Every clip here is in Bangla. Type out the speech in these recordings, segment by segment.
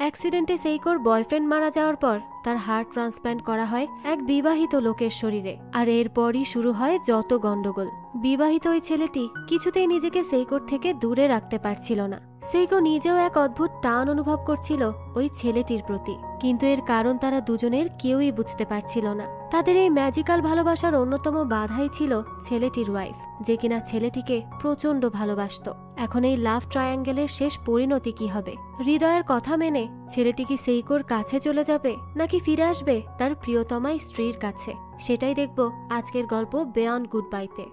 অ্যাক্সিডেন্টে সেইকোর বয়ফ্রেন্ড মারা যাওয়ার পর তার হার্ট ট্রান্সপ্ল্যান্ট করা হয় এক বিবাহিত লোকের শরীরে। আর এরপরই শুরু হয় যত গন্ডগোল। বিবাহিত ওই ছেলেটি কিছুতেই নিজেকে সেইকোর থেকে দূরে রাখতে পারছিল না। সেইকো নিজেও এক অদ্ভুত টান অনুভব করছিল ওই ছেলেটির প্রতি, কিন্তু এর কারণ তারা দুজনের কেউই বুঝতে পারছিল না। তাদের এই ম্যাজিক্যাল ভালোবাসার অন্যতম বাধাই ছিল ছেলেটির ওয়াইফ, যে কিনা ছেলেটিকে প্রচন্ড ভালোবাসত। এখন এই লাভ ট্রায়াঙ্গেলের শেষ পরিণতি কি হবে? হৃদয়ের কথা মেনে ছেলেটি কি সেইকোর কাছে চলে যাবে, নাকি ফিরে আসবে তার প্রিয়তমা স্ত্রীর কাছে? সেটাই দেখব আজকের গল্প বিয়ন্ড গুডবাইতে।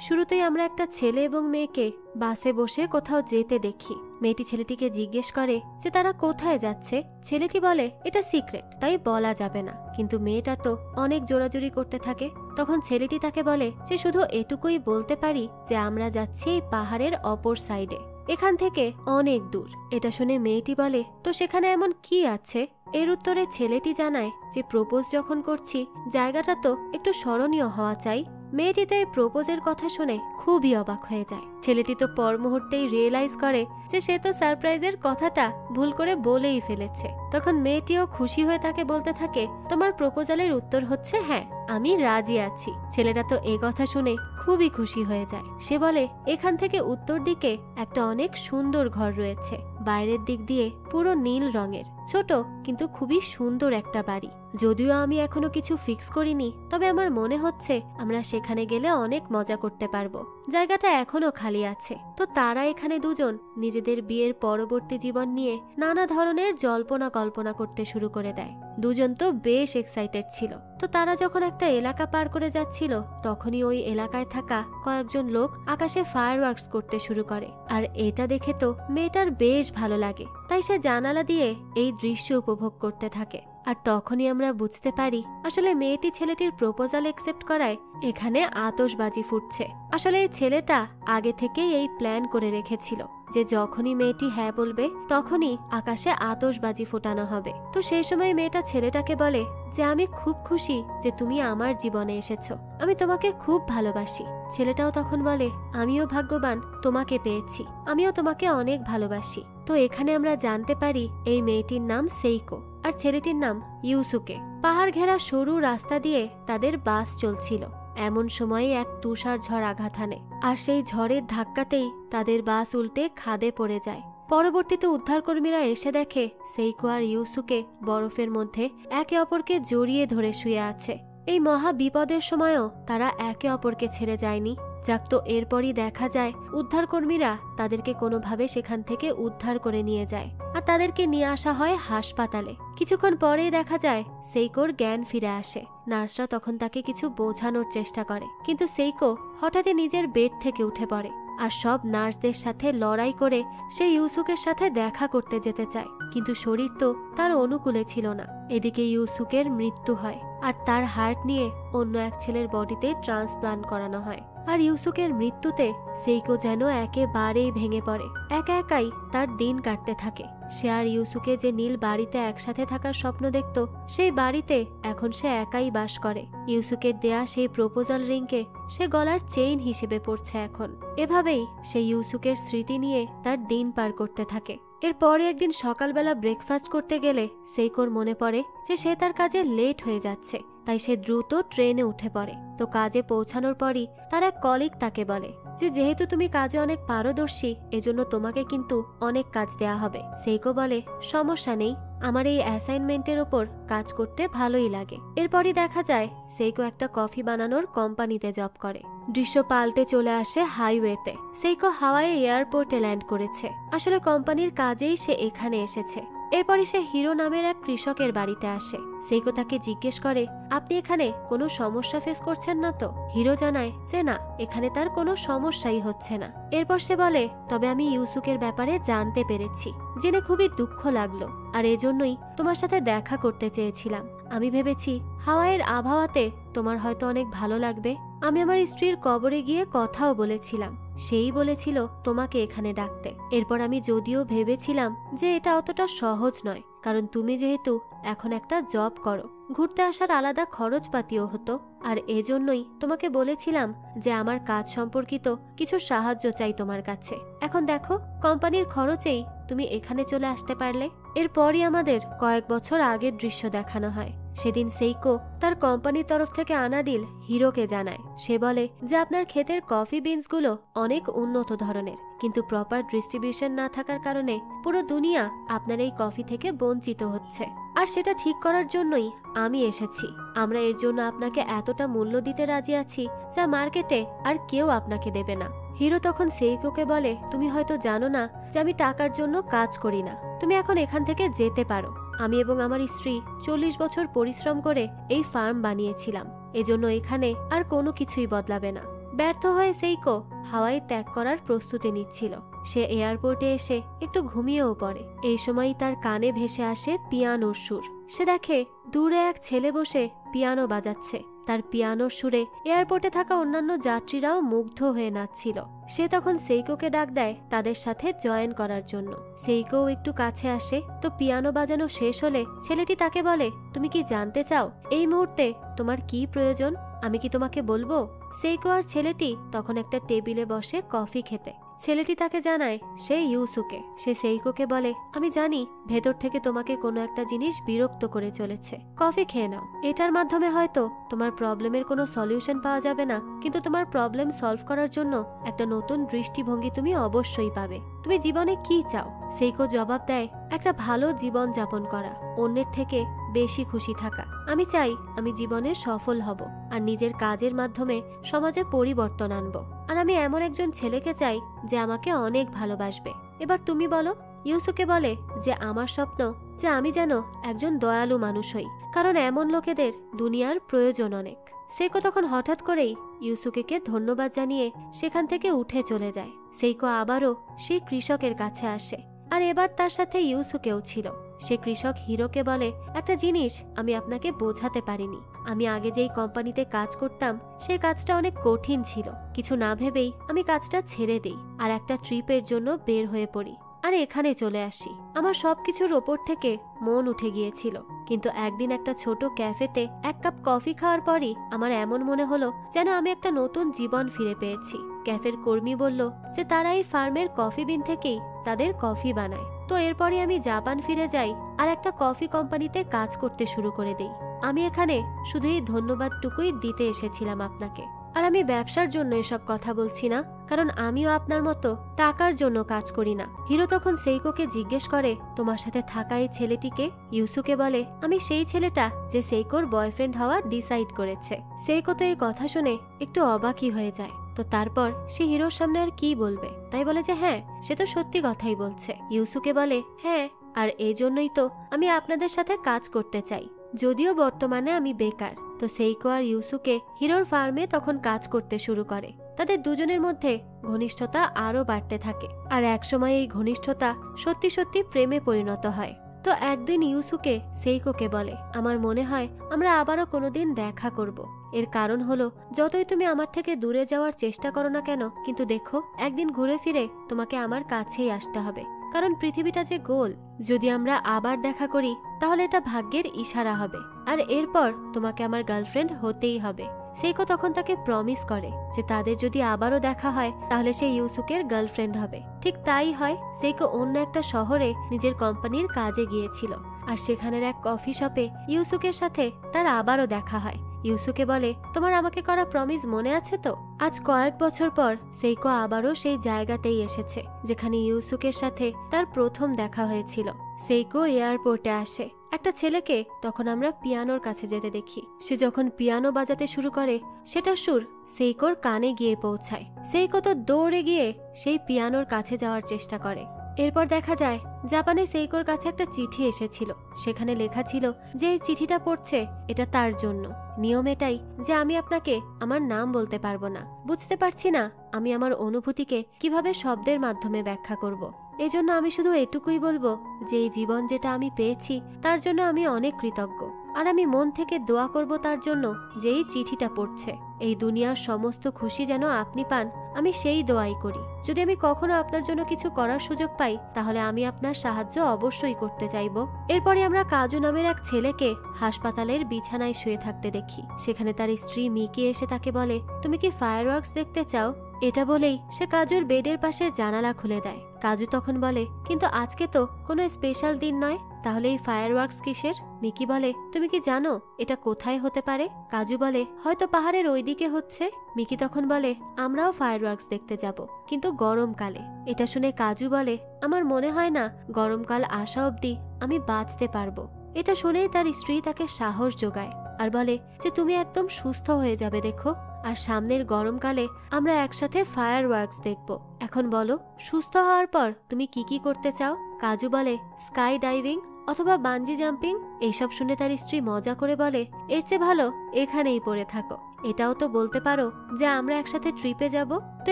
শুরুতেই আমরা একটা ছেলে এবং মেয়েকে বাসে বসে কোথাও যেতে দেখি। মেয়েটি ছেলেটিকে জিজ্ঞেস করে যে তারা কোথায় যাচ্ছে। ছেলেটি বলে এটা সিক্রেট, তাই বলা যাবে না। কিন্তু মেয়েটা তো অনেক জোরাজুরি করতে থাকে। তখন ছেলেটি তাকে বলে যে শুধু এটুকুই বলতে পারি যে আমরা যাচ্ছি এই পাহাড়ের অপর সাইডে, এখান থেকে অনেক দূর। এটা শুনে মেয়েটি বলে তো সেখানে এমন কি আছে? এর উত্তরে ছেলেটি জানায় যে প্রপোজ যখন করছি জায়গাটা তো একটু স্মরণীয় হওয়া চাই। মেয়েটি তো এই প্রপোজের কথা শুনে খুবই অবাক হয়ে যায়। ছেলেটি তো পর মুহূর্তেই রিয়েলাইজ করে যে সে তো সারপ্রাইজের কথাটা ভুল করে বলেই ফেলেছে। তখন মেয়েটিও খুশি হয়ে তাকে বলতে থাকে তোমার প্রপোজালের উত্তর হচ্ছে হ্যাঁ, আমি রাজি আছি। ছেলেটা তো এ কথা শুনে খুবই খুশি হয়ে যায়। সে বলে এখান থেকে উত্তর দিকে একটা অনেক সুন্দর ঘর রয়েছে, বাইরের দিক দিয়ে পুরো নীল রঙের, ছোট কিন্তু খুবই সুন্দর একটা বাড়ি। যদিও আমি এখনো কিছু ফিক্স করিনি, তবে আমার মনে হচ্ছে আমরা সেখানে গেলে অনেক মজা করতে পারবো। জায়গাটা এখনো খালি আছে। তো তারা এখানে দুজন নিজেদের বিয়ের পরবর্তী জীবন নিয়ে নানা ধরনের জল্পনা কল্পনা করতে শুরু করে দেয়। দুজন তো বেশ এক্সাইটেড ছিল। তো তারা যখন একটা এলাকা পার করে যাচ্ছিল তখনই ওই এলাকায় থাকা কয়েকজন লোক আকাশে ফায়ারওয়ার্কস করতে শুরু করে। আর এটা দেখে তো মেয়েটার বেশ ভালো লাগে, তাই সে জানালা দিয়ে এই দৃশ্য উপভোগ করতে থাকে। আর তখনই আমরা বুঝতে পারি আসলে মেয়েটি ছেলেটির প্রপোজাল একসেপ্ট করায় এখানে আতশবাজি ফুটছে। আসলে এই ছেলেটা আগে থেকেই এই প্ল্যান করে রেখেছিল যে যখনই মেয়েটি হ্যাঁ বলবে তখনই আকাশে আতশবাজি ফোটানো হবে। তো সেই সময় মেয়েটা ছেলেটাকে বলে যে আমি খুব খুশি যে তুমি আমার জীবনে এসেছো, আমি তোমাকে খুব ভালোবাসি। ছেলেটাও তখন বলে আমিও ভাগ্যবান তোমাকে পেয়েছি, আমিও তোমাকে অনেক ভালোবাসি। তো এখানে আমরা জানতে পারি এই মেয়েটির নাম সেইকো আর ছেলেটির নাম ইউসুকে। পাহাড় ঘেরা সরু রাস্তা দিয়ে তাদের বাস চলছিল। এমন সময়ে এক তুষার ঝড় আঘাত হানে, আর সেই ঝড়ের ধাক্কাতেই তাদের বাস উল্টে খাদে পড়ে যায়। পরবর্তীতে উদ্ধারকর্মীরা এসে দেখে সেইকো আর ইউসুকে বরফের মধ্যে একে অপরকে জড়িয়ে ধরে শুয়ে আছে। এই মহা বিপদের সময়ও তারা একে অপরকে ছেড়ে যায়নি। যাক, তো এরপরই দেখা যায় উদ্ধারকর্মীরা তাদেরকে কোনোভাবে সেখান থেকে উদ্ধার করে নিয়ে যায় আর তাদেরকে নিয়ে আসা হয় হাসপাতালে। কিছুক্ষণ পরেই দেখা যায় সেইকোর জ্ঞান ফিরে আসে। নার্সরা তখন তাকে কিছু বোঝানোর চেষ্টা করে, কিন্তু সেইকো হঠাৎই নিজের বেড থেকে উঠে পড়ে আর সব নার্সদের সাথে লড়াই করে সে ইউসুকের সাথে দেখা করতে যেতে চায়, কিন্তু শরীর তো তার অনুকূলে ছিল না। এদিকে ইউসুকের মৃত্যু হয় আর তার হার্ট নিয়ে অন্য এক ছেলের বডিতে ট্রান্সপ্লান্ট করানো হয়। আর ইউসুকের মৃত্যুতে সেইকো যেন একেবারেই ভেঙে পড়ে। একা একাই তার দিন কাটতে থাকে। সে আর ইউসুকে যে নীল বাড়িতে একসাথে থাকার স্বপ্ন দেখত, সেই বাড়িতে এখন সে একাই বাস করে। ইউসুকের দেয়া সেই প্রপোজাল রিংকে সে গলার চেইন হিসেবে পড়ছে এখন। এভাবেই সে ইউসুকের স্মৃতি নিয়ে তার দিন পার করতে থাকে। এরপরে একদিন সকালবেলা ব্রেকফাস্ট করতে গেলে সেইকোর মনে পড়ে যে সে তার কাজে লেট হয়ে যাচ্ছে, তাই সে দ্রুত ট্রেনে উঠে পড়ে। তো কাজে পৌঁছানোর পরই তার এক কলিগ তাকে বলে যে যেহেতু তুমি কাজে অনেক পারদর্শী, এজন্য তোমাকে কিন্তু অনেক কাজ দেয়া হবে। সেইকো বলে সমস্যা নেই, আমার এই অ্যাসাইনমেন্টের ওপর কাজ করতে ভালোই লাগে। এরপরই দেখা যায় সেইকো একটা কফি বানানোর কোম্পানিতে জব করে। দৃশ্য পাল্টে চলে আসে হাইওয়েতে। সেইকো হাওয়াইয়ে এয়ারপোর্টে ল্যান্ড করেছে। আসলে কোম্পানির কাজেই সে এখানে এসেছে। এরপরই সে হিরো নামের এক কৃষকের বাড়িতে আসে। সেইকো তাকে জিজ্ঞেস করে আপনি এখানে কোনো সমস্যা ফেস করছেন না তো? হিরো জানায় যে না, এখানে তার কোনো সমস্যাই হচ্ছে না। এরপর সে বলে তবে আমি ইউসুকের ব্যাপারে জানতে পেরেছি, জেনে খুবই দুঃখ লাগলো, আর এজন্যই তোমার সাথে দেখা করতে চেয়েছিলাম। আমি ভেবেছি হাওয়াইয়ের আবহাওয়াতে তোমার হয়তো অনেক ভালো লাগবে। আমি আমার স্ত্রীর কবরে গিয়ে কথাও বলেছিলাম, সেই বলেছিল তোমাকে এখানে ডাকতে। এরপর আমি যদিও ভেবেছিলাম যে এটা অতটা সহজ নয়, কারণ তুমি যেহেতু এখন একটা জব করো, ঘুরতে আসার আলাদা খরচপাতিও হতো, আর এজন্যই তোমাকে বলেছিলাম যে আমার কাজ সম্পর্কিত কিছু সাহায্য চাই তোমার কাছে। এখন দেখো কোম্পানির খরচেই তুমি এখানে চলে আসতে পারলে। এরপরই আমাদের কয়েক বছর আগের দৃশ্য দেখানো হয়। সেদিন সেইকো তার কোম্পানির তরফ থেকে আনা ডিল হিরোকে জানায়। সে বলে যে আপনার ক্ষেতের কফি বিনসগুলো অনেক উন্নত ধরনের, কিন্তু প্রপার ডিস্ট্রিবিউশন না থাকার কারণে পুরো দুনিয়া আপনার এই কফি থেকে বঞ্চিত হচ্ছে। আর সেটা ঠিক করার জন্যই আমি এসেছি। আমরা এর জন্য আপনাকে এতটা মূল্য দিতে রাজি আছি যা মার্কেটে আর কেউ আপনাকে দেবে না। হিরো তখন সেইকোকে বলে, তুমি হয়তো জানো না যে আমি টাকার জন্য কাজ করি না। তুমি এখন এখান থেকে যেতে পারো। আমি এবং আমার স্ত্রী 40 বছর পরিশ্রম করে এই ফার্ম বানিয়েছিলাম, এজন্য এখানে আর কোনো কিছুই বদলাবে না। ব্যর্থ হয়ে সেইকো হাওয়াই ত্যাগ করার প্রস্তুতি নিচ্ছিল। সে এয়ারপোর্টে এসে একটু ঘুমিয়েও পড়ে। এই সময়ই তার কানে ভেসে আসে পিয়ানোর সুর। সে দেখে দূরে এক ছেলে বসে পিয়ানো বাজাচ্ছে। তার পিয়ানোর সুরে এয়ারপোর্টে থাকা অন্যান্য যাত্রীরাও মুগ্ধ হয়ে নাচছিল। সে তখন সেইকোকে ডাক দেয় তাদের সাথে জয়েন করার জন্য। সেইকোও একটু কাছে আসে, তো পিয়ানো বাজানো শেষ হলে ছেলেটি তাকে বলে, তুমি কি জানতে চাও এই মুহূর্তে তোমার কি প্রয়োজন? আমি কি তোমাকে বলবো? সেইকো আর ছেলেটি তখন একটা টেবিলে বসে কফি খেতে। ছেলেটি তাকে জানায় সে ইউসুকে। সে সেইকোকে বলে, আমি জানি ভেতর থেকে তোমাকে কোনো একটা জিনিস বিরক্ত করে চলেছে। কফি খেয়ে নাও। এটার মাধ্যমে হয়তো তোমার প্রবলেমের কোনো সলিউশন পাওয়া যাবে না, কিন্তু তোমার প্রবলেম সলভ করার জন্য একটা নতুন দৃষ্টিভঙ্গি তুমি অবশ্যই পাবে। তুমি জীবনে কি চাও? সেইকো জবাব দেয়, একটা ভালো জীবন যাপন করা, অন্যের থেকে বেশি খুশি থাকা। আমি চাই আমি জীবনে সফল হব আর নিজের কাজের মাধ্যমে সমাজে পরিবর্তন আনবো। আর আমি এমন একজন ছেলেকে চাই যে আমাকে অনেক ভালোবাসবে। এবার তুমি বলো। ইউসুকে বলে যে আমার স্বপ্ন যে আমি যেন একজন দয়ালু মানুষ হই, কারণ এমন লোকেদের দুনিয়ার প্রয়োজন অনেক। সেইকো তখন হঠাৎ করেই ইউসুকে ধন্যবাদ জানিয়ে সেখান থেকে উঠে চলে যায়। সেইকো আবারও সেই কৃষকের কাছে আসে, আর এবার তার সাথে ইউসুকেও ছিল। সে কৃষক হিরোকে বলে, একটা জিনিস আমি আপনাকে বোঝাতে পারিনি। আমি আগে যেই কোম্পানিতে কাজ করতাম সেই কাজটা অনেক কঠিন ছিল। কিছু না ভেবেই আমি কাজটা ছেড়ে দেই আর একটা ট্রিপের জন্য বের হয়ে পড়ি আর এখানে চলে আসি। আমার সবকিছুর ওপর থেকে মন উঠে গিয়েছিল, কিন্তু একদিন একটা ছোট ক্যাফেতে এক কাপ কফি খাওয়ার পরই আমার এমন মনে হলো যেন আমি একটা নতুন জীবন ফিরে পেয়েছি। ক্যাফের কর্মী বলল যে তারা এই ফার্মের কফি বিন থেকেই তাদের কফি বানায়। তো এরপরই আমি জাপান ফিরে যাই আর একটা কফি কোম্পানিতে কাজ করতে শুরু করে দেই। আমি এখানে শুধু এই ধন্যবাদটুকুই দিতে এসেছিলাম আপনাকে। আর আমি ব্যবসার জন্য এসব কথা বলছি না, কারণ আমিও আপনার মতো টাকার জন্য কাজ করি না। হিরো তখন সেইকোকে জিজ্ঞেস করে, তোমার সাথে থাকা এই ছেলেটিকে? ইউসুকে বলে, আমি সেই ছেলেটা যে সেইকোর বয়ফ্রেন্ড হওয়া ডিসাইড করেছে। সেইকো তো এই কথা শুনে একটু অবাকই হয়ে যায়। তো তারপর সে হিরোর সামনে আর কি বলবে, তাই বলে যে হ্যাঁ, সে তো সত্যি কথাই বলছে। ইউসুকে বলে, হ্যাঁ, আর এই জন্যই তো আমি আপনাদের সাথে কাজ করতে চাই, যদিও বর্তমানে আমি বেকার। তো সেইকো আর ইউসুকে হিরোর ফার্মে তখন কাজ করতে শুরু করে। তাদের দুজনের মধ্যে ঘনিষ্ঠতা আরো বাড়তে থাকে, আর একসময় এই ঘনিষ্ঠতা সত্যি সত্যি প্রেমে পরিণত হয়। তো একদিন ইউসুকে সেইকোকে বলে, আমার মনে হয় আমরা আবারও কোনোদিন দেখা করব। এর কারণ হলো, যতই তুমি আমার থেকে দূরে যাওয়ার চেষ্টা করো না কেন, কিন্তু দেখো একদিন ঘুরে ফিরে তোমাকে আমার কাছেই আসতে হবে, কারণ পৃথিবীটা যে গোল। যদি আমরা আবার দেখা করি তাহলে এটা ভাগ্যের ইশারা হবে, আর এরপর তোমাকে আমার গার্লফ্রেন্ড হতেই হবে। সেইকো তখন তাকে প্রমিস করে যে তাদের যদি আবারও দেখা হয় তাহলে সে ইউসুকের গার্লফ্রেন্ড হবে। ঠিক তাই হয়। সেইকো অন্য একটা শহরে নিজের কোম্পানির কাজে গিয়েছিল, আর সেখানের এক কফি শপে ইউসুকের সাথে তার আবারও দেখা হয়। ইউসুকে বলে, তোমার আমাকে করা প্রমিস মনে আছে তো? আজ কয়েক বছর পর সেইকো আবারও সেই জায়গাতেই এসেছে যেখানে ইউসুকের সাথে তার প্রথম দেখা হয়েছিল। সেইকো এয়ারপোর্টে আসে। একটা ছেলেকে তখন আমরা পিয়ানোর কাছে যেতে দেখি। সে যখন পিয়ানো বাজাতে শুরু করে সেটার সুর সেইকোর কানে গিয়ে পৌঁছায়। সেইকো তো দৌড়ে গিয়ে সেই পিয়ানোর কাছে যাওয়ার চেষ্টা করে। এরপর দেখা যায় জাপানে সেইকোর কাছে একটা চিঠি এসেছিল। সেখানে লেখা ছিল যে এই চিঠিটা পড়ছে এটা তার জন্য। নিয়ম এটাই যে আমি আপনাকে আমার নাম বলতে পারবো না। বুঝতে পারছি না আমি আমার অনুভূতিকে কিভাবে শব্দের মাধ্যমে ব্যাখ্যা করব। এজন্য আমি শুধু এটুকুই বলবো যে এই জীবন যেটা আমি পেয়েছি তার জন্য আমি অনেক কৃতজ্ঞ, আর আমি মন থেকে দোয়া করব তার জন্য যে এই চিঠিটা পড়ছে। এই দুনিয়ার সমস্ত খুশি যেন আপনি পান, আমি সেই দোয়াই করি। যদি আমি কখনো আপনার জন্য কিছু করার সুযোগ পাই তাহলে আমি আপনার সাহায্য অবশ্যই করতে চাইব। এরপরে আমরা কাজু নামের এক ছেলেকে হাসপাতালের বিছানায় শুয়ে থাকতে দেখি। সেখানে তার স্ত্রী মিকি এসে তাকে বলে, তুমি কি ফায়ারওয়ার্কস দেখতে চাও? এটা বলেই সে কাজুর বেডের পাশের জানালা খুলে দেয়। কাজু তখন বলে, কিন্তু আজকে তো কোনো স্পেশাল দিন নয়, তাহলে এই ফায়ারওয়ার্কস কিসের? মিকি বলে, তুমি কি জানো এটা কোথায় হতে পারে? কাজু বলে, হয়তো পাহাড়ের ওইদিকে হচ্ছে। মিকি তখন বলে, আমরাও ফায়ারওয়ার্কস দেখতে যাব, কিন্তু গরমকালে। এটা শুনে কাজু বলে, আমার মনে হয় না গরমকাল আসা অবধি আমি বাঁচতে পারবো। এটা শুনেই তার স্ত্রী তাকে সাহস যোগায় আর বলে যে তুমি একদম সুস্থ হয়ে যাবে দেখো, আর সামনের গরমকালে আমরা একসাথে ফায়ারওয়ার্কস দেখব। এখন বলো, সুস্থ হওয়ার পর তুমি কি কি করতে চাও? কাজু বলে, স্কাই ডাইভিং অথবা বানজি জাম্পিং। এইসব শুনে তার স্ত্রী মজা করে বলে, এর চেয়ে ভালো এখানেই পড়ে থাকো। এটাও তো বলতে পারো যে আমরা একসাথে ট্রিপে যাব। তো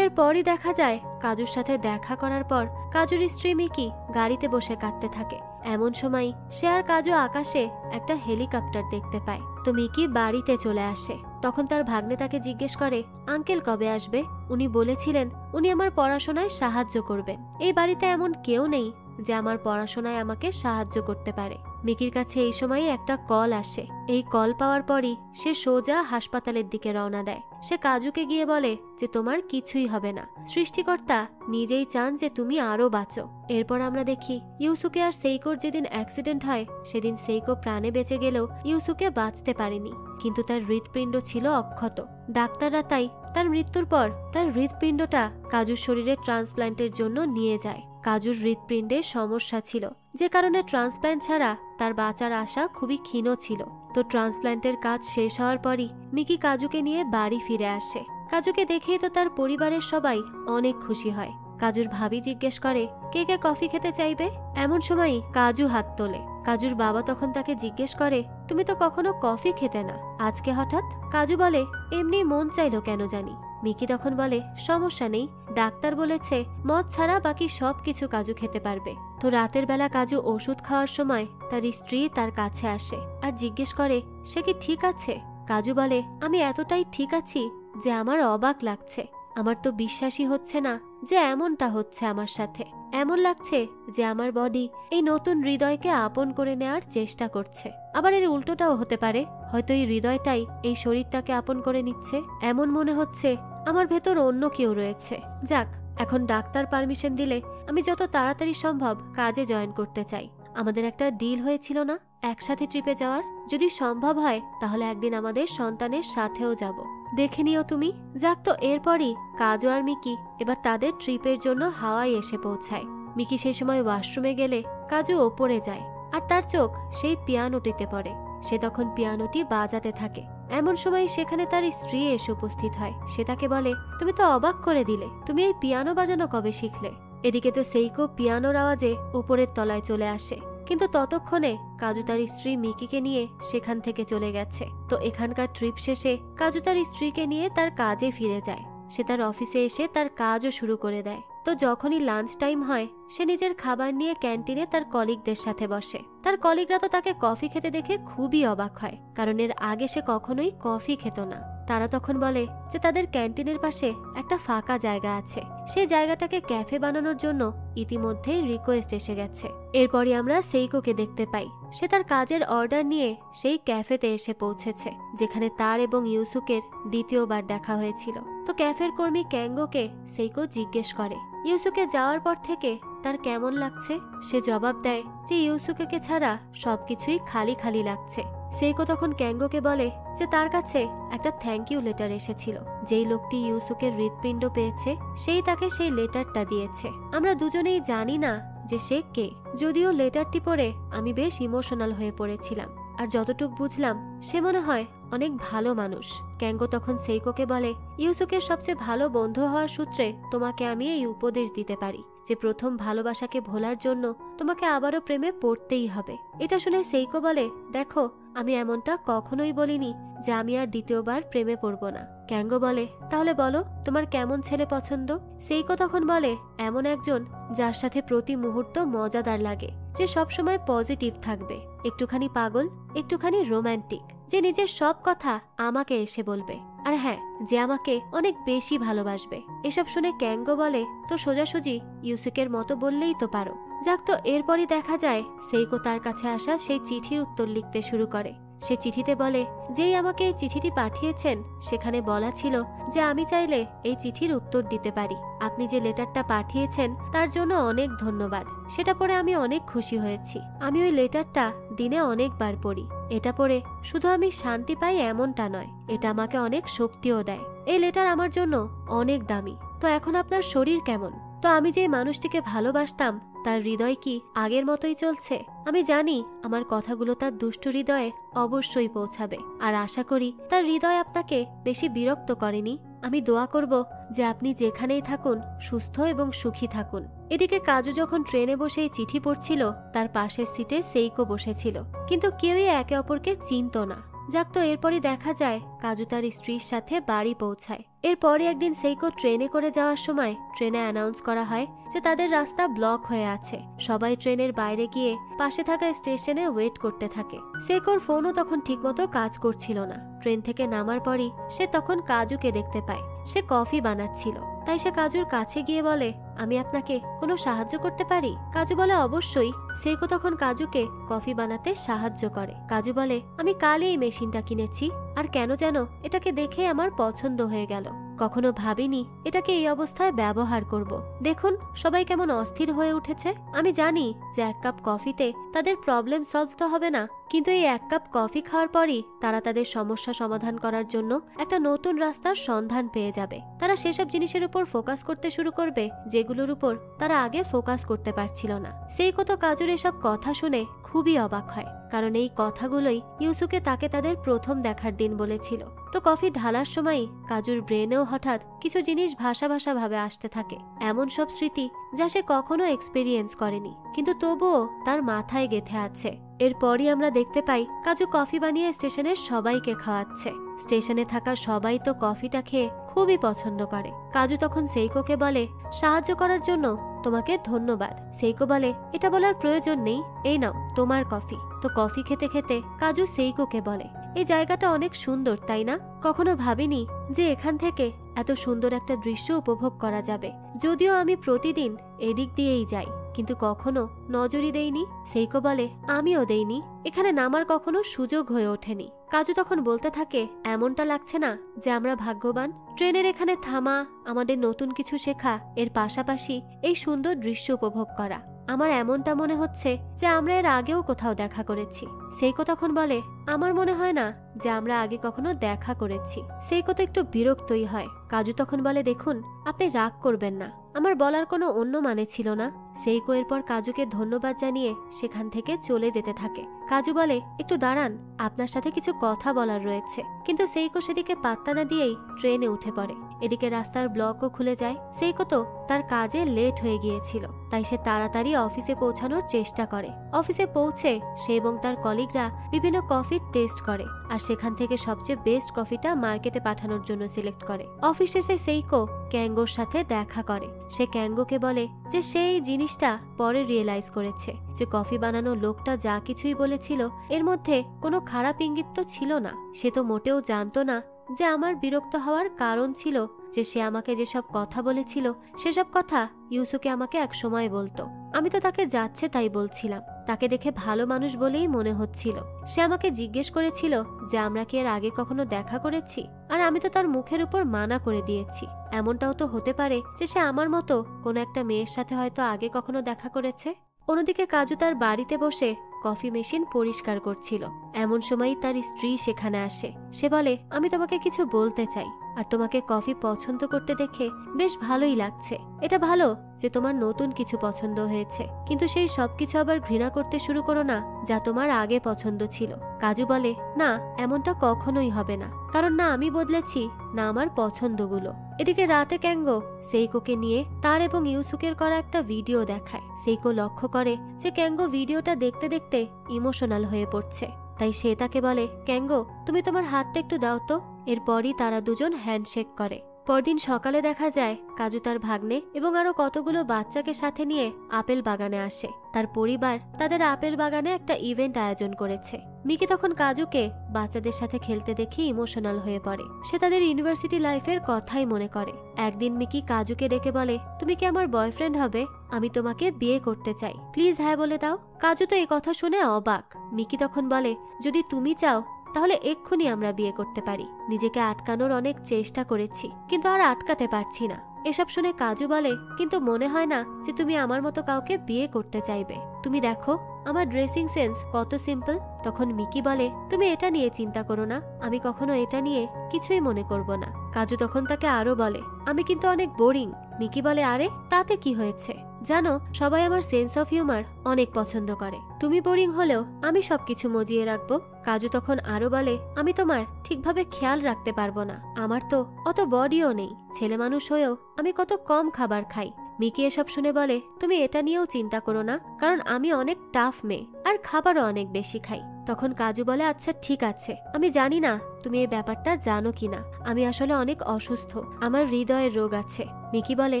এরপরই দেখা যায় কাজুর সাথে দেখা করার পর কাজুর স্ত্রী মিকি গাড়িতে বসে কাঁদতে থাকে। এমন সময় সে আর কাজু আকাশে একটা হেলিকপ্টার দেখতে পায়। তো মিকি বাড়িতে চলে আসে। তখন তার ভাগ্নে তাকে জিজ্ঞেস করে, আঙ্কেল কবে আসবে? উনি বলেছিলেন উনি আমার পড়াশোনায় সাহায্য করবেন। এই বাড়িতে এমন কেউ নেই যে আমার পড়াশোনায় আমাকে সাহায্য করতে পারে। মিকির কাছে এই সময় একটা কল আসে। এই কল পাওয়ার পরই সে সোজা হাসপাতালের দিকে রওনা দেয়। সে কাজুকে গিয়ে বলে যে তোমার কিছুই হবে না, সৃষ্টিকর্তা নিজেই চান যে তুমি আরো বাঁচো। এরপর আমরা দেখি ইউসুকে আর সেইকোর যেদিন অ্যাক্সিডেন্ট হয় সেদিন সেইকো প্রাণে বেঁচে গেলেও ইউসুকে বাঁচতে পারেনি, কিন্তু তার হৃৎপিণ্ড ছিল অক্ষত। ডাক্তাররা তাই তার মৃত্যুর পর তার হৃৎপিণ্ডটা কাজুর শরীরে ট্রান্সপ্ল্যান্টের জন্য নিয়ে যায়। কাজুর হৃৎপিণ্ডে সমস্যা ছিল, যে কারণে ট্রান্সপ্ল্যান্ট ছাড়া তার বাঁচার আশা খুবই ক্ষীণ ছিল। তো ট্রান্সপ্ল্যান্টের কাজ শেষ হওয়ার পরই মিকি কাজুকে নিয়ে বাড়ি ফিরে আসে। কাজুকে দেখেই তো তার পরিবারের সবাই অনেক খুশি হয়। কাজুর ভাবি জিজ্ঞেস করে, কে কে কফি খেতে চাইবে? এমন সময় কাজু হাত তোলে। কাজুর বাবা তখন তাকে জিজ্ঞেস করে, তুমি তো কখনো কফি খেতে না, আজকে হঠাৎ? কাজু বলে, এমনি মন চাইলো কেন জানি। মিকি তখন বলে, সমস্যা নেই, ডাক্তার বলেছে মদ ছাড়া বাকি সবকিছু কাজু খেতে পারবে। তো রাতের বেলা কাজু ওষুধ খাওয়ার সময় তার স্ত্রী তার কাছে আসে আর জিজ্ঞেস করে, সে কি ঠিক আছে? কাজু বলে, আমি এতটাই ঠিক আছি যে আমার অবাক লাগছে। আমার তো বিশ্বাসই হচ্ছে না যে এমনটা হচ্ছে আমার সাথে। এমন লাগছে যে আমার বডি এই নতুন হৃদয়কে আপন করে নেওয়ার চেষ্টা করছে। আবার এর উল্টোটাও হতে পারে, হয়তো এই হৃদয়টাই এই শরীরটাকে আপন করে নিচ্ছে। এমন মনে হচ্ছে আমার ভেতর অন্য কেউ রয়েছে। যাক, এখন ডাক্তার পারমিশন দিলে আমি যত তাড়াতাড়ি সম্ভব কাজে জয়েন করতে চাই। আমাদের একটা ডিল হয়েছিল না একসাথে ট্রিপে যাওয়ার? যদি সম্ভব হয় তাহলে একদিন আমাদের সন্তানের সাথেও যাব, দেখে নিও তুমি। যাক, তো এরপরই কাজু আর মিকি এবার তাদের ট্রিপের জন্য হাওয়াই এসে পৌঁছায়। মিকি সেই সময় ওয়াশরুমে গেলে কাজু ওপরে যায় আর তার চোখ সেই পিয়ানোটিতে পড়ে। সে তখন পিয়ানোটি বাজাতে থাকে। এমন সময় সেখানে তার স্ত্রী এসে উপস্থিত হয়। সে তাকে বলে, তুমি তো অবাক করে দিলে, তুমি এই পিয়ানো বাজানো কবে শিখলে? এদিকে তো সেইকো পিয়ানোর আওয়াজে উপরের তলায় চলে আসে, কিন্তু ততক্ষণে কাজু তার স্ত্রী মিকিকে নিয়ে সেখান থেকে চলে গেছে। তো এখানকার ট্রিপ শেষে কাজু তার স্ত্রীকে নিয়ে তার কাজে ফিরে যায়। সে তার অফিসে এসে তার কাজও শুরু করে দেয়। তো যখনই লাঞ্চ টাইম হয় সে নিজের খাবার নিয়ে ক্যান্টিনে তার কলিগদের সাথে বসে। তার কলিগরা তো তাকে কফি খেতে দেখে খুবই অবাক হয়, কারণ এর আগে সে কখনোই কফি খেত না। তারা তখন বলে যে তাদের ক্যান্টিনের পাশে একটা ফাঁকা জায়গা আছে, সেই জায়গাটাকে ক্যাফে বানানোর জন্য ইতিমধ্যেই রিকোয়েস্ট এসে গেছে। এরপরই আমরা সেইকোকে দেখতে পাই। সে তার কাজের অর্ডার নিয়ে সেই ক্যাফেতে এসে পৌঁছেছে, যেখানে তার এবং ইউসুকের দ্বিতীয়বার দেখা হয়েছিল। তো ক্যাফের কর্মী ক্যাঙ্গোকে সেইকো জিজ্ঞেস করে ইউসুকে যাওয়ার পর থেকে তার কেমন লাগছে। সে জবাব দেয় যে ইউসুকে ছাড়া সবকিছুই খালি খালি লাগছে। সেইকো তখন ক্যাঙ্গোকে বলে যে তার কাছে একটা থ্যাংক ইউ লেটার এসেছিল। যেই লোকটি ইউসুকের হৃৎপিণ্ড পেয়েছে সেই তাকে সেই লেটারটা দিয়েছে। আমরা দুজনেই জানি না যে সে কে, যদিও লেটারটি পড়ে আমি বেশ ইমোশনাল হয়ে পড়েছিলাম। আর যতটুক বুঝলাম সে মনে হয় অনেক ভালো মানুষ। ক্যাঙ্গো তখন সেইকোকে বলে, ইউসুকের সবচেয়ে ভালো বন্ধু হওয়ার সূত্রে তোমাকে আমি এই উপদেশ দিতে পারি যে প্রথম ভালোবাসাকে ভোলার জন্য তোমাকে আবারও প্রেমে পড়তেই হবে। এটা শুনে সেইকো বলে, দেখো, আমি এমনটা কখনোই বলিনি যে আমি আর দ্বিতীয়বার প্রেমে পড়ব না। ক্যাঙ্গো বলে, তাহলে বলো তোমার কেমন ছেলে পছন্দ? সেইকো তখন বলে, এমন একজন যার সাথে প্রতি মুহূর্ত মজাদার লাগে, যে সবসময় পজিটিভ থাকবে, একটুখানি পাগল, একটুখানি রোম্যান্টিক, যে নিজের সব কথা আমাকে এসে বলবে, আর হ্যাঁ, যে আমাকে অনেক বেশি ভালোবাসবে। এসব শুনে ক্যাঙ্গো বলে, তো সোজাসুজি ইউসুকের মতো বললেই তো পারো। যাক, তো এরপরই দেখা যায় সেইকো তার কাছে আসা সেই চিঠির উত্তর লিখতে শুরু করে, সে চিঠিতে বলে, যেই আমাকে এই চিঠিটি পাঠিয়েছেন সেখানে বলা ছিল যে আমি চাইলে এই চিঠির উত্তর দিতে পারি। আপনি যে লেটারটা পাঠিয়েছেন তার জন্য অনেক ধন্যবাদ। সেটা পড়ে আমি অনেক খুশি হয়েছি। আমি ওই লেটারটা দিনে অনেকবার পড়ি। এটা পড়ে শুধু আমি শান্তি পাই এমনটা নয়, এটা আমাকে অনেক শক্তিও দেয়। এই লেটার আমার জন্য অনেক দামি। তো এখন আপনার শরীর কেমন? তো আমি যে মানুষটিকে ভালোবাসতাম তার হৃদয় কি আগের মতোই চলছে? আমি জানি আমার কথাগুলো তার দুষ্টু হৃদয়ে অবশ্যই পৌঁছাবে, আর আশা করি তার হৃদয় আপনাকে বেশি বিরক্ত করেনি। আমি দোয়া করব যে আপনি যেখানেই থাকুন সুস্থ এবং সুখী থাকুন। এদিকে কাজু যখন ট্রেনে বসে এই চিঠি পড়ছিল, তার পাশের সিটে সেইকো বসেছিল, কিন্তু কেউই একে অপরকে চিনত না। যাক, তো এরপরই দেখা যায় কাজু তার স্ত্রীর সাথে বাড়ি পৌঁছায়। এরপরে একদিন সেইকো ট্রেনে করে যাওয়ার সময় ট্রেনে অ্যানাউন্স করা হয় যে তাদের রাস্তা ব্লক হয়ে আছে। সবাই ট্রেনের বাইরে গিয়ে পাশে থাকা স্টেশনে ওয়েট করতে থাকে। সেইকোর ফোনও তখন ঠিকমতো কাজ করছিল না। ট্রেন থেকে নামার পরই সে তখন কাজুকে দেখতে পায়। সে কফি বানাচ্ছিল, তাই সে কাজুর কাছে গিয়ে বলে, আমি আপনাকে কোনো সাহায্য করতে পারি? কাজু বলে, অবশ্যই। সেইকো তখন কাজুকে কফি বানাতে সাহায্য করে। কাজু বলে, আমি কালই এই মেশিনটা কিনেছি, আর কেন যেন এটাকে দেখে আমার পছন্দ হয়ে গেল। কখনো ভাবিনি এটাকে এই অবস্থায় ব্যবহার করব। দেখুন সবাই কেমন অস্থির হয়ে উঠেছে। আমি জানি যে এক কাপ কফিতে তাদের প্রবলেম সলভ তো হবে না, কিন্তু এই এক কাপ কফি খাওয়ার পরই তারা তাদের সমস্যা সমাধান করার জন্য একটা নতুন রাস্তার সন্ধান পেয়ে যাবে। তারা সেসব জিনিসের উপর ফোকাস করতে শুরু করবে যেগুলোর উপর তারা আগে ফোকাস করতে পারছিল না। সেইকো তো কাজুর এসব কথা শুনে খুবই অবাক হয়, কারণ এই কথাগুলোই ইউসুকে তাকে তাদের প্রথম দেখার দিন বলেছিল। তো কফি ঢালার সময় কাজুর ব্রেনেও হঠাৎ কিছু জিনিস ভাষা ভাষা ভাবে আসতে থাকে, এমন সব স্মৃতি যা সে কখনো এক্সপেরিয়েন্স করেনি, কিন্তু তবুও তার মাথায় গেঁথে আছে। এরপরই আমরা দেখতে পাই কাজু কফি বানিয়ে স্টেশনের সবাইকে খাওয়াচ্ছে। স্টেশনে থাকা সবাই তো কফিটা খেয়ে খুবই পছন্দ করে। কাজু তখন সেইকোকে বলে, সাহায্য করার জন্য তোমাকে ধন্যবাদ। সেইকো বলে, এটা বলার প্রয়োজন নেই, এই নাও তোমার কফি। তো কফি খেতে খেতে কাজু সেইকোকে বলে, এই জায়গাটা অনেক সুন্দর, তাই না? কখনো ভাবিনি যে এখান থেকে এত সুন্দর একটা দৃশ্য উপভোগ করা যাবে। যদিও আমি প্রতিদিন এদিক দিয়েই যাই, কিন্তু কখনো নজরই দেইনি। সেইকো বলে, আমিও দেইনি, এখানে নামার কখনো সুযোগ হয়ে ওঠেনি। কাজু তখন বলতে থাকে, এমনটা লাগছে না যে আমরা ভাগ্যবান? ট্রেনের এখানে থামা, আমাদের নতুন কিছু শেখা, এর পাশাপাশি এই সুন্দর দৃশ্য উপভোগ করা, আমার এমনটা মনে হচ্ছে যে আমরা এর আগেও কোথাও দেখা করেছি। সেইকো তখন বলে, আমার মনে হয় না যে আমরা আগে কখনো দেখা করেছি। সেইকো তো একটু বিরক্তই হয়। কাজু তখন বলে, দেখুন আপনি রাগ করবেন না, আমার বলার কোনো অন্য মানে ছিল না। সেইকো এরপর কাজুকে ধন্যবাদ জানিয়ে সেখান থেকে চলে যেতে থাকে। কাজু বলে, একটু দাঁড়ান, আপনার সাথে কিছু কথা বলার রয়েছে। কিন্তু সেইকো সেদিকে পাত্তা না দিয়েই ট্রেনে উঠে পড়ে। এদিকে রাস্তার ব্লকও খুলে যায়। সেইকো তো তার কাজে লেট হয়ে গিয়েছিল, তাই সে তাড়াতাড়ি অফিসে পৌঁছানোর চেষ্টা করে। অফিসে পৌঁছে সে এবং তার কলিগরা বিভিন্ন কফির টেস্ট করে, আর সেখান থেকে সবচেয়ে বেস্ট কফিটা মার্কেটে পাঠানোর জন্য সিলেক্ট করে। অফিস শেষে সেইকো ক্যাঙ্গোর সাথে দেখা করে। সে ক্যাঙ্গোকে বলে যে সে এই জিনিসটা পরে রিয়েলাইজ করেছে যে কফি বানানো লোকটা যা কিছুই বলেছিল এর মধ্যে কোনো খারাপ ইঙ্গিত তো ছিল না। সে তো মোটেও জানতো না যে আমার বিরক্ত হওয়ার কারণ ছিল যে সে আমাকে যেসব কথা বলেছিল সেসব কথা ইউসুকে আমাকে এক সময় বলতো। আমি তো তাকে যাচ্ছে তাই বলছিলাম, তাকে দেখে ভালো মানুষ বলেই মনে হচ্ছিল। সে আমাকে জিজ্ঞেস করেছিল যে আমরা কি এর আগে কখনো দেখা করেছি, আর আমি তো তার মুখের উপর মানা করে দিয়েছি। এমনটাও তো হতে পারে যে সে আমার মতো কোনো একটা মেয়ের সাথে হয়তো আগে কখনো দেখা করেছে। অন্যদিকে কাজু তার বাড়িতে বসে কফি মেশিন পরিষ্কার করছিল। এমন সময় তার স্ত্রী সেখানে আসে। সে বলে, আমি তোমাকে কিছু বলতে চাই, আর তোমাকে কফি পছন্দ করতে দেখে বেশ ভালোই লাগছে। এটা ভালো যে তোমার নতুন কিছু পছন্দ হয়েছে, কিন্তু সেই সবকিছু আবার ঘৃণা করতে শুরু করো না যা তোমার আগে পছন্দ ছিল। কাজু বলে, না, এমনটা কখনোই হবে না, কারণ না আমি বদলেছি না আমার পছন্দগুলো। এদিকে রাতে ক্যাঙ্গো সেইকোকে নিয়ে তার এবং ইউসুকের করা একটা ভিডিও দেখায়। সেইকো লক্ষ্য করে যে ক্যাঙ্গো ভিডিওটা দেখতে দেখতে ইমোশনাল হয়ে পড়ছে, তাই সে তাকে বলে, ক্যাঙ্গো তুমি তোমার হাতটা একটু দাও তো। এরপরই তারা দুজন হ্যান্ডশেক করে। পরদিন সকালে দেখা যায় কাজু তার ভাগ্নে এবং আরো কতগুলো বাচ্চাকে সাথে নিয়ে আপেল বাগানে আসে। তার পরিবার তাদের আপেল বাগানে একটা ইভেন্ট আয়োজন করেছে। মিকি তখন কাজুকে বাচ্চাদের সাথে খেলতে দেখে ইমোশনাল হয়ে পড়ে। সে তাদের ইউনিভার্সিটি লাইফের কথাই মনে করে। একদিন মিকি কাজুকে ডেকে বলে, তুমি কি আমার বয়ফ্রেন্ড হবে? আমি তোমাকে বিয়ে করতে চাই, প্লিজ হ্যাঁ বলে দাও। কাজু তো এই কথা শুনে অবাক। মিকি তখন বলে, যদি তুমি চাও তাহলে এক্ষুনি আমরা বিয়ে করতে পারি। নিজেকে আটকানোর অনেক চেষ্টা করেছি, কিন্তু আর আটকাতে পারছি না। এসব শুনে কাজু বলে, কিন্তু মনে হয় না যে তুমি আমার মতো কাউকে বিয়ে করতে চাইবে। তুমি দেখো আমার ড্রেসিং সেন্স কত সিম্পল। তখন মিকি বলে, তুমি এটা নিয়ে চিন্তা করো না, আমি কখনো এটা নিয়ে কিছুই মনে করব না। কাজু তখন তাকে আরো বলে, আমি কিন্তু অনেক বোরিং। মিকি বলে, আরে তাতে কি হয়েছে, জানো সবাই আমার সেন্স অফ হিউমার অনেক পছন্দ করে। তুমি বোরিং হলেও আমি সবকিছু মজিয়ে রাখবো। কাজু তখন আরো বলে, আমি তোমার ঠিকভাবে খেয়াল রাখতে পারবো না, আমার তো অত বডিও নেই। ছেলে মানুষ হয়েও আমি কত কম খাবার খাই। মিকি এসব শুনে বলে, তুমি এটা নিয়েও চিন্তা করো না, কারণ আমি অনেক টাফ মেয়ে আর খাবারও অনেক বেশি খাই। তখন কাজু বলে, আচ্ছা ঠিক আছে, আমি জানি না তুমি এই ব্যাপারটা জানো কিনা, আমি আসলে অনেক অসুস্থ, আমার হৃদয়ের রোগ আছে। মিকি বলে,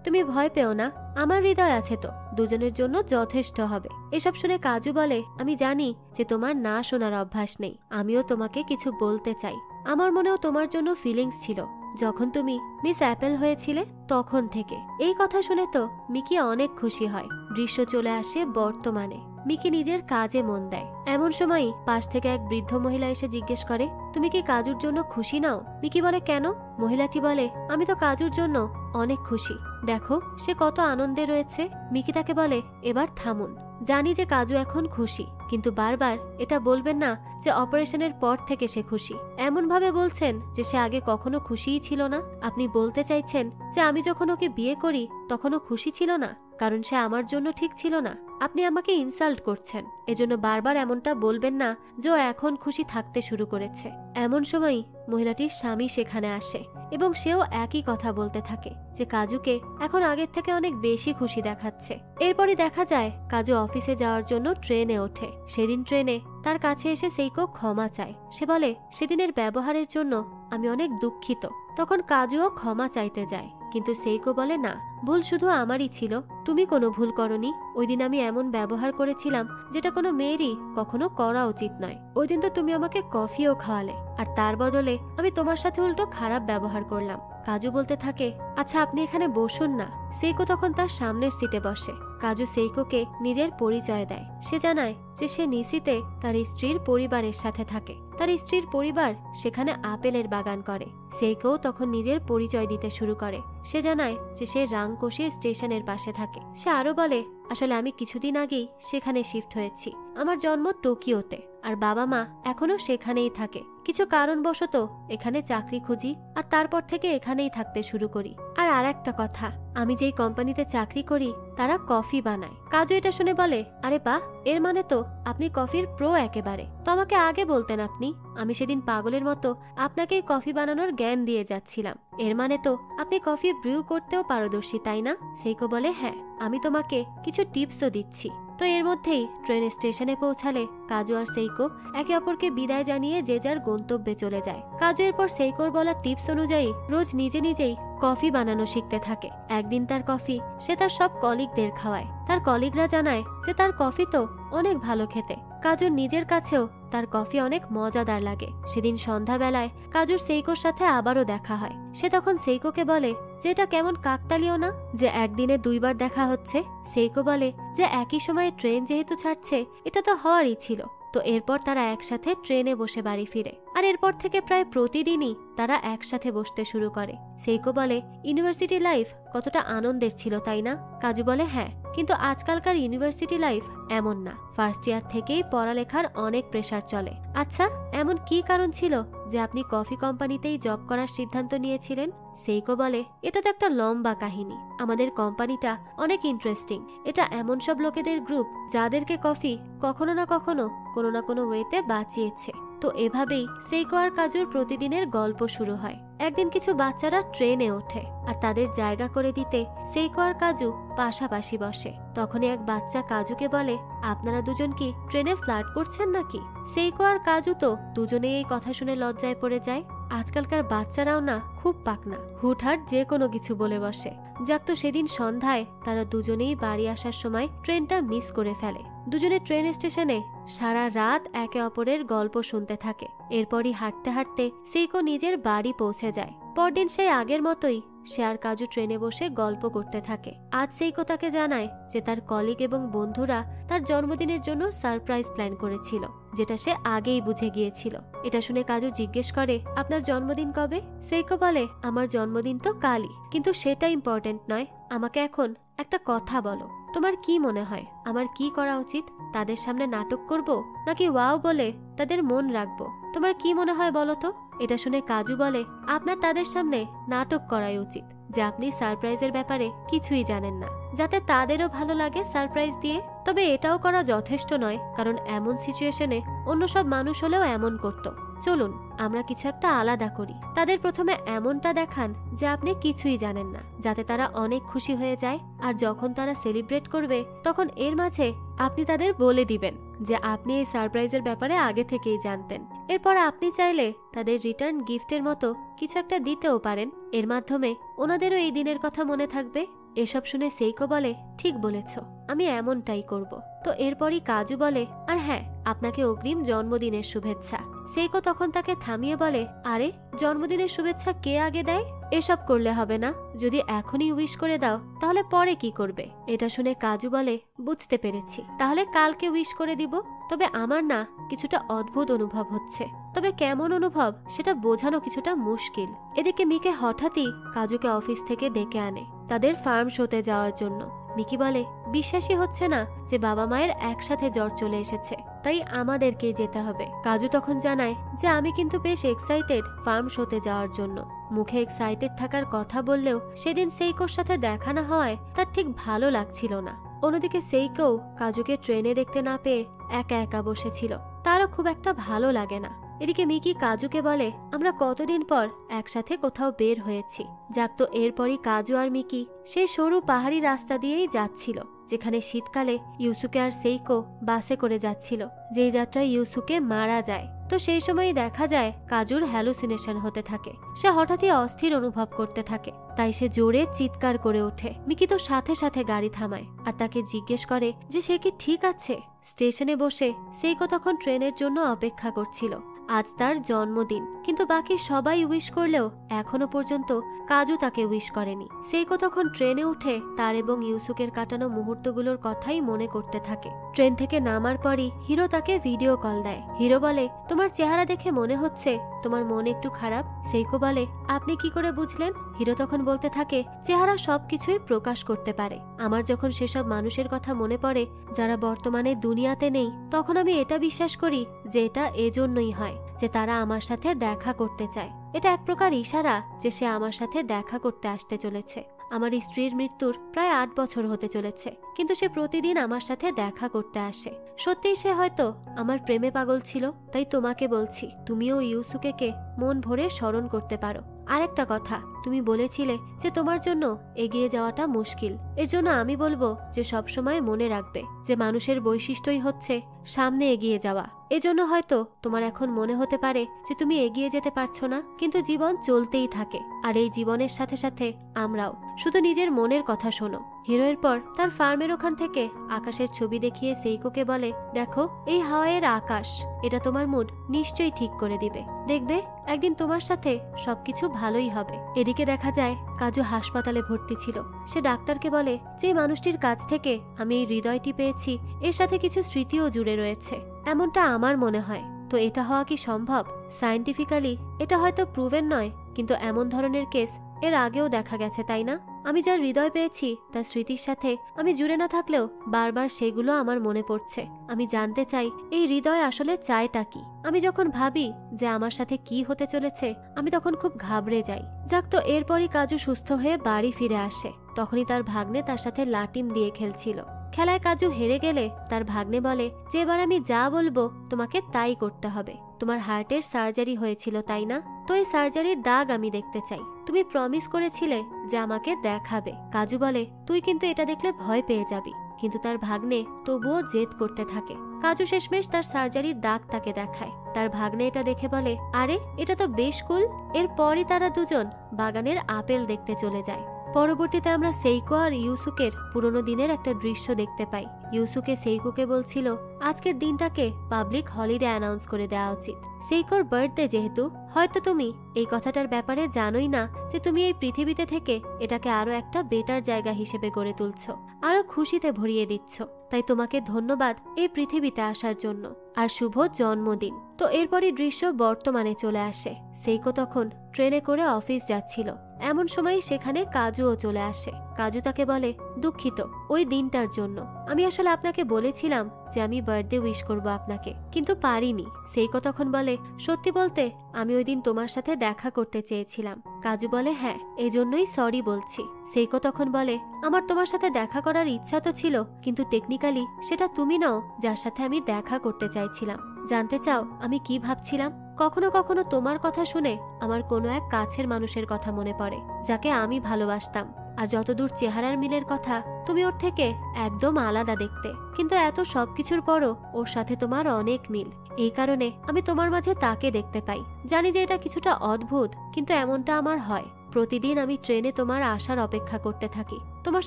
তুমি ভয় পেও না, আমার হৃদয় আছে তো, দুজনের জন্য যথেষ্ট হবে। এসব শুনে কাজু বলে, আমি জানি যে তোমার না শোনার অভ্যাস নেই, আমিও তোমাকে কিছু বলতে চাই। আমার মনেও তোমার জন্য ফিলিংস ছিল যখন তুমি মিস অ্যাপেল হয়েছিলে তখন থেকে। এই কথা শুনে তো মিকি অনেক খুশি হয়। দৃশ্য চলে আসে বর্তমানে। মিকি নিজের কাজে মন দেয়। এমন সময় পাশ থেকে এক বৃদ্ধ মহিলা এসে জিজ্ঞেস করে, তুমি কি কাজুর জন্য খুশি নাও? মিকি বলে, কেন? মহিলাটি বলে, আমি তো কাজুর জন্য অনেক খুশি, দেখো সে কত আনন্দে রয়েছে। মিকি তাকে বলে, এবার থামুন, জানি যে কাজু এখন খুশি, কিন্তু বারবার এটা বলবেন না যে অপারেশনের পর থেকে সে খুশি। এমন ভাবে বলছেন যে সে আগে কখনো খুশিই ছিল না। আপনি বলতে চাইছেন যে আমি যখন ওকে বিয়ে করি তখনও খুশি ছিল না, কারণ সে আমার জন্য ঠিক ছিল না? আপনি আমাকে ইনসাল্ট করছেন, এজন্য বারবার এমনটা বলবেন না যে ও এখন খুশি থাকতে শুরু করেছে। এমন সময় মহিলাটির স্বামী সেখানে আসে এবং সেও একই কথা বলতে থাকে যে কাজুকে এখন আগের থেকে অনেক বেশি খুশি দেখাচ্ছে। এরপরই দেখা যায় কাজু অফিসে যাওয়ার জন্য ট্রেনে ওঠে। সেদিন ট্রেনে তার কাছে এসে সেইকো ক্ষমা চায়। সে বলে, সেদিনের ব্যবহারের জন্য আমি অনেক দুঃখিত। তখন কাজুও ক্ষমা চাইতে যায়, কিন্তু সেইকো বলে, না, ভুল শুধু আমারই ছিল, তুমি কোনো ভুল করনি। ওই দিন আমি এমন ব্যবহার করেছিলাম যেটা কোনো মেয়েরই কখনো করা উচিত নয়। ওই দিন তো তুমি আমাকে কফিও খাওয়ালে, আর তার বদলে আমি তোমার সাথে উল্টো খারাপ ব্যবহার করলাম। কাজু বলতে থাকে, আচ্ছা আপনি এখানে বসুন না। সেইকো তখন তার সামনের সিটে বসে। কাজু সেইকোকে নিজের পরিচয় দেয়। সে জানায় যে সে নিশিতে তার স্ত্রীর পরিবারের সাথে থাকে। তার স্ত্রীর পরিবার সেখানে আপেলের বাগান করে। সেইকো তখন নিজের পরিচয় দিতে শুরু করে। সে জানায় যে সে রাংকোশি স্টেশনের পাশে থাকে। সে আরো বলে, আসলে আমি কিছুদিন আগেই সেখানে শিফট হয়েছি। আমার জন্ম টোকিওতে, আর বাবা মা এখনো সেখানেই থাকে। কিছু কারণবশত এখানে চাকরি খুঁজি, আর তারপর থেকে এখানেই থাকতে শুরু করি। আর একটা কথা, আমি যেই কোম্পানিতে চাকরি করি তারা কফি বানায়। কাজু এটা শুনে বলে, আরে বাহ, এর মানে তো আপনি কফির প্রো একেবারে। তো আমাকে আগে বলতেন আপনি, আমি সেদিন পাগলের মতো আপনাকে কফি বানানোর জ্ঞান দিয়ে যাচ্ছিলাম। এর মানে তো আপনি কফি ব্রিউ করতেও পারদর্শী, তাই না? সেইকো বলে, হ্যাঁ, আমি তোমাকে কিছু টিপসও দিচ্ছি। তো এর মধ্যেই ট্রেন স্টেশনে পৌঁছালে কাজু আর সেইকো একে অপরকে বিদায় জানিয়ে যে যার গন্তব্যে চলে যায়। কাজু এরপর সেইকোর বলা টিপস অনুযায়ী রোজ নিজে নিজেই কফি বানানো শিখতে থাকে। একদিন তার কফি সে তার সব কলিগদের খাওয়ায়। তার কলিগরা জানায় যে তার কফি তো অনেক ভালো খেতে। কাজুর নিজের কাছেও তার কফি অনেক মজাদার লাগে। সেদিন সন্ধ্যাবেলায় কাজুর সেইকোর সাথে আবারও দেখা হয়। সে তখন সেইকোকে বলে যে এটা কেমন কাকতালীয় না যে একদিনে দুইবার দেখা হচ্ছে। সেইকো বলে যে একই সময়ে ট্রেন যেহেতু ছাড়ছে এটা তো হওয়ারই ছিল। তো এরপর তারা একসাথে ট্রেনে বসে বাড়ি ফিরে, আর এরপর থেকে প্রায় প্রতিদিনই তারা একসাথে বসতে শুরু করে। সেইকো বলে, ইউনিভার্সিটি লাইফ কতটা আনন্দের ছিল, তাই না? কাজু বলে, হ্যাঁ, কিন্তু আজকালকার ইউনিভার্সিটি লাইফ এমন না। ফার্স্ট ইয়ার থেকেই পড়ালেখার অনেক প্রেসার চলে। আচ্ছা, এমন কি কারণ ছিল যে আপনি কফি কোম্পানিতেই জব করার সিদ্ধান্ত নিয়েছিলেন? সেইকো বলে, এটা তো একটা লম্বা কাহিনী। আমাদের কোম্পানিটা অনেক ইন্টারেস্টিং। এটা এমন সব লোকেদের গ্রুপ যাদেরকে কফি কখনো না কখনো কোনো না কোনো ওয়েতে বাঁচিয়েছে। তো এভাবেই সেইকো আর কাজুর প্রতিদিনের গল্প শুরু হয়। একদিন কিছু বাচ্চারা ট্রেনে ওঠে, আর তাদের জায়গা করে দিতে সেইকো আর কাজু পাশাপাশি বসে। তখনই এক বাচ্চা কাজুকে বলে, আপনারা দুজন কি ট্রেনে ফ্লার্ট করছেন নাকি? সেইকো আর কাজু তো দুজনেই এই কথা শুনে লজ্জায় পড়ে যায়। আজকালকার বাচ্চারাও না খুব পাকনা, হুটহাট যে কোনো কিছু বলে বসে। যাক, তো সেদিন সন্ধ্যায় তারা দুজনেই বাড়ি আসার সময় ট্রেনটা মিস করে ফেলে। দুজনে ট্রেন স্টেশনে সারা রাত একে অপরের গল্প শুনতে থাকে। এরপরই হাঁটতে হাঁটতে সেইকো নিজের বাড়ি পৌঁছে যায়। পরদিন সেই আগের মতোই সে আর কাজু ট্রেনে বসে গল্প করতে থাকে। আজ সেইকো তাকে জানায় যে তার কলিগ এবং বন্ধুরা তার জন্মদিনের জন্য সারপ্রাইজ প্ল্যান করেছিল, যেটা সে আগেই বুঝে গিয়েছিল। এটা শুনে কাজু জিজ্ঞেস করে, আপনার জন্মদিন কবে? সেইকো বলে, আমার জন্মদিন তো কালই, কিন্তু সেটা ইম্পর্টেন্ট নয়। আমাকে এখন একটা কথা বলো, তোমার কি মনে হয় আমার কি করা উচিত? তাদের সামনে নাটক করব নাকি ওয়াও বলে তাদের মন রাখবো? তোমার কি মনে হয় বলো তো? এটা শুনে কাজু বলে, আপনার তাদের সামনে নাটক করাই উচিত যে আপনি সারপ্রাইজের ব্যাপারে কিছুই জানেন না, যাতে তাদেরও ভালো লাগে সারপ্রাইজ দিয়ে। তবে এটাও করা যথেষ্ট নয়, কারণ এমন সিচুয়েশনে অন্য সব মানুষ হলেও এমন করত। চলুন আমরা কিছু একটা আলাদা করি। তাদের প্রথমে এমনটা দেখান যে আপনি কিছুই জানেন না, যাতে তারা অনেক খুশি হয়ে যায়। আর যখন তারা সেলিব্রেট করবে তখন এর মাঝে আপনি তাদের বলে দিবেন যে আপনি এই সারপ্রাইজের ব্যাপারে আগে থেকেই জানতেন। এরপর আপনি চাইলে তাদের রিটার্ন গিফটের মতো কিছু একটা দিতেও পারেন। এর মাধ্যমে ওনাদেরও এই দিনের কথা মনে থাকবে। এসব শুনে সেইকো বলে, ঠিক বলেছ, আমি এমনটাই করব। তো এরপরই কাজু বলে, আর হ্যাঁ, আপনাকে অগ্রিম জন্মদিনের শুভেচ্ছা। সেইকো তখন তাকে থামিয়ে বলে, আরে জন্মদিনের শুভেচ্ছা কে আগে দেয়? এসব করলে হবে না। যদি এখনই উইশ করে দাও তাহলে পরে কি করবে? এটা শুনে কাজু বলে, বুঝতে পেরেছি, তাহলে কালকে উইশ করে দিব। তবে আমার না কিছুটা অদ্ভুত অনুভব হচ্ছে, তবে কেমন অনুভব সেটা বোঝানো কিছুটা মুশকিল। এদিকে মিকে হঠাৎই কাজুকে অফিস থেকে ডেকে আনে তাদের ফার্ম শোতে যাওয়ার জন্য। মিকি বলে, বিশ্বাসই হচ্ছে না যে বাবা মায়ের একসাথে জ্বর চলে এসেছে, তাই আমাদেরকেই যেতে হবে। কাজু তখন জানায় যে আমি কিন্তু বেশ এক্সাইটেড ফার্ম শোতে যাওয়ার জন্য। মুখে এক্সাইটেড থাকার কথা বললেও সেদিন সেইকোর সাথে দেখা না হওয়ায় তার ঠিক ভালো লাগছিল না। অন্যদিকে সেইকোও কাজুকে ট্রেনে দেখতে না পেয়ে একা একা বসেছিল, তারও খুব একটা ভালো লাগে না। এদিকে মিকি কাজুকে বলে, আমরা কতদিন পর একসাথে কোথাও বের হয়েছি। যাক, তো এরপরই কাজু আর মিকি সেই সরু পাহাড়ি রাস্তা দিয়েই যাচ্ছিল, যেখানে শীতকালে ইউসুকে আর সেইকো বাসে করে যাচ্ছিল, যেই যাত্রায় ইউসুকে মারা যায়। তো সেই সময়ই দেখা যায় কাজুর হ্যালুসিনেশন হতে থাকে। সে হঠাৎই অস্থির অনুভব করতে থাকে, তাই সে জোরে চিৎকার করে ওঠে। মিকি তো সাথে সাথে গাড়ি থামায় আর তাকে জিজ্ঞেস করে যে সে কি ঠিক আছে। স্টেশনে বসে সেইকো তখন ট্রেনের জন্য অপেক্ষা করছিল। আজ তার জন্মদিন, কিন্তু বাকি সবাই উইশ করলেও এখনো পর্যন্ত কাজু তাকে উইশ করেনি। সেইকো তখন ট্রেনে উঠে তার এবং ইউসুকের কাটানো মুহূর্তগুলোর কথাই মনে করতে থাকে। ট্রেন থেকে নামার পরই হিরো তাকে ভিডিও কল দেয়। হিরো বলে, তোমার চেহারা দেখে মনে হচ্ছে তোমার মন একটু খারাপ। সেইকো বলে, আপনি কি করে বুঝলেন? হিরো তখন বলতে থাকে, চেহারা সবকিছুই প্রকাশ করতে পারে। আমার যখন সেসব মানুষের কথা মনে পড়ে যারা বর্তমানে দুনিয়াতে নেই, তখন আমি এটা বিশ্বাস করি যে এটা এজন্যই হয় যে তারা আমার সাথে দেখা করতে চায়। এটা এক প্রকার ইশারা যে সে আমার সাথে দেখা করতে আসতে চলেছে। আমার স্ত্রীর মৃত্যুর প্রায় 8 বছর হতে চলেছে, কিন্তু সে প্রতিদিন আমার সাথে দেখা করতে আসে। সত্যিই সে হয়তো আমার প্রেমে পাগল ছিল। তাই তোমাকে বলছি, তুমিও ইউসুকেকে মন ভরে স্মরণ করতে পারো। আরেকটা কথা, তুমি বলেছিলে যে তোমার জন্য এগিয়ে যাওয়াটা মুশকিল। এর জন্য আমি বলবো যে সবসময় মনে রাখবে যে মানুষের বৈশিষ্ট্যই হচ্ছে সামনে এগিয়ে যাওয়া। এজন্য হয়তো তোমার এখন মনে হতে পারে যে তুমি এগিয়ে যেতে পারছো না, কিন্তু জীবন চলতেই থাকে। আর এই জীবনের সাথে সাথে আমরাও। শুধু নিজের মনের কথা শোনো। হিরোয়ের পর তার ফার্মের ওখান থেকে আকাশের ছবি দেখিয়ে সেইকোকে বলে, দেখো এই হাওয়ায়ের আকাশ, এটা তোমার মুড নিশ্চয়ই ঠিক করে দিবে। দেখবে একদিন তোমার সাথে সবকিছু ভালোই হবে। এদিকে দেখা যায় কাজু হাসপাতালে ভর্তি ছিল। সে ডাক্তারকে বলে, যে মানুষটির কাছ থেকে আমি এই হৃদয়টি পেয়েছি এর সাথে কিছু স্মৃতিও জুড়ে রয়েছে, এমনটা আমার মনে হয়। তো এটা হওয়া কি সম্ভব? সায়েন্টিফিক্যালি এটা হয়তো প্রুভেন নয়, কিন্তু এমন ধরনের কেস এর আগেও দেখা গেছে, তাই না? আমি যার হৃদয় পেয়েছি তার স্মৃতির সাথে আমি জুড়ে না থাকলেও বারবার সেগুলো আমার মনে পড়ছে। আমি জানতে চাই এই হৃদয় আসলে চায়টা কি। আমি যখন ভাবি যে আমার সাথে কি হতে চলেছে, আমি তখন খুব ঘাবড়ে যাই। যাক, তো এরপরই কাজু সুস্থ হয়ে বাড়ি ফিরে আসে। তখনই তার ভাগ্নে তার সাথে লাটিম দিয়ে খেলছিল। খেলায় কাজু হেরে গেলে তার ভাগ্নে বলে যে এবার আমি যা বলবো তোমাকে তাই করতে হবে। তোমার হার্টের সার্জারি হয়েছিল, তাই না? তো এই সার্জারির দাগ আমি দেখতে চাই। তুমি প্রমিস করেছিলে যে আমাকে দেখাবে। কাজু বলে, তুই কিন্তু এটা দেখলে ভয় পেয়ে যাবি, কিন্তু তার ভাগ্নে তবুও জেদ করতে থাকে। কাজু শেষমেশ তার সার্জারির দাগ তাকে দেখায়। তার ভাগ্নে এটা দেখে বলে, আরে এটা তো বেশ কুল। এরপরই তারা দুজন বাগানের আপেল দেখতে চলে যায়। পরবর্তীতে আমরা সেইকো আর ইউসুকের পুরনো দিনের একটা দৃশ্য দেখতে পাই। ইউসুকে সেইকোকে বলছিল আজকের দিনটাকে পাবলিক হলিডে অ্যানাউন্স করে দেওয়া উচিত। সেইকোর বার্থডে যেহেতু, হয়তো তুমি এই কথাটার ব্যাপারে জানোই না যে তুমি এই পৃথিবীতে থেকে এটাকে আরো একটা বেটার জায়গা হিসেবে গড়ে তুলছ, আরো খুশিতে ভরিয়ে দিচ্ছ। তাই তোমাকে ধন্যবাদ এই পৃথিবীতে আসার জন্য, আর শুভ জন্মদিন। তো এরপরই দৃশ্য বর্তমানে চলে আসে। সেইকো তখন ট্রেনে করে অফিস যাচ্ছিল। এমন সময় সেখানে কাজুও চলে আসে। কাজু তাকে বলে, দুঃখিত ওই দিনটার জন্য। আমি আসলে আপনাকে বলেছিলাম যে আমি বার্থডে উইশ করব আপনাকে, কিন্তু পারিনি। সেইকো তখন বলে, সত্যি বলতে আমি ওই দিন তোমার সাথে দেখা করতে চেয়েছিলাম। কাজু বলে, হ্যাঁ, এজন্যই সরি বলছি। সেইকো তখন বলে, আমার তোমার সাথে দেখা করার ইচ্ছা তো ছিল, কিন্তু টেকনিক্যালি সেটা তুমি নও যার সাথে আমি দেখা করতে চাইছিলাম। জানতে চাও আমি কি ভাবছিলাম? কখনো কখনো তোমার কথা শুনে আমার কোনো এক কাছের মানুষের কথা মনে পড়ে, যাকে আমি ভালোবাসতাম। আর যতদূর চেহারার মিলের কথা, তুমি ওর থেকে একদম আলাদা দেখতে, কিন্তু এত সবকিছুর পরও ওর সাথে তোমার অনেক মিল। এই কারণে আমি তোমার মাঝে তাকে দেখতে পাই। জানি যে এটা কিছুটা অদ্ভুত, কিন্তু এমনটা আমার হয়। প্রতিদিন আমি ট্রেনে তোমার আসার অপেক্ষা করতে থাকি। তোমার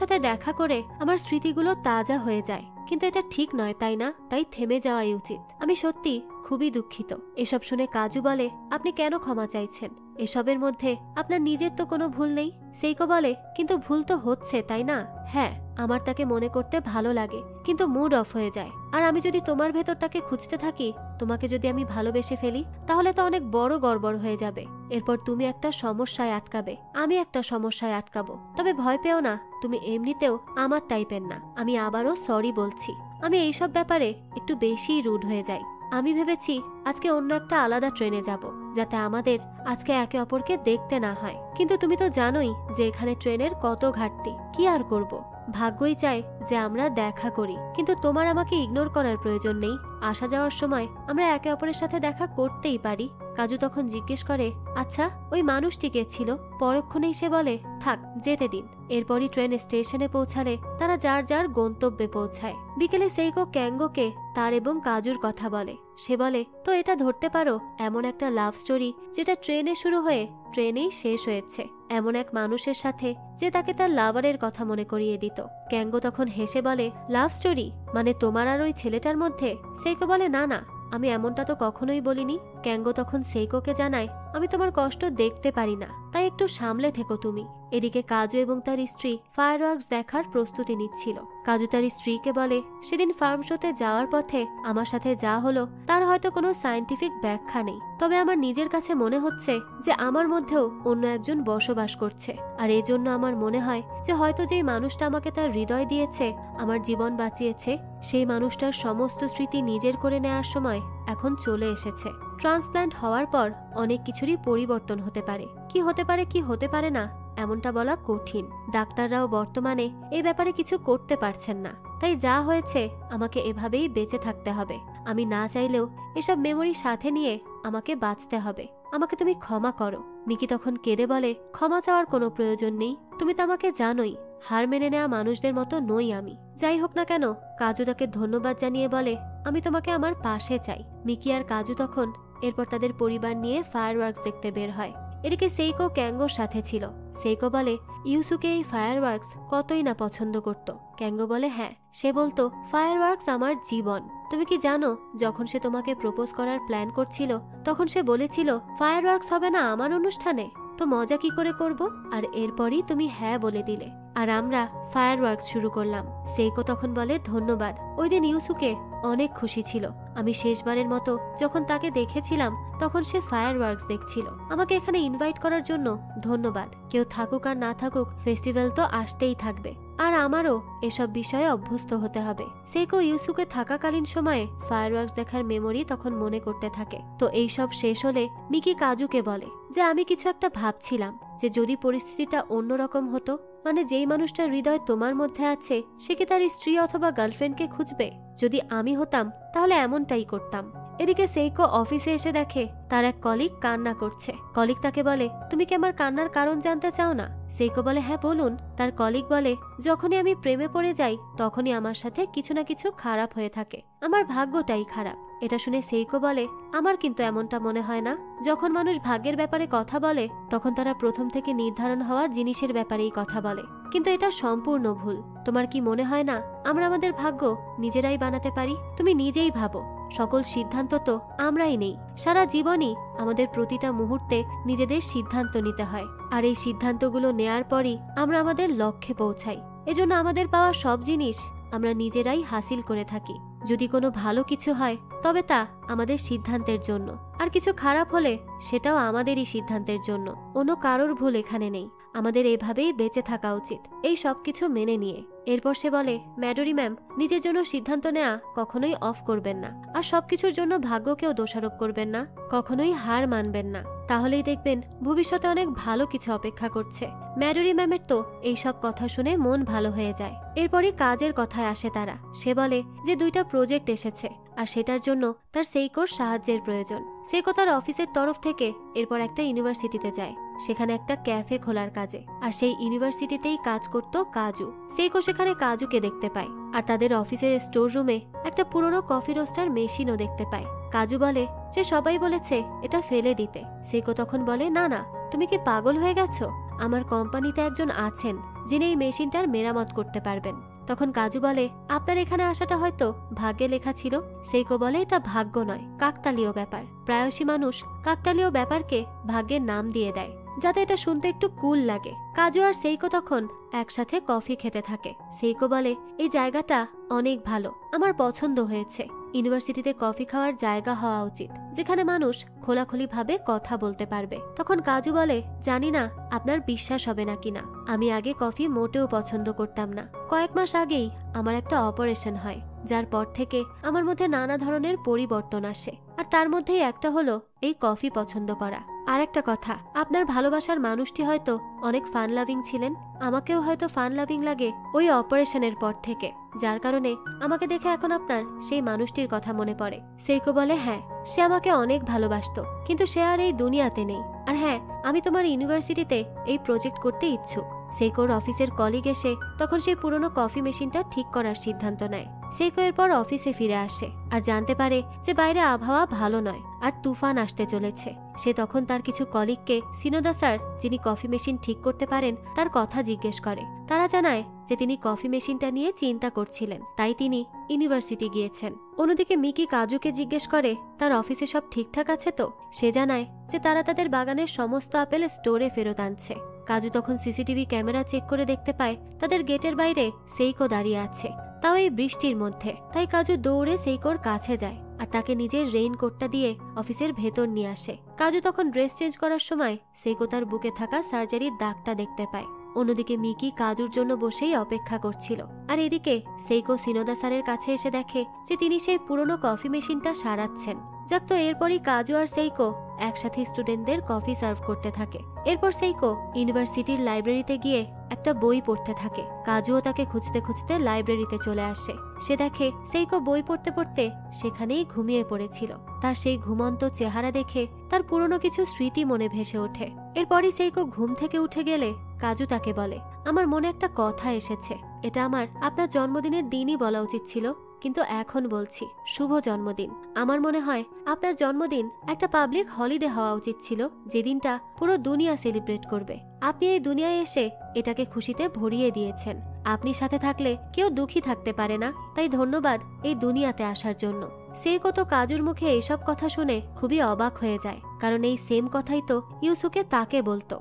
সাথে দেখা করে আমার স্মৃতিগুলো তাজা হয়ে যায়। কিন্তু এটা ঠিক নয়, তাই না? তাই থেমে যাওয়াই উচিত। আমি সত্যি খুবই দুঃখিত। এসব শুনে কাজু বলে, আপনি কেন ক্ষমা চাইছেন? এসবের মধ্যে আপনার নিজের তো কোনো ভুল নেই। সেইকো বলে, কিন্তু ভুল তো হচ্ছে, তাই না? হ্যাঁ, আমার তাকে মনে করতে ভালো লাগে, কিন্তু মুড অফ হয়ে যায়। আর আমি যদি তোমার ভেতর তাকে খুঁজতে থাকি, তোমাকে যদি আমি ভালোবেসে ফেলি, তাহলে তো অনেক বড় গড়বড় হয়ে যাবে। এরপর তুমি একটা সমস্যায় আটকাবে, আমি একটা সমস্যায় আটকাবো। তবে ভয় পেও না, তুমি এমনিতেও আমার টাইপের না। আমি আবারও সরি বলছি। আমি এইসব ব্যাপারে একটু বেশিই রুড হয়ে যাই। আমি ভেবেছি আজকে অন্য একটা আলাদা ট্রেনে যাব, যাতে আমাদের আজকে একে অপরকে দেখতে না হয়। কিন্তু তুমি তো জানোই যে এখানে ট্রেনের কত ঘাটতি। কি আর করব, ভাগ্যই চায় যে আমরা দেখা করি। কিন্তু তোমার আমাকে ইগনোর করার প্রয়োজন নেই। আসা যাওয়ার সময় আমরা একে অপরের সাথে দেখা করতেই পারি। কাজু তখন জিজ্ঞেস করে, আচ্ছা ওই মানুষটি কে ছিল? পরক্ষণেই সে বলে, থাক যেতে দিন। এরপরই ট্রেন স্টেশনে পৌঁছালে তারা যার যার গন্তব্যে পৌঁছায়। বিকেলে সেইকো ক্যাঙ্গোকে তার এবং কাজুর কথা বলে। সে বলে, তো এটা ধরতে পারো এমন একটা লাভ স্টোরি যেটা ট্রেনে শুরু হয়ে ট্রেনেই শেষ হয়েছে, এমন এক মানুষের সাথে যে তাকে তার লাভারের কথা মনে করিয়ে দিত। ক্যাঙ্গো তখন হেসে বলে, লাভ স্টোরি মানে তোমার আর ওই ছেলেটার মধ্যে? সেইকো বলে, না না, আমি এমনটা তো কখনোই বলিনি। ক্যাঙ্গো তখন সেইকোকে জানায়, আমি তোমার কষ্ট দেখতে পারি না, তাই একটু সামলে থেকো তুমি। এদিকে কাজু এবং তার স্ত্রী ফায়ারওয়ার্কস দেখার প্রস্তুতি নিচ্ছিল। কাজু তার স্ত্রীকে বলে, সেদিন ফার্ম শোতে যাওয়ার পথে আমার সাথে যা হলো তার হয়তো কোনো সায়েন্টিফিক ব্যাখ্যা নেই, তবে আমার নিজের কাছে মনে হচ্ছে যে আমার মধ্যেও অন্য একজন বসবাস করছে। আর এই জন্য আমার মনে হয় যে হয়তো যেই মানুষটা আমাকে তার হৃদয় দিয়েছে, আমার জীবন বাঁচিয়েছে, সেই মানুষটার সমস্ত স্মৃতি নিজের করে নেওয়ার সময় এখন চলে এসেছে। ট্রান্সপ্ল্যান্ট হওয়ার পর অনেক কিছুরই পরিবর্তন হতে পারে। কি হতে পারে কি হতে পারে না এমনটা বলা কঠিন। ডাক্তাররাও বর্তমানে এই ব্যাপারে কিছু করতে পারছেন না। তাই যা হয়েছে আমাকে এভাবেই বেঁচে থাকতে হবে। আমি না চাইলেও এসব মেমোরি সাথে নিয়ে আমাকে বাঁচতে হবে। আমাকে তুমি ক্ষমা করো। মিকি তখন কেঁদে বলে, ক্ষমা চাওয়ার কোনো প্রয়োজন নেই। তুমি তো আমাকে জানোই, হার মেনে নেওয়া মানুষদের মতো নই আমি। যাই হোক না কেন, কাজু তাকে ধন্যবাদ জানিয়ে বলে, আমি তোমাকে আমার পাশে চাই। মিকি আর কাজু তখন এরপর তাদের পরিবার নিয়ে ফায়ারওয়ার্কস দেখতে বের হয়। এদিকে সেইকো ক্যাঙ্গোর সাথে ছিল। সেইকো বলে, ইউসুকে এই ফায়ারওয়ার্কস কতই না পছন্দ করত। ক্যাঙ্গো বলে, হ্যাঁ, সে বলতো ফায়ারওয়ার্কস আমার জীবন। তুমি কি জানো, যখন সে তোমাকে প্রপোজ করার প্ল্যান করছিল তখন সে বলেছিল ফায়ারওয়ার্কস হবে না আমার অনুষ্ঠানে, তো মজা কি করে করব? আর এরপরই তুমি হ্যাঁ বলে দিলে, আর আমরা ফায়ারওয়ার্কস শুরু করলাম। সেইকো তখন বলে, ধন্যবাদ। ওই দিন ইউসুকে অনেক খুশি ছিল। আমি শেষবারের মতো যখন তাকে দেখেছিলাম তখন সে ফায়ারওয়ার্কস দেখছিল। আমাকে এখানে ইনভাইট করার জন্য ধন্যবাদ। কেউ থাকুক আর না থাকুক, ফেস্টিভ্যাল তো আসতেই থাকবে, আর আমারও এসব বিষয়ে অভ্যস্ত হতে হবে। সেইকো ইউসুকে থাকাকালীন সময়ে ফায়ারওয়ার্কস দেখার মেমোরি তখন মনে করতে থাকে। তো এইসব শেষ হলে মিকি কাজুকে বলে যে আমি কিছু একটা ভাবছিলাম, যে যদি পরিস্থিতিটা অন্যরকম হতো, মানে যেই মানুষটার হৃদয় তোমার মধ্যে আছে সে কি তার স্ত্রী অথবা গার্লফ্রেন্ডকে খুঁজবে? যদি আমি হতাম তাহলে এমনটাই করতাম। এদিকে সেইকো অফিসে এসে দেখে তার এক কলিগ কান্না করছে। কলিগ তাকে বলে, তুমি কি আমার কান্নার কারণ জানতে চাও না? সেইকো বলে, হ্যাঁ বলুন। তার কলিগ বলে, যখনই আমি প্রেমে পড়ে যাই তখনই আমার সাথে কিছু না কিছু খারাপ হয়ে থাকে, আমার ভাগ্যটাই খারাপ। এটা শুনে সেইকো বলে, আমার কিন্তু এমনটা মনে হয় না। যখন মানুষ ভাগ্যের ব্যাপারে কথা বলে তখন তারা প্রথম থেকে নির্ধারণ হওয়া জিনিসের ব্যাপারেই কথা বলে, কিন্তু এটা সম্পূর্ণ ভুল। তোমার কি মনে হয় না আমরা আমাদের ভাগ্য নিজেরাই বানাতে পারি? তুমি নিজেই ভাবো, সকল সিদ্ধান্ত তো আমরাই নেই। সারা জীবনই আমাদের প্রতিটা মুহূর্তে নিজেদের সিদ্ধান্ত নিতে হয়, আর এই সিদ্ধান্তগুলো নেয়ার পরই আমরা আমাদের লক্ষ্যে পৌঁছাই। এজন্য আমাদের পাওয়া সব জিনিস আমরা নিজেরাই হাসিল করে থাকি। যদি কোনো ভালো কিছু হয় তবে তা আমাদের সিদ্ধান্তের জন্য, আর কিছু খারাপ হলে সেটাও আমাদেরই সিদ্ধান্তের জন্য। অন্য কারোর ভুল এখানে নেই। আমাদের এভাবেই বেঁচে থাকা উচিত, এই সব কিছু মেনে নিয়ে। এরপর সে বলে, ম্যাডোরি ম্যাম, নিজের জন্য সিদ্ধান্ত নেওয়া কখনোই অফ করবেন না, আর সবকিছুর জন্য ভাগ্যকেও দোষারোপ করবেন না, কখনোই হার মানবেন না। তাহলেই দেখবেন ভবিষ্যতে অনেক ভালো কিছু অপেক্ষা করছে। ম্যাডোরি ম্যামের তো এইসব কথা শুনে মন ভালো হয়ে যায়। এরপরই কাজের কথায় আসে তারা। সে বলে যে 2টা প্রজেক্ট এসেছে, আর সেটার জন্য তার সেইকোর সাহায্যের প্রয়োজন। সেইকো তার অফিসের তরফ থেকে এরপর একটা ইউনিভার্সিটিতে যায়, সেখানে একটা ক্যাফে খোলার কাজে। আর সেই ইউনিভার্সিটিতেই কাজ করত কাজু। সেইকো সেখানে কাজুকে দেখতে পায়, আর তাদের অফিসের স্টোর রুমে একটা পুরনো কফি রোস্টার মেশিনও দেখতে পায়। কাজু বলে যে সবাই বলেছে এটা ফেলে দিতে। সেইকো তখন বলে, না না, তুমি কি পাগল হয়ে গেছো? আমার কোম্পানিতে একজন আছেন যিনি এই মেশিনটার মেরামত করতে পারবেন। তখন কাজু বলে, আপনার এখানে আসাটা হয়তো ভাগ্যে লেখা ছিল। সেইকো বলে, এটা ভাগ্য নয়, কাকতালীয় ব্যাপার। প্রায়শই মানুষ কাকতালীয় ব্যাপারকে ভাগ্যের নাম দিয়ে দেয় যাতে এটা শুনতে একটু কুল লাগে। কাজু আর সেইকো তখন একসাথে কফি খেতে থাকে। সেইকো বলে, এই জায়গাটা অনেক ভালো, আমার পছন্দ হয়েছে। ইউনিভার্সিটিতে কফি খাওয়ার জায়গা হওয়া উচিত যেখানে মানুষ খোলাখুলি ভাবে কথা বলতে পারবে। তখন কাজু বলে, জানি না আপনার বিশ্বাস হবে না কিনা, আমি আগে কফি মোটেও পছন্দ করতাম না। কয়েক মাস আগেই আমার একটা অপারেশন হয়, যার পর থেকে আমার মধ্যে নানা ধরনের পরিবর্তন আসে, আর তার মধ্যেই একটা হলো এই কফি পছন্দ করা। আর একটা কথা, আপনার ভালোবাসার মানুষটি হয়তো অনেক ফান লাভিং ছিলেন, আমাকেও হয়তো ফান লাভিং লাগে ওই অপারেশনের পর থেকে, যার কারণে আমাকে দেখে এখন আপনার সেই মানুষটির কথা মনে পড়ে। সেইকো বলে, হ্যাঁ, সে আমাকে অনেক ভালোবাসতো, কিন্তু সে আর এই দুনিয়াতে নেই। আর হ্যাঁ, আমি তোমার ইউনিভার্সিটিতে এই প্রজেক্ট করতে ইচ্ছুক। সেইকোর অফিসের কলিগ এসে তখন সেই পুরনো কফি মেশিনটা ঠিক করার সিদ্ধান্ত নেয়। সেইকো এরপর অফিসে ফিরে আসে আর জানতে পারে যে বাইরে আবহাওয়া ভালো নয় আর তুফান আসতে চলেছে। সে তখন তার কিছু কলিগকে সিনোদা স্যার, যিনি কফি মেশিন ঠিক করতে পারেন, তার কথা জিজ্ঞেস করে। তারা জানায় যে তিনি কফি মেশিনটা নিয়ে চিন্তা করছিলেন, তাই তিনি ইউনিভার্সিটি গিয়েছেন। অন্যদিকে মিকি কাজুকে জিজ্ঞেস করে তার অফিসে সব ঠিকঠাক আছে তো। সে জানায় যে তারা তাদের বাগানের সমস্ত আপেল স্টোরে ফেরত আনছে। কাজু তখন সিসিটিভি ক্যামেরা চেক করে দেখতে পায় তাদের গেটের বাইরে সেইকো দাঁড়িয়ে আছে, তাও এই বৃষ্টির মধ্যে। তাই কাজু দৌড়ে সেইকোর কাছে যায় আর তাকে নিজের রেইনকোটটা দিয়ে অফিসের ভেতর নিয়ে আসে। কাজু তখন ড্রেস চেঞ্জ করার সময় সেইকো তার বুকে থাকা সার্জারির দাগটা দেখতে পায়। অন্যদিকে মিকি কাজুর জন্য বসেই অপেক্ষা করছিল, আর এদিকে সেইকো সিনোদা স্যারের কাছে এসে দেখে যে তিনি সেই পুরনো কফি মেশিনটা সারাচ্ছেন। যাক, তো এরপরই কাজু আর সেইকো একসাথে স্টুডেন্টদের কফি সার্ভ করতে থাকে। এরপর সেইকো ইউনিভার্সিটির লাইব্রেরিতে গিয়ে একটা বই পড়তে থাকে। কাজুও তাকে খুঁজতে খুঁজতে লাইব্রেরিতে চলে আসে। সে দেখে সেইকো বই পড়তে পড়তে সেখানেই ঘুমিয়ে পড়েছিল। তার সেই ঘুমন্ত চেহারা দেখে তার পুরনো কিছু স্মৃতি মনে ভেসে ওঠে। এরপরই সেইকো ঘুম থেকে উঠে গেলে কাজু তাকে বলে, আমার মনে একটা কথা এসেছে, এটা আমার আপনার জন্মদিনের দিনই বলা উচিত ছিল, কিন্তু এখন বলছি শুভ জন্মদিন। আমার মনে হয় আপনার জন্মদিন একটা পাবলিক হলিডে হওয়া উচিত ছিল, যে দিনটা পুরো দুনিয়া সেলিব্রেট করবে। আপনি এই দুনিয়ায় এসে এটাকে খুশিতে ভরিয়ে দিয়েছেন। আপনি সাথে থাকলে কেউ দুঃখী থাকতে পারে না, তাই ধন্যবাদ এই দুনিয়াতে আসার জন্য। সেইকো তো কাজুর মুখে এইসব কথা শুনে খুবই অবাক হয়ে যায়, কারণ এই সেম কথাই তো ইউসুকে তাকে বলতো।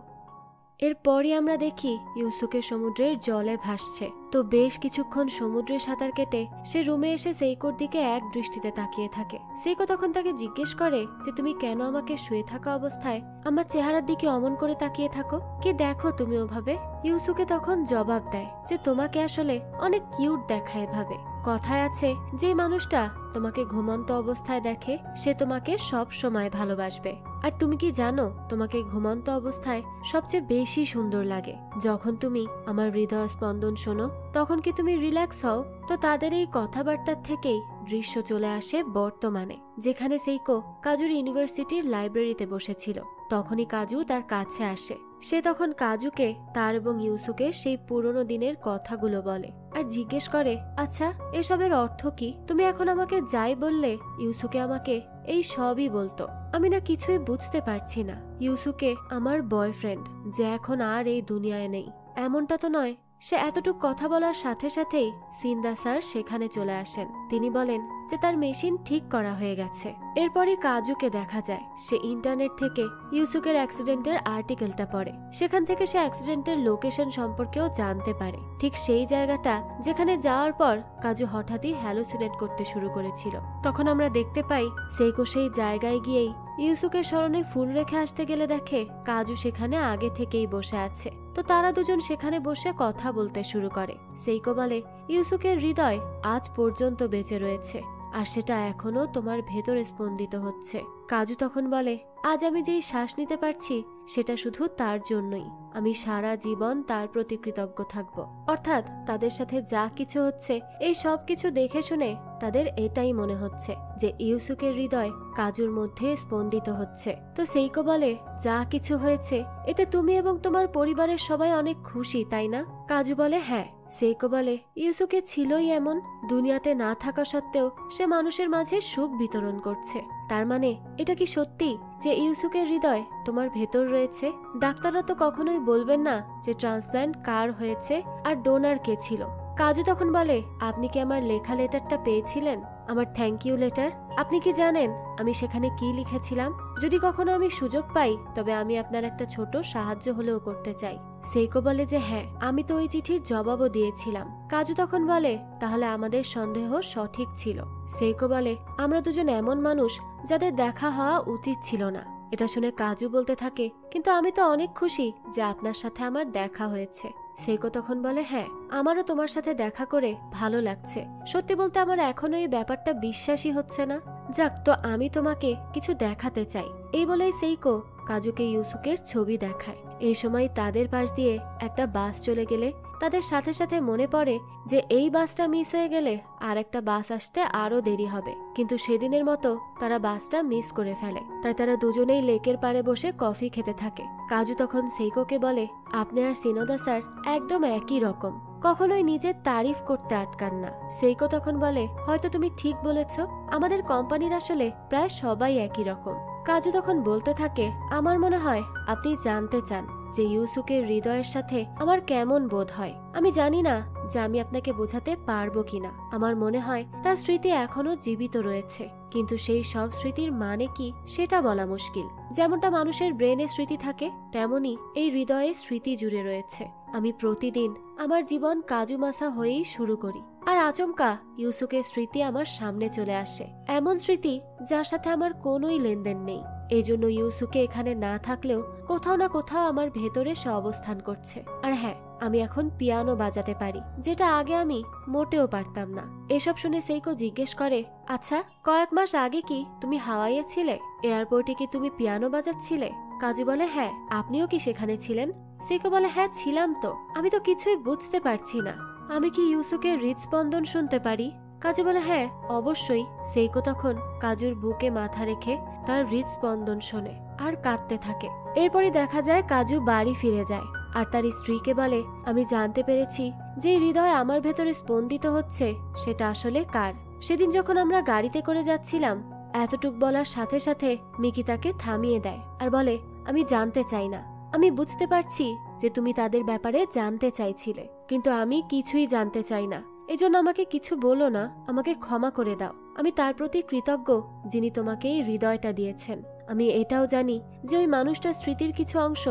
এরপরই আমরা দেখি ইউসুকে সমুদ্রের জলে ভাসছে। তো বেশ কিছুক্ষণ সমুদ্রে সাঁতার কেটে সে রুমে এসে সেইকোর দিকে এক দৃষ্টিতে তাকিয়ে থাকে। সেইকো তখন তাকে জিজ্ঞেস করে যে তুমি কেন আমাকে শুয়ে থাকা অবস্থায় আমার চেহারার দিকে অমন করে তাকিয়ে থাকো, কি দেখো তুমি ওভাবে? ইউসুকে তখন জবাব দেয় যে তোমাকে আসলে অনেক কিউট দেখায় এভাবে। কথায় আছে যে মানুষটা তোমাকে ঘুমন্ত অবস্থায় দেখে সে তোমাকে সব সময় ভালোবাসবে। আর তুমি কি জানো, তোমাকে ঘুমন্ত অবস্থায় সবচেয়ে বেশি সুন্দর লাগে যখন তুমি আমার হৃদয় স্পন্দন শোনো। তখন কি তুমি রিল্যাক্স হও? তো তাদের এই কথাবার্তার থেকেই দৃশ্য চলে আসে বর্তমানে, যেখানে সেইকো কাজুর ইউনিভার্সিটির লাইব্রেরিতে বসেছিল। তখনই কাজু তার কাছে আসে। সে তখন কাজুকে তার এবং ইউসুকের সেই পুরনো দিনের কথাগুলো বলে আর জিজ্ঞেস করে, আচ্ছা এসবের অর্থ কি? তুমি এখন আমাকে যাই বললে ইউসুকে আমাকে এই সবই বলতো। আমি না কিছুই বুঝতে পারছি না। ইউসুকে আমার বয়ফ্রেন্ড, যে এখন আর এই দুনিয়ায় নেই, এমনটা তো নয়। সে এতটুক কথা বলার সাথে সাথেই সিন্দা স্যার সেখানে চলে আসেন। তিনি বলেন যে তার মেশিন ঠিক করা হয়ে গেছে। এরপরই কাজুকে দেখা যায় সে ইন্টারনেট থেকে ইউসুকের অ্যাক্সিডেন্টের আর্টিকেলটা পড়ে। সেখান থেকে সে অ্যাক্সিডেন্টের লোকেশন সম্পর্কেও জানতে পারে, ঠিক সেই জায়গাটা যেখানে যাওয়ার পর কাজু হঠাৎই হ্যালুসিনেট করতে শুরু করেছিল। তখন আমরা দেখতে পাই সেইকো সেই জায়গায় গিয়েই ইউসুকের স্মরণে ফুল রেখে আসতে গেলে দেখে কাজু সেখানে আগে থেকেই বসে আছে। তো তারা দুজন সেখানে বসে কথা বলতে শুরু করে। সেইকো বলে, ইউসুকের হৃদয় আজ পর্যন্ত বেঁচে রয়েছে আর সেটা এখনো তোমার ভেতরে স্পন্দিত হচ্ছে। কাজু তখন বলে, আজ আমি যেই শ্বাস নিতে পারছি সেটা শুধু তার জন্যই। আমি সারা জীবন তার প্রতি কৃতজ্ঞ থাকব। অর্থাৎ তাদের সাথে যা কিছু হচ্ছে এই সব কিছু দেখে শুনে তাদের এটাই মনে হচ্ছে যে ইউসুকের হৃদয় কাজুর মধ্যে স্পন্দিত হচ্ছে। তো সেইকো বলে, যা কিছু হয়েছে এতে তুমি এবং তোমার পরিবারের সবাই অনেক খুশি, তাই না? কাজু বলে, হ্যাঁ। সেইকো বলে, ইউসুকে ছিলই এমন, দুনিয়াতে না থাকা সত্ত্বেও সে মানুষের মাঝে সুখ বিতরণ করছে। তার মানে এটা কি সত্যি যে ইউসুকের হৃদয় তোমার ভেতর রয়েছে? ডাক্তাররা তো কখনোই বলবেন না যে ট্রান্সপ্ল্যান্ট কার হয়েছে আর ডোনার কে ছিল। কাজু তখন বলে, আপনি কি আমার লেখা লেটারটা পেয়েছিলেন? আমার থ্যাংক ইউ লেটার? আপনি কি জানেন আমি সেখানে কি লিখেছিলাম? যদি কখনো আমি সুযোগ পাই তবে আমি আপনার একটা ছোট সাহায্য হলেও করতে চাই। সেইকো বলে যে হ্যাঁ, আমি তো ওই চিঠির জবাবও দিয়েছিলাম। কাজু তখন বলে, তাহলে আমাদের সন্দেহ সঠিক ছিল। সেইকো বলে, আমরা দুজন এমন মানুষ যাদের দেখা হওয়া উচিত ছিল না। এটা শুনে কাজু বলতে থাকে, কিন্তু আমি তো অনেক খুশি যে আপনার সাথে আমার দেখা হয়েছে। সেইকো তখন বলে, হ্যাঁ আমারও তোমার সাথে দেখা করে ভালো লাগছে। সত্যি বলতে আমার এখনো এই ব্যাপারটা বিশ্বাসই হচ্ছে না। যাক, তো আমি তোমাকে কিছু দেখাতে চাই। এই বলেই সেইকো কাজুকে ইউসুকের ছবি দেখায়। এই সময় তাদের পাশ দিয়ে একটা বাস চলে গেলে তাদের সাথে সাথে মনে পড়ে যে এই বাসটা মিস হয়ে গেলে আর একটা বাস আসতে আরো দেরি হবে। কিন্তু সেদিনের মতো তারা বাসটা মিস করে ফেলে। তাই তারা দুজনেই লেকের পাড়ে বসে কফি খেতে থাকে। কাজু তখন সেইকোকে বলে, আপনি আর সিনোদা স্যার একদম একই রকম, কখনোই নিজের তারিফ করতে আটকান না। সেইকো তখন বলে, হয়তো তুমি ঠিক বলেছ, আমাদের কোম্পানির আসলে প্রায় সবাই একই রকম। কাজু তখন বলতে থাকে, আমার মনে হয় আপনি জানতে চান যে ইউসুকের হৃদয়ের সাথে আমার কেমন বোধ হয়। আমি জানি না যে আমি আপনাকে বোঝাতে পারবো কিনা। আমার মনে হয় তার স্মৃতি এখনো জীবিত রয়েছে, কিন্তু সেই সব স্মৃতির মানে কি সেটা বলা মুশকিল। যেমনটা মানুষের ব্রেনে স্মৃতি থাকে তেমনি এই হৃদয়ে স্মৃতি জুড়ে রয়েছে। আমি প্রতিদিন আমার জীবন কাজুমাসা হয়েই শুরু করি আর আচমকা ইউসুকের স্মৃতি আমার সামনে চলে আসে, এমন স্মৃতি যার সাথে আমার কোনোই লেনদেন নেই। এই জন্য ইউসুকে এখানে না থাকলেও কোথাও না কোথাও আমার ভেতরে সে অবস্থান করছে। আর হ্যাঁ, আমি এখন পিয়ানো বাজাতে পারি, যেটা আগে আমি মোটেও পারতাম না। এসব শুনে সেইকো জিজ্ঞেস করে, আচ্ছা কয়েক মাস আগে কি তুমি হাওয়াইয়ে ছিলে? এয়ারপোর্টে কি তুমি পিয়ানো বাজাচ্ছিলে? কাজু বলে, হ্যাঁ। আপনিও কি সেখানে ছিলেন? সেইকো বলে, হ্যাঁ ছিলাম তো। আমি তো কিছুই বুঝতে পারছি না। আমি কি ইউসুকের হৃদস্পন্দন শুনতে পারি? কাজু বলে, হ্যাঁ অবশ্যই। সেইকো তখন কাজুর বুকে মাথা রেখে তার হৃদস্পন্দন শোনে আর কাঁদতে থাকে। এরপরই দেখা যায় কাজু বাড়ি ফিরে যায় আর তার স্ত্রীকে বলে, আমি জানতে পেরেছি যে হৃদয় আমার ভেতরে স্পন্দিত হচ্ছে সেটা আসলে কার। সেদিন যখন আমরা গাড়িতে করে যাচ্ছিলাম, এতটুক বলার সাথে সাথে মিকি তাকে থামিয়ে দেয় আর বলে, আমি জানতে চাই না। আমি বুঝতে পারছি যে তুমি তাদের ব্যাপারে জানতে চাইছিলে, কিন্তু আমি কিছুই জানতে চাই না। এজন্য আমাকে কিছু বলো না, আমাকে ক্ষমা করে দাও। আমি তার প্রতি কৃতজ্ঞ যিনি তোমাকে এই হৃদয়টা দিয়েছেন। আমি এটাও জানি যে ওই মানুষটার স্মৃতির কিছু অংশ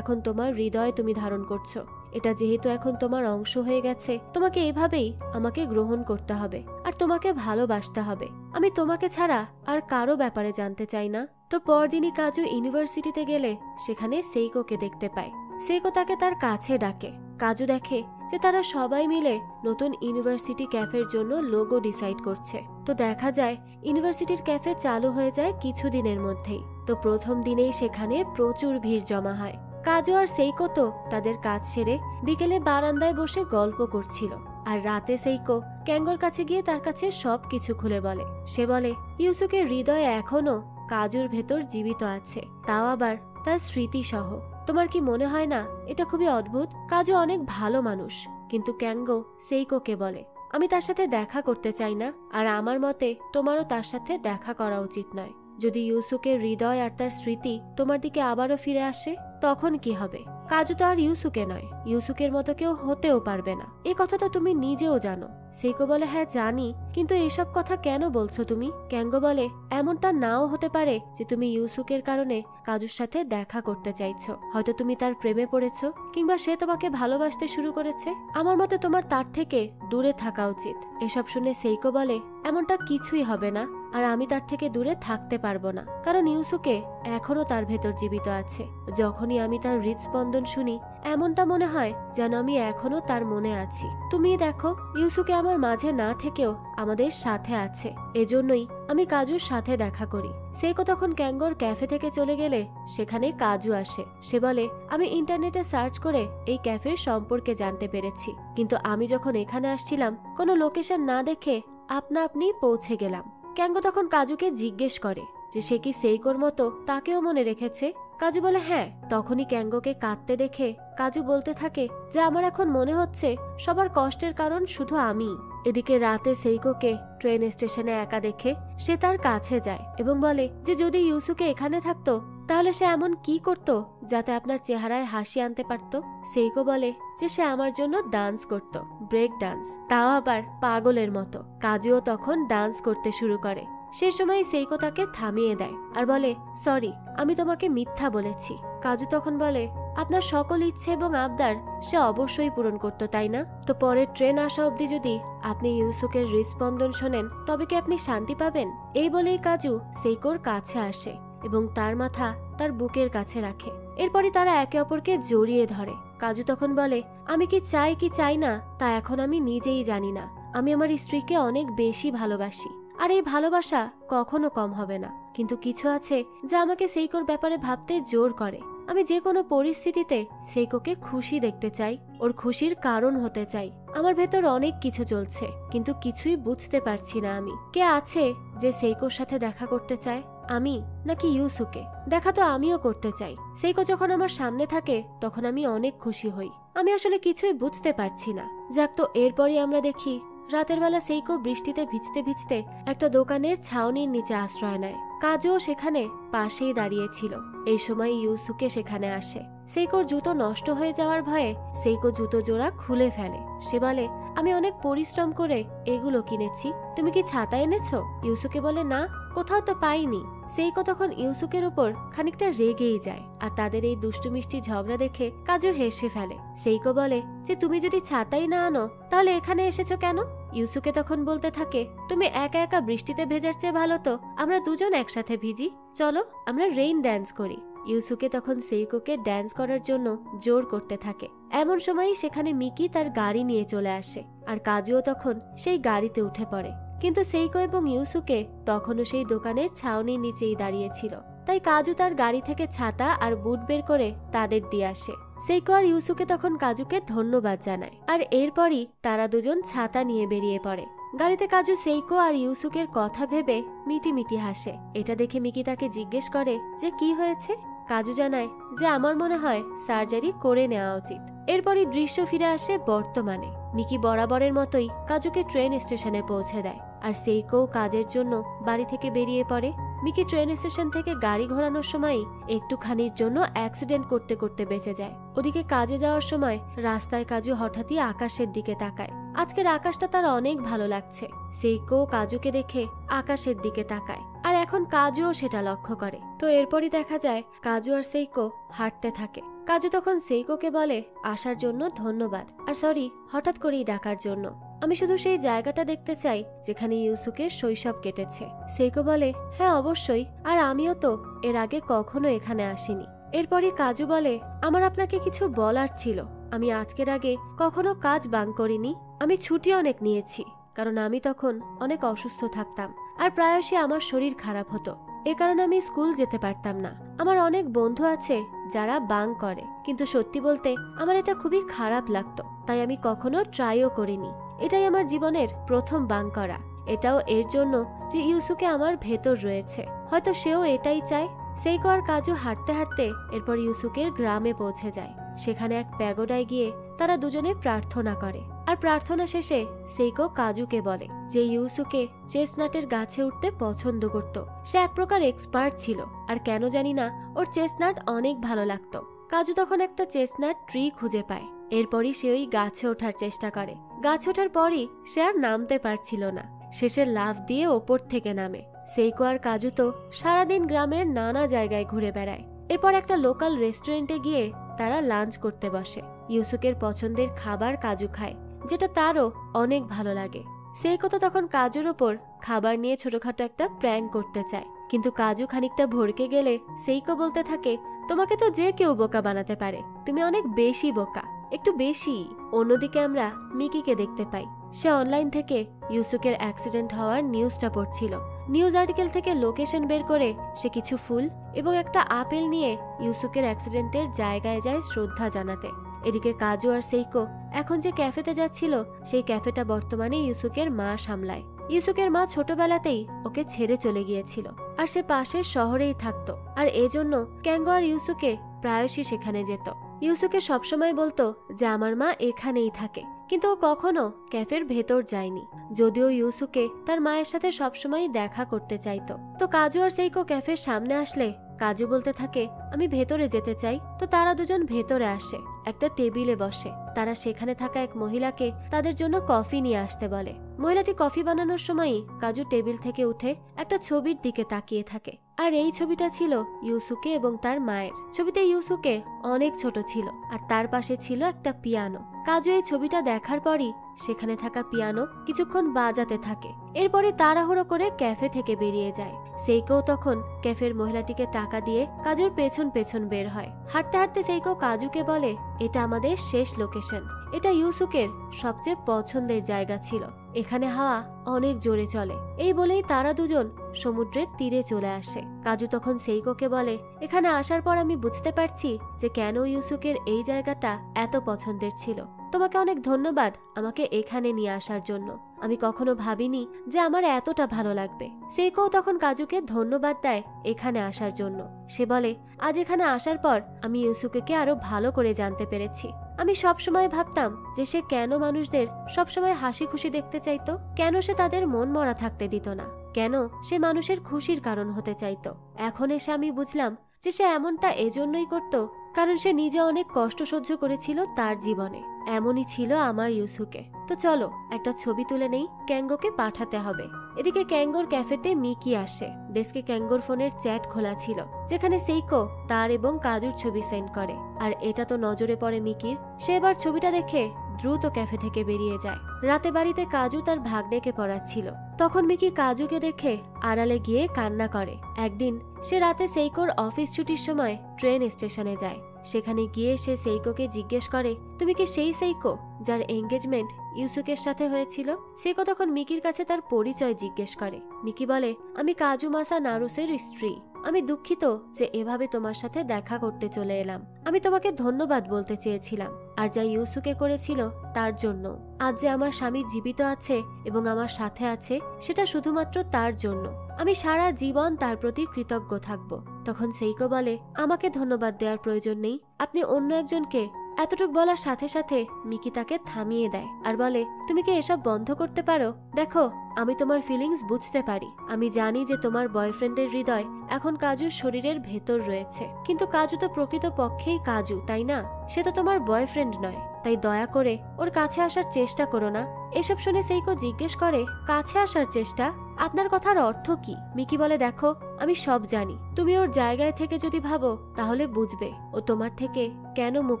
এখন তোমার হৃদয়ে তুমি ধারণ করছো। এটা যেহেতু এখন তোমার অংশ হয়ে গেছে, তোমাকে এভাবেই আমাকে গ্রহণ করতে হবে আর তোমাকে ভালোবাসতে হবে। আমি তোমাকে ছাড়া আর কারো ব্যাপারে জানতে চাই না। তো পরদিনই কাজু ইউনিভার্সিটিতে গেলে সেখানে সেইকোকে দেখতে পায়। সেইকো তাকে তার কাছে ডাকে। কাজু দেখে যে তারা সবাই মিলে নতুন ইউনিভার্সিটি ক্যাফের জন্য লোগো ডিসাইড করছে। তো দেখা যায় ইউনিভার্সিটির ক্যাফে চালু হয়ে যায় কিছুদিনের মধ্যেই। তো প্রথম দিনেই সেখানে প্রচুর ভিড় জমা হয়। কাজু আর সেইকো তো তাদের কাজ সেরে বিকেলে বারান্দায় বসে গল্প করছিল। আর রাতে সেইকো ক্যাঙ্গোর কাছে গিয়ে তার কাছে সবকিছু খুলে বলে। সে বলে ইউসুকের হৃদয়ে এখনো কাজুর ভেতর জীবিত আছে, তাও আবার তার স্মৃতি সহ। তোমার কি মনে হয় না এটা খুবই অদ্ভুত? কাজু অনেক ভালো মানুষ, কিন্তু ক্যাঙ্গো সেইকোকে বলে আমি তার সাথে দেখা করতে চাই না, আর আমার মতে তোমারও তার সাথে দেখা করা উচিত নয়। যদি ইউসুকের হৃদয় আর তার স্মৃতি তোমার দিকে আবারও ফিরে আসে তখন কি হবে? কাজু তো আর ইউসুকে নয়, ইউসুকের মতো কেউ হতেও পারবে না। এই কথা তো তুমি নিজেও জানো। সেইকো বলে হ্যাঁ জানি, কিন্তু এসব কথা কেন বলছো তুমি? ক্যাঙ্গো বলে এমনটা নাও হতে পারে যে তুমি ইউসুকের কারণে কাজুর সাথে দেখা করতে চাইছো। হয়তো তুমি তার প্রেমে পড়েছো, কিংবা সে তোমাকে ভালোবাসতে শুরু করেছে। আমার মতে তোমার তার থেকে দূরে থাকা উচিত। এসব শুনে সেইকো বলে এমনটা কিছুই হবে না, আর আমি তার থেকে দূরে থাকতে পারবো না, কারণ ইউসুকে এখনো তার ভেতর জীবিত আছে। যখনই আমি তার হৃদস্পন্দন শুনি এমনটা মনে হয় যেন আমি এখনো তার মনে আছি। তুমি দেখো ইউসুকে আমার মাঝে না থেকেও আমাদের সাথে আছে, এজন্যই আমি কাজুর সাথে দেখা করি। সেইকো তখন ক্যাঙ্গোর ক্যাফে থেকে চলে গেলে সেখানে কাজু আসে। সে বলে আমি ইন্টারনেটে সার্চ করে এই ক্যাফের সম্পর্কে জানতে পেরেছি, কিন্তু আমি যখন এখানে আসছিলাম কোনো লোকেশন না দেখে আপনা আপনি পৌঁছে গেলাম। ক্যাঙ্গো তখন কাজুকে জিজ্ঞেস করে যে সে কি সেইকোর মতো তাকেও মনে রেখেছে। কাজু বলে হ্যাঁ। তখনই ক্যাঙ্গোকে কাঁদতে দেখে কাজু বলতে থাকে যে আমার এখন মনে হচ্ছে সবার কষ্টের কারণ শুধু আমি। এদিকে রাতে সেইকোকে ট্রেন স্টেশনে একা দেখে সে তার কাছে যায় এবং বলে যে যদি ইউসুকে এখানে থাকতো তাহলে সে এমন কি করত যাতে আপনার চেহারায় হাসি আনতে পারত। সেইকো বলে যে সে আমার জন্য ডান্স করত, ব্রেক ডান্স, তাও আবার পাগলের মতো। কাজুও তখন ডান্স করতে শুরু করে। সে সময় সেইকো তাকে থামিয়ে দেয় আর বলে সরি, আমি তোমাকে মিথ্যা বলেছি। কাজু তখন বলে আপনার সকল ইচ্ছে এবং আবদার সে অবশ্যই পূরণ করতো, তাই না? তো পরের ট্রেন আসা অবধি যদি আপনি ইউসুকের হৃদস্পন্দন শোনেন তবে কি আপনি শান্তি পাবেন? এই বলেই কাজু সেইকোর কাছে আসে এবং তার মাথা তার বুকের কাছে রাখে। এরপরই তারা একে অপরকে জড়িয়ে ধরে। কাজু তখন বলে আমি কি চাই কি চাই না তা এখন আমি নিজেই জানি না। আমি আমার স্ত্রীকে অনেক বেশি ভালোবাসি, আর এই ভালোবাসা কখনো কম হবে না। কিন্তু কিছু আছে যা আমাকে সেইকোর ব্যাপারে ভাবতে জোর করে। আমি যে কোনো পরিস্থিতিতে সেইকোকে খুশি দেখতে চাই, ওর খুশির কারণ হতে চাই। আমার ভেতর অনেক কিছু চলছে, কিন্তু কিছুই বুঝতে পারছি না আমি কে আছে যে সেইকোর সাথে দেখা করতে চায়, আমি নাকি ইউসুকে? দেখা তো আমিও করতে চাই। সেইকো যখন আমার সামনে থাকে তখন আমি অনেক খুশি হই। আমি আসলে কিছুই বুঝতে পারছি না। যাক, তো এরপরই আমরা দেখি রাতের বেলা সেইকো বৃষ্টিতে ভিজতে ভিজতে একটা দোকানের ছাউনির নিচে আশ্রয় নেয়। কাজুও সেখানে পাশেই দাঁড়িয়েছিল। এই সময় ইউসুকে সেখানে আসে। সেইকোর জুতো নষ্ট হয়ে যাওয়ার ভয়ে সেইকো জুতো জোড়া খুলে ফেলে। সে বলে আমি অনেক পরিশ্রম করে এগুলো কিনেছি, তুমি কি ছাতা এনেছো? ইউসুকে বলে না, কোথাও তো পাইনি। সেইকো তখন ইউসুকের উপর খানিকটা রেগেই যায়, আর তাদের এই দুষ্টু মিষ্টি ঝগড়া দেখে কাজু হেসে ফেলে। সেইকো বলে যে তুমি যদি ছাতাই না আনো তাহলে এখানে এসেছো কেন? ইউসুকে তখন বলতে থাকে তুমি একা একা বৃষ্টিতে ভেজার চেয়ে ভালো তো আমরা দুজন একসাথে ভিজি, চলো আমরা রেইন ড্যান্স করি। ইউসুকে তখন সেইকোকে ড্যান্স করার জন্য জোর করতে থাকে। এমন সময়ই সেখানে মিকি তার গাড়ি নিয়ে চলে আসে, আর কাজুও তখন সেই গাড়িতে উঠে পড়ে। কিন্তু সেইকো এবং ইউসুকে তখনও সেই দোকানের ছাউনির নিচেই দাঁড়িয়েছিল। তাই কাজু তার গাড়ি থেকে ছাতা আর বুট বের করে তাদের দিয়ে আসে। সেইকো আর ইউসুকে তখন কাজুকে ধন্যবাদ জানায়, আর এরপরই তারা দুজন ছাতা নিয়ে বেরিয়ে পড়ে। গাড়িতে কাজু সেইকো আর ইউসুকের কথা ভেবে মিটি মিটি হাসে। এটা দেখে মিকি তাকে জিজ্ঞেস করে যে কি হয়েছে। কাজু জানায় যে আমার মনে হয় সার্জারি করে নেওয়া উচিত। এরপরই দৃশ্য ফিরে আসে বর্তমানে। মিকি বরাবরের মতোই কাজুকে ট্রেন স্টেশনে পৌঁছে দেয়, আর সেইকো কাজের জন্য বাড়ি থেকে বেরিয়ে পড়ে। মিকি ট্রেন স্টেশন থেকে গাড়ি ঘোরানোর সময় একটুখানির জন্য অ্যাক্সিডেন্ট করতে করতে বেঁচে যায়। ওদিকে কাজে যাওয়ার সময় রাস্তায় কাজু হঠাৎই আকাশের দিকে তাকায়। আজকের আকাশটা তার অনেক ভালো লাগছে। সেইকো কাজুকে দেখে আকাশের দিকে তাকায়, আর এখন কাজুও সেটা লক্ষ্য করে। তো এরপরই দেখা যায় কাজু আর সেইকো হাঁটতে থাকে। কাজু তখন সেইকোকে বলে আসার জন্য ধন্যবাদ, আর সরি হঠাৎ করেই ডাকার জন্য। আমি শুধু সেই জায়গাটা দেখতে চাই যেখানে ইউসুকের শৈশব কেটেছে। সেইকো বলে হ্যাঁ অবশ্যই, আর আমিও তো এর আগে কখনো এখানে আসিনি। এরপরই কাজু বলে আমার আপনাকে কিছু বলার ছিল। আমি আজকের আগে কখনো কাজ বাঙ্ক করিনি। আমি ছুটি অনেক নিয়েছি, কারণ আমি তখন অনেক অসুস্থ থাকতাম আর প্রায়শই আমার শরীর খারাপ হতো। এ কারণে আমি স্কুল যেতে পারতাম না। আমার অনেক বন্ধু আছে যারা বাঙ্ক করে, কিন্তু সত্যি বলতে আমার এটা খুবই খারাপ লাগতো, তাই আমি কখনো ট্রাইও করিনি। এটাই আমার জীবনের প্রথম বাঙ্ক করা। এটাও এর জন্য যে ইউসুকে আমার ভেতর রয়েছে, হয়তো সেও এটাই চায়। সেইকো আর কাজু হাঁটতে হাঁটতে এরপর ইউসুকের গ্রামে পৌঁছে যায়। সেখানে এক প্যাগোডায় গিয়ে তারা দুজনে প্রার্থনা করে। আর প্রার্থনা শেষে সেইকো কাজুকে বলে যে ইউসুকে চেস্টনাটের গাছে উঠতে পছন্দ করত। সে এক প্রকার এক্সপার্ট ছিল, আর কেন জানি না ওর চেস্টনাট অনেক ভালো লাগতো। কাজু তখন একটা চেস্টনাট ট্রি খুঁজে পায়। এরপরই সে ওই গাছে ওঠার চেষ্টা করে। গাছে ওঠার পরই সে আর নামতে পারছিল না। শেষে লাফ দিয়ে ওপর থেকে নামে। সেইকো আর কাজু তো সারাদিন গ্রামের নানা জায়গায় ঘুরে বেড়ায়। এরপর একটা লোকাল রেস্টুরেন্টে গিয়ে তারা লাঞ্চ করতে বসে। ইউসুকের পছন্দের খাবার কাজু খায়, যেটা তারও অনেক ভালো লাগে। সেইকো তো তখন কাজুর ওপর খাবার নিয়ে ছোটখাটো একটা প্র্যাঙ্ক করতে চায়, কিন্তু কাজু খানিকটা ভড়কে গেলে সেইকো বলতে থাকে, তোমাকে তো যে কেউ বোকা বানাতে পারে, তুমি অনেক বেশি বোকা, একটু বেশি। অন্যদিকে আমরা মিকিকে দেখতে পাই। সে অনলাইন থেকে ইউসুকের অ্যাক্সিডেন্ট হওয়ার নিউজটা পড়ছিল। নিউজ আর্টিকেল থেকে লোকেশন বের করে সে কিছু ফুল এবং একটা আপেল নিয়ে ইউসুকের অ্যাক্সিডেন্টের জায়গায় যায় শ্রদ্ধা জানাতে। এদিকে কাজু আর সেইকো এখন যে ক্যাফেতে যাচ্ছিল, সেই ক্যাফেটা বর্তমানে ইউসুকের মা সামলায়। ইউসুকের মা ছোটবেলাতেই ওকে ছেড়ে চলে গিয়েছিল, আর সে পাশের শহরেই থাকতো। আর এজন্য ক্যাঙ্গো আর ইউসুকে প্রায়শই সেখানে যেত। ইউসুকে সবসময় বলতো যে আমার মা এখানেই থাকে, কিন্তু ও কখনো ক্যাফের ভেতর যায়নি, যদিও ইউসুকে তার মায়ের সাথে সবসময় দেখা করতে চাইতো। তো কাজু আর সেইকো ক্যাফের সামনে আসলে কাজু বলতে থাকে, আমি ভেতরে যেতে চাই। তো তারা দুজন ভেতরে আসে, একটা টেবিলে বসে। তারা সেখানে থাকা এক মহিলাকে তাদের জন্য কফি নিয়ে আসতে বলে। মহিলাটি কফি বানানোর সময়ই কাজু টেবিল থেকে উঠে একটা ছবির দিকে তাকিয়ে থাকে। আর এই ছবিটা ছিল ইউসুকে এবং তার মায়ের। ছবিতে ইউসুকে অনেক ছোট ছিল, আর তার পাশে ছিল একটা পিয়ানো। কাজু এই ছবিটা দেখার পরই সেখানে থাকা পিয়ানো কিছুক্ষণ বাজাতে থাকে। এরপরে তাড়াহুড়ো করে ক্যাফে থেকে বেরিয়ে যায়। সেইকো তখন ক্যাফের মহিলাটিকে টাকা দিয়ে কাজুর পেছন পেছন বের হয়। হাঁটতে হাঁটতে সেইকো কাজুকে বলে, এটা আমাদের শেষ লোকেশন। এটা ইউসুকের সবচেয়ে পছন্দের জায়গা ছিল, এখানে হাওয়া অনেক জোরে চলে। এই বলেই তারা দুজন সমুদ্রের তীরে চলে আসে। কাজু তখন সেইকোকে বলে, এখানে আসার পর আমি বুঝতে পারছি যে কেন ইউসুকের এই জায়গাটা এত পছন্দের ছিল। তোমাকে অনেক ধন্যবাদ আমাকে এখানে নিয়ে আসার জন্য। আমি কখনো ভাবিনি যে আমার এতটা ভালো লাগবে। সেইকো তখন কাজুকে ধন্যবাদ দেয় এখানে আসার জন্য। সে বলে, আজ এখানে আসার পর আমি ইউসুকেকে আরো ভালো করে জানতে পেরেছি। আমি সবসময় ভাবতাম যে সে কেন মানুষদের সবসময় হাসি খুশি দেখতে চাইতো, কেন সে তাদের মন মরা থাকতে দিত না, কেন সে মানুষের খুশির কারণ হতে চাইতো। এখন এসে আমি বুঝলাম যে সে এমনটা এজন্যই করত কারণ সে নিজে অনেক কষ্ট সহ্য করেছিল তার জীবনে। এমনই ছিল আমার ইউসুকে। তো চলো একটা ছবি তুলে নেই, ক্যাঙ্গোকে পাঠাতে হবে। এদিকে ক্যাঙ্গোর ক্যাফেতে মিকি আসে। ডেস্কে ক্যাঙ্গোর ফোনের চ্যাট খোলা ছিল, যেখানে সেইকো তার এবং কাজুর ছবি সেন্ড করে। আর এটা তো নজরে পড়ে মিকির। সে এবার ছবিটা দেখে দ্রুত ক্যাফে থেকে বেরিয়ে যায়। রাতে বাড়িতে কাজু তার ভাগ্নেকে পড়াচ্ছিল। তখন মিকি কাজুকে দেখে আড়ালে গিয়ে কান্না করে। একদিন সে রাতে সেইকোর অফিস ছুটির সময় ট্রেন স্টেশনে যায়। সেখানে গিয়ে সে সেইকোকে জিজ্ঞেস করে, তুমি কি সেই সেইকো যার এঙ্গেজমেন্ট ইউসুকের সাথে হয়েছিল? সেইকো তখন মিকির কাছে তার পরিচয় জিজ্ঞেস করে। মিকি বলে, আমি কাজুমাসা নারুসের স্ত্রী। আমি দুঃখিত যে এভাবে তোমার সাথে দেখা করতে চলে এলাম। আমি তোমাকে ধন্যবাদ বলতে চেয়েছিলাম, আর যা ইউসুকে করেছিল তার জন্য। আজ যে আমার স্বামী জীবিত আছে এবং আমার সাথে আছে, সেটা শুধুমাত্র তার জন্য। আমি সারা জীবন তার প্রতি কৃতজ্ঞ থাকব। তখন সেইকো বলে, আমাকে ধন্যবাদ দেওয়ার প্রয়োজন নেই, আপনি অন্য একজনকে। এতটুক বলার সাথে সাথে মিকি তাকে থামিয়ে দেয় আর বলে, তুমি কি এসব বন্ধ করতে পারো? দেখো, আমি তোমার ফিলিংস বুঝতে পারি। আমি জানি যে তোমার বয়ফ্রেন্ডের হৃদয় এখন কাজুর শরীরের ভেতর রয়েছে, কিন্তু কাজু তো প্রকৃত পক্ষেই কাজু, তাই না? সে তো তোমার বয়ফ্রেন্ড নয়। তাই দয়া করে ওর কাছে আসার চেষ্টা করো না। এসব শুনে সেইকো জিজ্ঞেস করে, কাছে আসার চেষ্টা? আপনার কথার অর্থ কি? মিকি বলে, দেখো, আমি সব জানি। তুমি ওর জায়গায় থেকে যদি ভাবো তাহলে বুঝবে ও তোমার থেকে কেন মুখ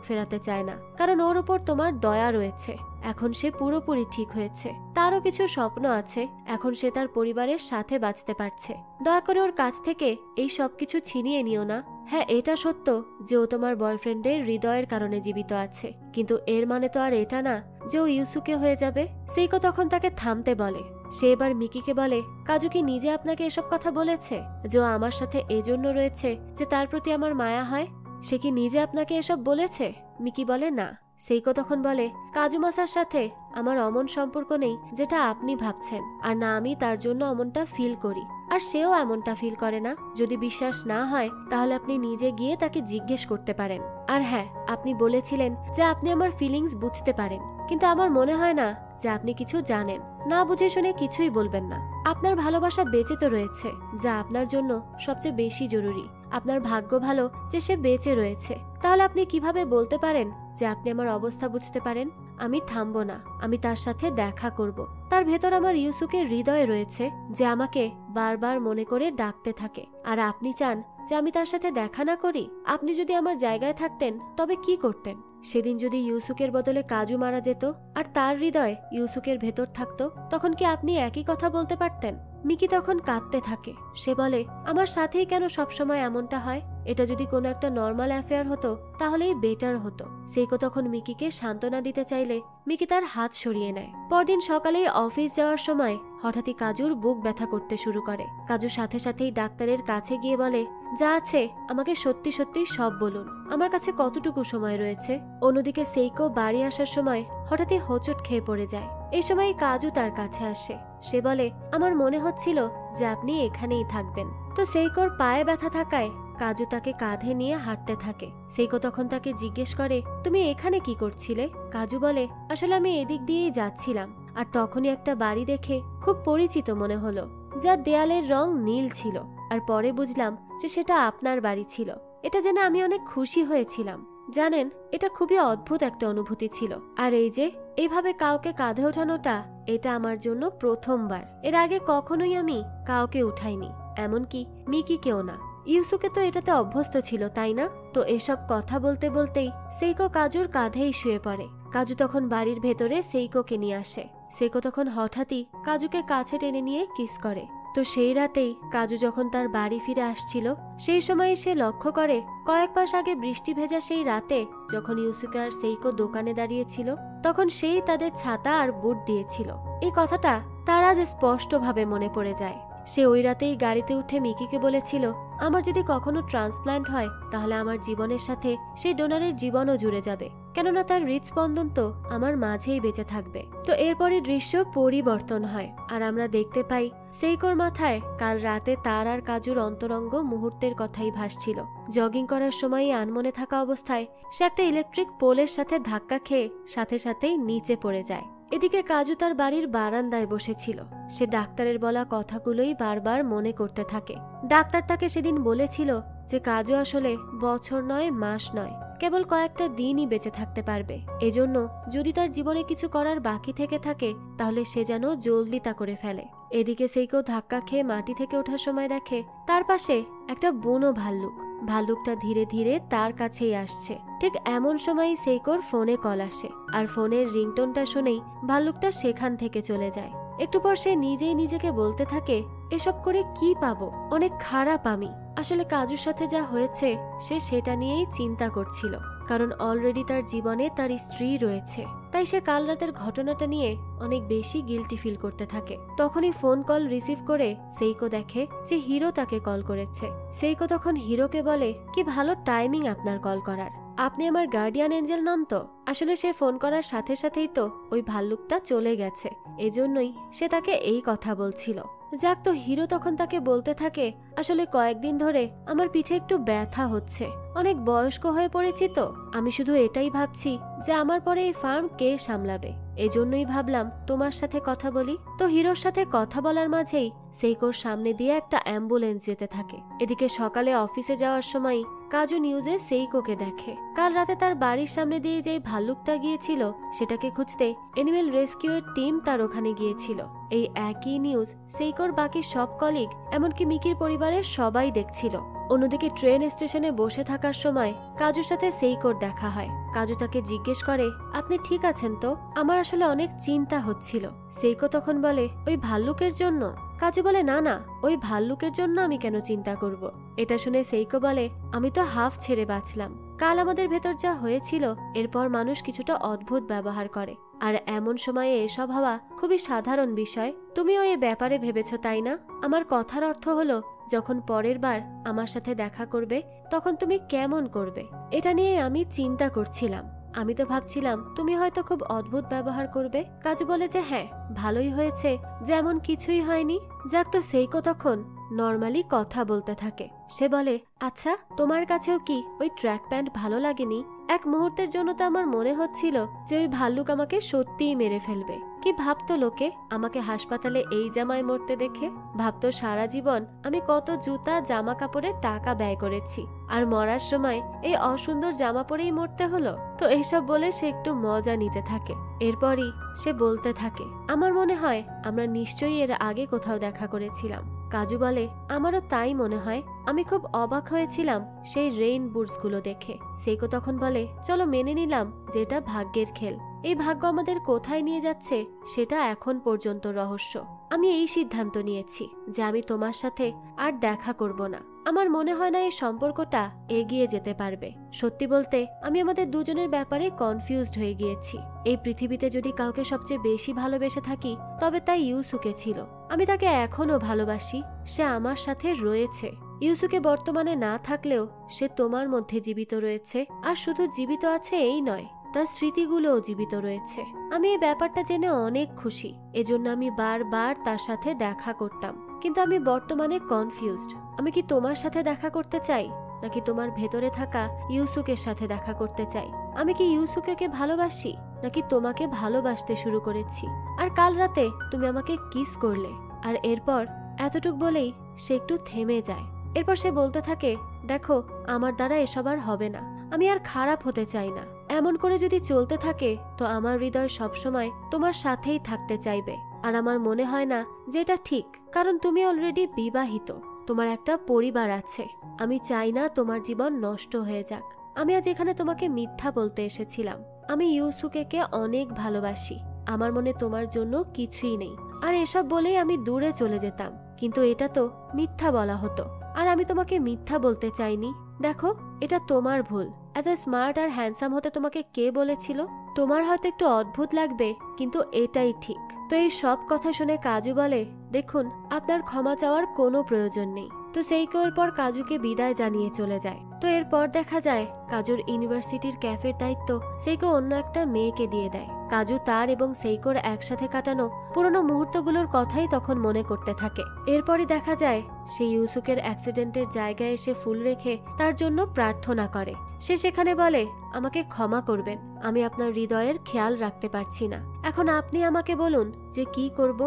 ফেরাতে চায় না, কারণ ওর উপর তোমার দয়া রয়েছে। এখন সে পুরোপুরি ঠিক হয়েছে, তারও কিছু স্বপ্ন আছে। এখন সে তার পরিবারের সাথে বাঁচতে পারছে। দয়া করে ওর কাছ থেকে এই সবকিছু ছিনিয়ে নিও না। হ্যাঁ, এটা সত্য যে ও তোমার বয়ফ্রেন্ডের হৃদয়ের কারণে জীবিত আছে, কিন্তু এর মানে তো আর এটা না যে ও ইউসুকে হয়ে যাবে। সেইকো তখন তাকে থামতে বলে। সে এবার মিকিকে বলে, কাজু কি নিজে আপনাকে এসব কথা বলেছে যে ও আমার সাথে এজন্য রয়েছে যে তার প্রতি আমার মায়া হয়? সে কি নিজে আপনাকে এসব বলেছে? মিকি বলে না। সেইকো তখন বলে, কাজু মাসার সাথে আমার অমন সম্পর্ক নেই যেটা আপনি ভাবছেন, আর না আমি তার জন্য অমনটা ফিল করি, আর সেও এমনটা ফিল করে না। যদি বিশ্বাস না হয় তাহলে আপনি নিজে গিয়ে তাকে জিজ্ঞেস করতে পারেন। আর হ্যাঁ, আপনি বলেছিলেন যে আপনি আমার ফিলিংস বুঝতে পারেন, কিন্তু আমার মনে হয় না যে আপনি কিছু জানেন। না বুঝে শুনে কিছুই বলবেন না। আপনার ভালোবাসা বেঁচে তো রয়েছে, যা আপনার জন্য সবচেয়ে বেশি জরুরি। আপনার ভাগ্য ভালো যে সে বেঁচে রয়েছে। তাহলে আপনি কিভাবে বলতে পারেন যে আপনি আমার অবস্থা বুঝতে পারেন? আমি থামবো না, আমি তার সাথে দেখা করব। তার ভেতর আমার ইউসুকের হৃদয় রয়েছে যে আমাকে বারবার মনে করে ডাকতে থাকে। আর আপনি চান যে আমি তার সাথে দেখা না করি? আপনি যদি আমার জায়গায় থাকতেন তবে কি করতেন? সেদিন যদি ইউসুকের বদলে কাজু মারা যেত আর তার হৃদয় ইউসুকের ভেতর থাকতো, তখন কি আপনি একই কথা বলতে পারতেন? মিকি তখন কাঁদতে থাকে। সে বলে, আমার সাথেই কেন সবসময় এমনটা হয়? এটা যদি কোনো একটা নর্মাল অ্যাফেয়ার হতো তাহলেই বেটার হতো। সেইকো তখন মিকিকে সান্ত্বনা দিতে চাইলে মিকি তার হাত সরিয়ে নেয়। পরদিন সকালেই অফিস যাওয়ার সময় হঠাৎই কাজুর বুক ব্যথা করতে শুরু করে। কাজু সাথে সাথেই ডাক্তারের কাছে গিয়ে বলে, যা আছে আমাকে সত্যি সত্যি সব বলুন, আমার কাছে কতটুকু সময় রয়েছে? অন্যদিকে সেইকো বাড়ি আসার সময় হঠাৎই হোঁচট খেয়ে পড়ে যায়। এই সময় কাজু তার কাছে আসে। সে বলে, আমার মনে হচ্ছিল যে আপনি এখানেই থাকবেন। তো সেইকোর পায়ে ব্যথা থাকায় কাজু তাকে কাঁধে নিয়ে হাঁটতে থাকে। সেইকো তখন তাকে জিজ্ঞেস করে, তুমি এখানে কি করছিলে? কাজু বলে, আসলে আমি এদিক দিয়েই যাচ্ছিলাম, আর তখনই একটা বাড়ি দেখে খুব পরিচিত মনে হলো, যার দেয়ালের রং নীল ছিল। আর পরে বুঝলাম যে সেটা আপনার বাড়ি ছিল। এটা জেনে আমি অনেক খুশি হয়েছিলাম। জানেন, এটা খুবই অদ্ভুত একটা অনুভূতি ছিল। আর এই যে এইভাবে কাউকে কাঁধে ওঠানোটা, এটা আমার জন্য প্রথমবার। এর আগে কখনোই আমি কাউকে উঠাইনি, এমনকি মিকিকেও না। ইউসুকে তো এটাতে অভ্যস্ত ছিল, তাই না? তো এসব কথা বলতে বলতেই সেইকো কাজুর কাঁধেই শুয়ে পড়ে। কাজু তখন বাড়ির ভেতরে সেইকোকে নিয়ে আসে। সেইকো তখন হঠাৎই কাজুকে কাছে টেনে নিয়ে কিস করে। তো সেই রাতেই কাজু যখন তার বাড়ি ফিরে আসছিল, সেই সময় সে লক্ষ্য করে কয়েক মাস আগে বৃষ্টি ভেজা সেই রাতে যখন ইউসুকে আর সেইকো দোকানে দাঁড়িয়েছিল, তখন সেই তাদের ছাতা আর বুট দিয়েছিল। এই কথাটা তার আজ স্পষ্টভাবে মনে পড়ে যায়। সে ওই রাতেই গাড়িতে উঠে মিকিকে বলেছিল, আমার যদি কখনো ট্রান্সপ্ল্যান্ট হয় তাহলে আমার জীবনের সাথে সেই ডোনারের জীবনও জুড়ে যাবে, কেননা তার হৃদস্পন্দন তো আমার মাঝেই বেঁচে থাকবে। তো এরপরই দৃশ্য পরিবর্তন হয়, আর আমরা দেখতে পাই সেইকোর মাথায় কাল রাতে তার আর কাজুর অন্তরঙ্গ মুহূর্তের কথাই ভাসছিল। জগিং করার সময় আনমনে থাকা অবস্থায় সে একটা ইলেকট্রিক পোলের সাথে ধাক্কা খেয়ে সাথে সাথেই নিচে পড়ে যায়। এদিকে কাজু তার বাড়ির বারান্দায় বসেছিল। সে ডাক্তারের বলা কথাগুলোই বারবার মনে করতে থাকে। ডাক্তার তাকে সেদিন বলেছিল যে কাজু আসলে বছর নয়, মাস নয়, কেবল কয়েকটা দিনই বেঁচে থাকতে পারবে। এজন্য যদি তার জীবনে কিছু করার বাকি থেকে থাকে তাহলে সে যেন জলদি তা করে ফেলে। এদিকে সেইকো ধাক্কা খেয়ে মাটি থেকে ওঠার সময় দেখে তার পাশে একটা বুনো ভাল্লুক। ভাল্লুকটা ধীরে ধীরে তার কাছেই আসছে। ঠিক এমন সময় সেইকোর ফোনে কল আসে, আর ফোনের রিংটোনটা শুনেই ভাল্লুকটা সেখান থেকে চলে যায়। একটু পর সে নিজেই নিজেকে বলতে থাকে, এসব করে কি পাবো? অনেক খারাপ আমি। আসলে কাজুর সাথে যা হয়েছে সে সেটা নিয়েই চিন্তা করছিল, কারণ অলরেডি তার জীবনে তার স্ত্রী রয়েছে। তাই সে কাল রাতের ঘটনাটা নিয়ে অনেক বেশি গিল্টি ফিল করতে থাকে। তখনই ফোন কল রিসিভ করে সেইকো দেখে যে হিরো তাকে কল করেছে। সেইকো তখন হিরোকে বলে, কি ভালো টাইমিং আপনার কল করার, আপনি আমার গার্ডিয়ান এঞ্জেল নন তো? আসলে সে ফোন করার সাথে সাথেই তো ওই ভাল্লুকটা চলে গেছে, এজন্যই সে তাকে এই কথা বলছিল। যাক, তো হিরো তখন তাকে বলতে থাকে, আসলে কয়েকদিন ধরে আমার পিঠে একটু ব্যথা হচ্ছে, অনেক বয়স্ক হয়ে পড়েছি, তো আমি শুধু এটাই ভাবছি যে আমার পরে এই ফার্ম কে সামলাবে। এজন্যই ভাবলাম তোমার সাথে কথা বলি। তো হিরোর সাথে কথা বলার মাঝেই সেইকোর সামনে দিয়ে একটা অ্যাম্বুলেন্স যেতে থাকে। এদিকে সকালে অফিসে যাওয়ার সময় কাজু নিউজে সেইকোকে দেখে। কাল রাতে তার বাড়ির সামনে দিয়ে যেই ভাল্লুকটা গিয়েছিল সেটাকে খুঁজতে অ্যানিমেল রেস্কিউয়ের টিম তার ওখানে গিয়েছিল। এই একই নিউজ সেইকোর বাকি সব কলিগ, এমনকি মিকির পরিবারের সবাই দেখছিল। অন্যদিকে ট্রেন স্টেশনে বসে থাকার সময় কাজুর সাথে সেইকোর দেখা হয়। কাজু তাকে জিজ্ঞেস করে, আপনি ঠিক আছেন তো? আমার আসলে অনেক চিন্তা হচ্ছিল। সেইকো তখন বলে, ওই ভাল্লুকের জন্য? কাজু বলে, না না, ওই ভাল্লুকের জন্য আমি কেন চিন্তা করব? এটা শুনে সেইকো বলে, আমি তো হাফ ছেড়ে বাঁচলাম। কাল আমাদের ভেতর যা হয়েছিল, এরপর মানুষ কিছুটা অদ্ভুত ব্যবহার করে। আর এমন সময়ে এসব হওয়া খুবই সাধারণ বিষয়। তুমিও এই ব্যাপারে ভেবেছো তাই না? আমার কথার অর্থ হলো যখন পরের বার আমার সাথে দেখা করবে তখন তুমি কেমন করবে এটা নিয়ে আমি চিন্তা করছিলাম। আমি তো ভাবছিলাম তুমি হয়তো খুব অদ্ভুত ব্যবহার করবে। কাজু বলে যে হ্যাঁ, ভালোই হয়েছে যেমন কিছুই হয়নি। যাক, তো সেইকো তখন নর্মালি কথা বলতে থাকে। সে বলে, আচ্ছা তোমার কাছেও কি ওই ট্র্যাক প্যান্ট ভালো লাগেনি? এক মুহূর্তের জন্য তো আমার মনে হচ্ছিল যে ওই ভাল্লুক আমাকে সত্যিই মেরে ফেলবে। কি ভাবতো লোকে আমাকে হাসপাতালে এই জামায় মরতে দেখে? ভাবতো সারা জীবন আমি কত জুতা জামা কাপড়ে টাকা ব্যয় করেছি, আর মরার সময় এই অসুন্দর জামা পরেই মরতে হলো। তো এইসব বলে সে একটু মজা নিতে থাকে। এরপরই সে বলতে থাকে, আমার মনে হয় আমরা নিশ্চয়ই এর আগে কোথাও দেখা করেছিলাম। কাজু বলে, আমারও তাই মনে হয়। আমি খুব অবাক হয়েছিলাম সেই রেইন বুটসগুলো দেখে। সেইকো তখন বলে, চলো মেনে নিলাম যেটা ভাগ্যের খেল। এই ভাগ্য আমাদের কোথায় নিয়ে যাচ্ছে সেটা এখন পর্যন্ত রহস্য। আমি এই সিদ্ধান্ত নিয়েছি যে আমি তোমার সাথে আর দেখা করব না। আমার মনে হয় না এই সম্পর্কটা এগিয়ে যেতে পারবে। সত্যি বলতে আমি আমাদের দুজনের ব্যাপারে কনফিউজড হয়ে গিয়েছি। এই পৃথিবীতে যদি কাউকে সবচেয়ে বেশি ভালোবেসে থাকি তবে তাই ইউসুকে ছিল। আমি তাকে এখনো ভালোবাসি, সে আমার সাথে রয়েছে। ইউসুকে বর্তমানে না থাকলেও সে তোমার মধ্যে জীবিত রয়েছে, আর শুধু জীবিত আছে এই নয়, তার স্মৃতিগুলোও জীবিত রয়েছে। আমি এই ব্যাপারটা জেনে অনেক খুশি। এজন্য আমি বারবার তার সাথে দেখা করতাম। কিন্তু আমি বর্তমানে কনফিউজড। আমি কি তোমার সাথে দেখা করতে চাই, নাকি তোমার ভেতরে থাকা ইউসুকের সাথে দেখা করতে চাই? আমি কি ইউসুকে ভালোবাসি, নাকি তোমাকে ভালোবাসতে শুরু করেছি? আর কাল রাতে তুমি আমাকে কিস করলে। আর এরপর এতটুক বলেই সে একটু থেমে যায়। এরপর সে বলতে থাকে, দেখো আমার দ্বারা এসব আর হবে না। আমি আর খারাপ হতে চাই না। এমন করে যদি চলতে থাকে তো আমার হৃদয় সবসময় তোমার সাথেই থাকতে চাইবে। আর আমার মনে হয় না যে এটা ঠিক, কারণ তুমি অলরেডি বিবাহিত, তোমার একটা পরিবার আছে। আমি চাই না তোমার জীবন নষ্ট হয়ে যাক। আমি আজ এখানে তোমাকে মিথ্যা বলতে এসেছিলাম। আমি ইউসুকে অনেক ভালোবাসি। আমার মনে তোমার জন্য কিছুই নেই। আর এসব বলেই আমি দূরে চলে যেতাম। কিন্তু এটা তো মিথ্যা বলা হতো, আর আমি তোমাকে মিথ্যা বলতে চাইনি। দেখো, এটা তোমার ভুল। এত স্মার্ট আর হ্যান্ডসাম হতে তোমাকে কে বলেছিল? তোমার হয়তো একটু অদ্ভুত লাগবে, কিন্তু এটাই ঠিক। তো এই সব কথা শুনে কাজু বলে, দেখুন আপনার ক্ষমা চাওয়ার কোনো প্রয়োজন নেই। তো সেইকোর পর কাজুকে বিদায় জানিয়ে চলে যায়। তো এরপর দেখা যায় কাজুর ইউনিভার্সিটির ক্যাফের দায়িত্ব সেইকো অন্য একটা মেয়েকে দিয়ে দেয়। কাজু তার এবং সেইকোর একসাথে কাটানো পুরনো মুহূর্তগুলোর কথাই তখন মনে করতে থাকে। এরপরই দেখা যায় সে ইউসুকের অ্যাক্সিডেন্টের জায়গায় এসে ফুল রেখে তার জন্য প্রার্থনা করে। সে সেখানে বলে, আমাকে ক্ষমা করবেন, আমি আপনার হৃদয়ের খেয়াল রাখতে পারছি না। এখন আপনি আমাকে বলুন যে কি করব।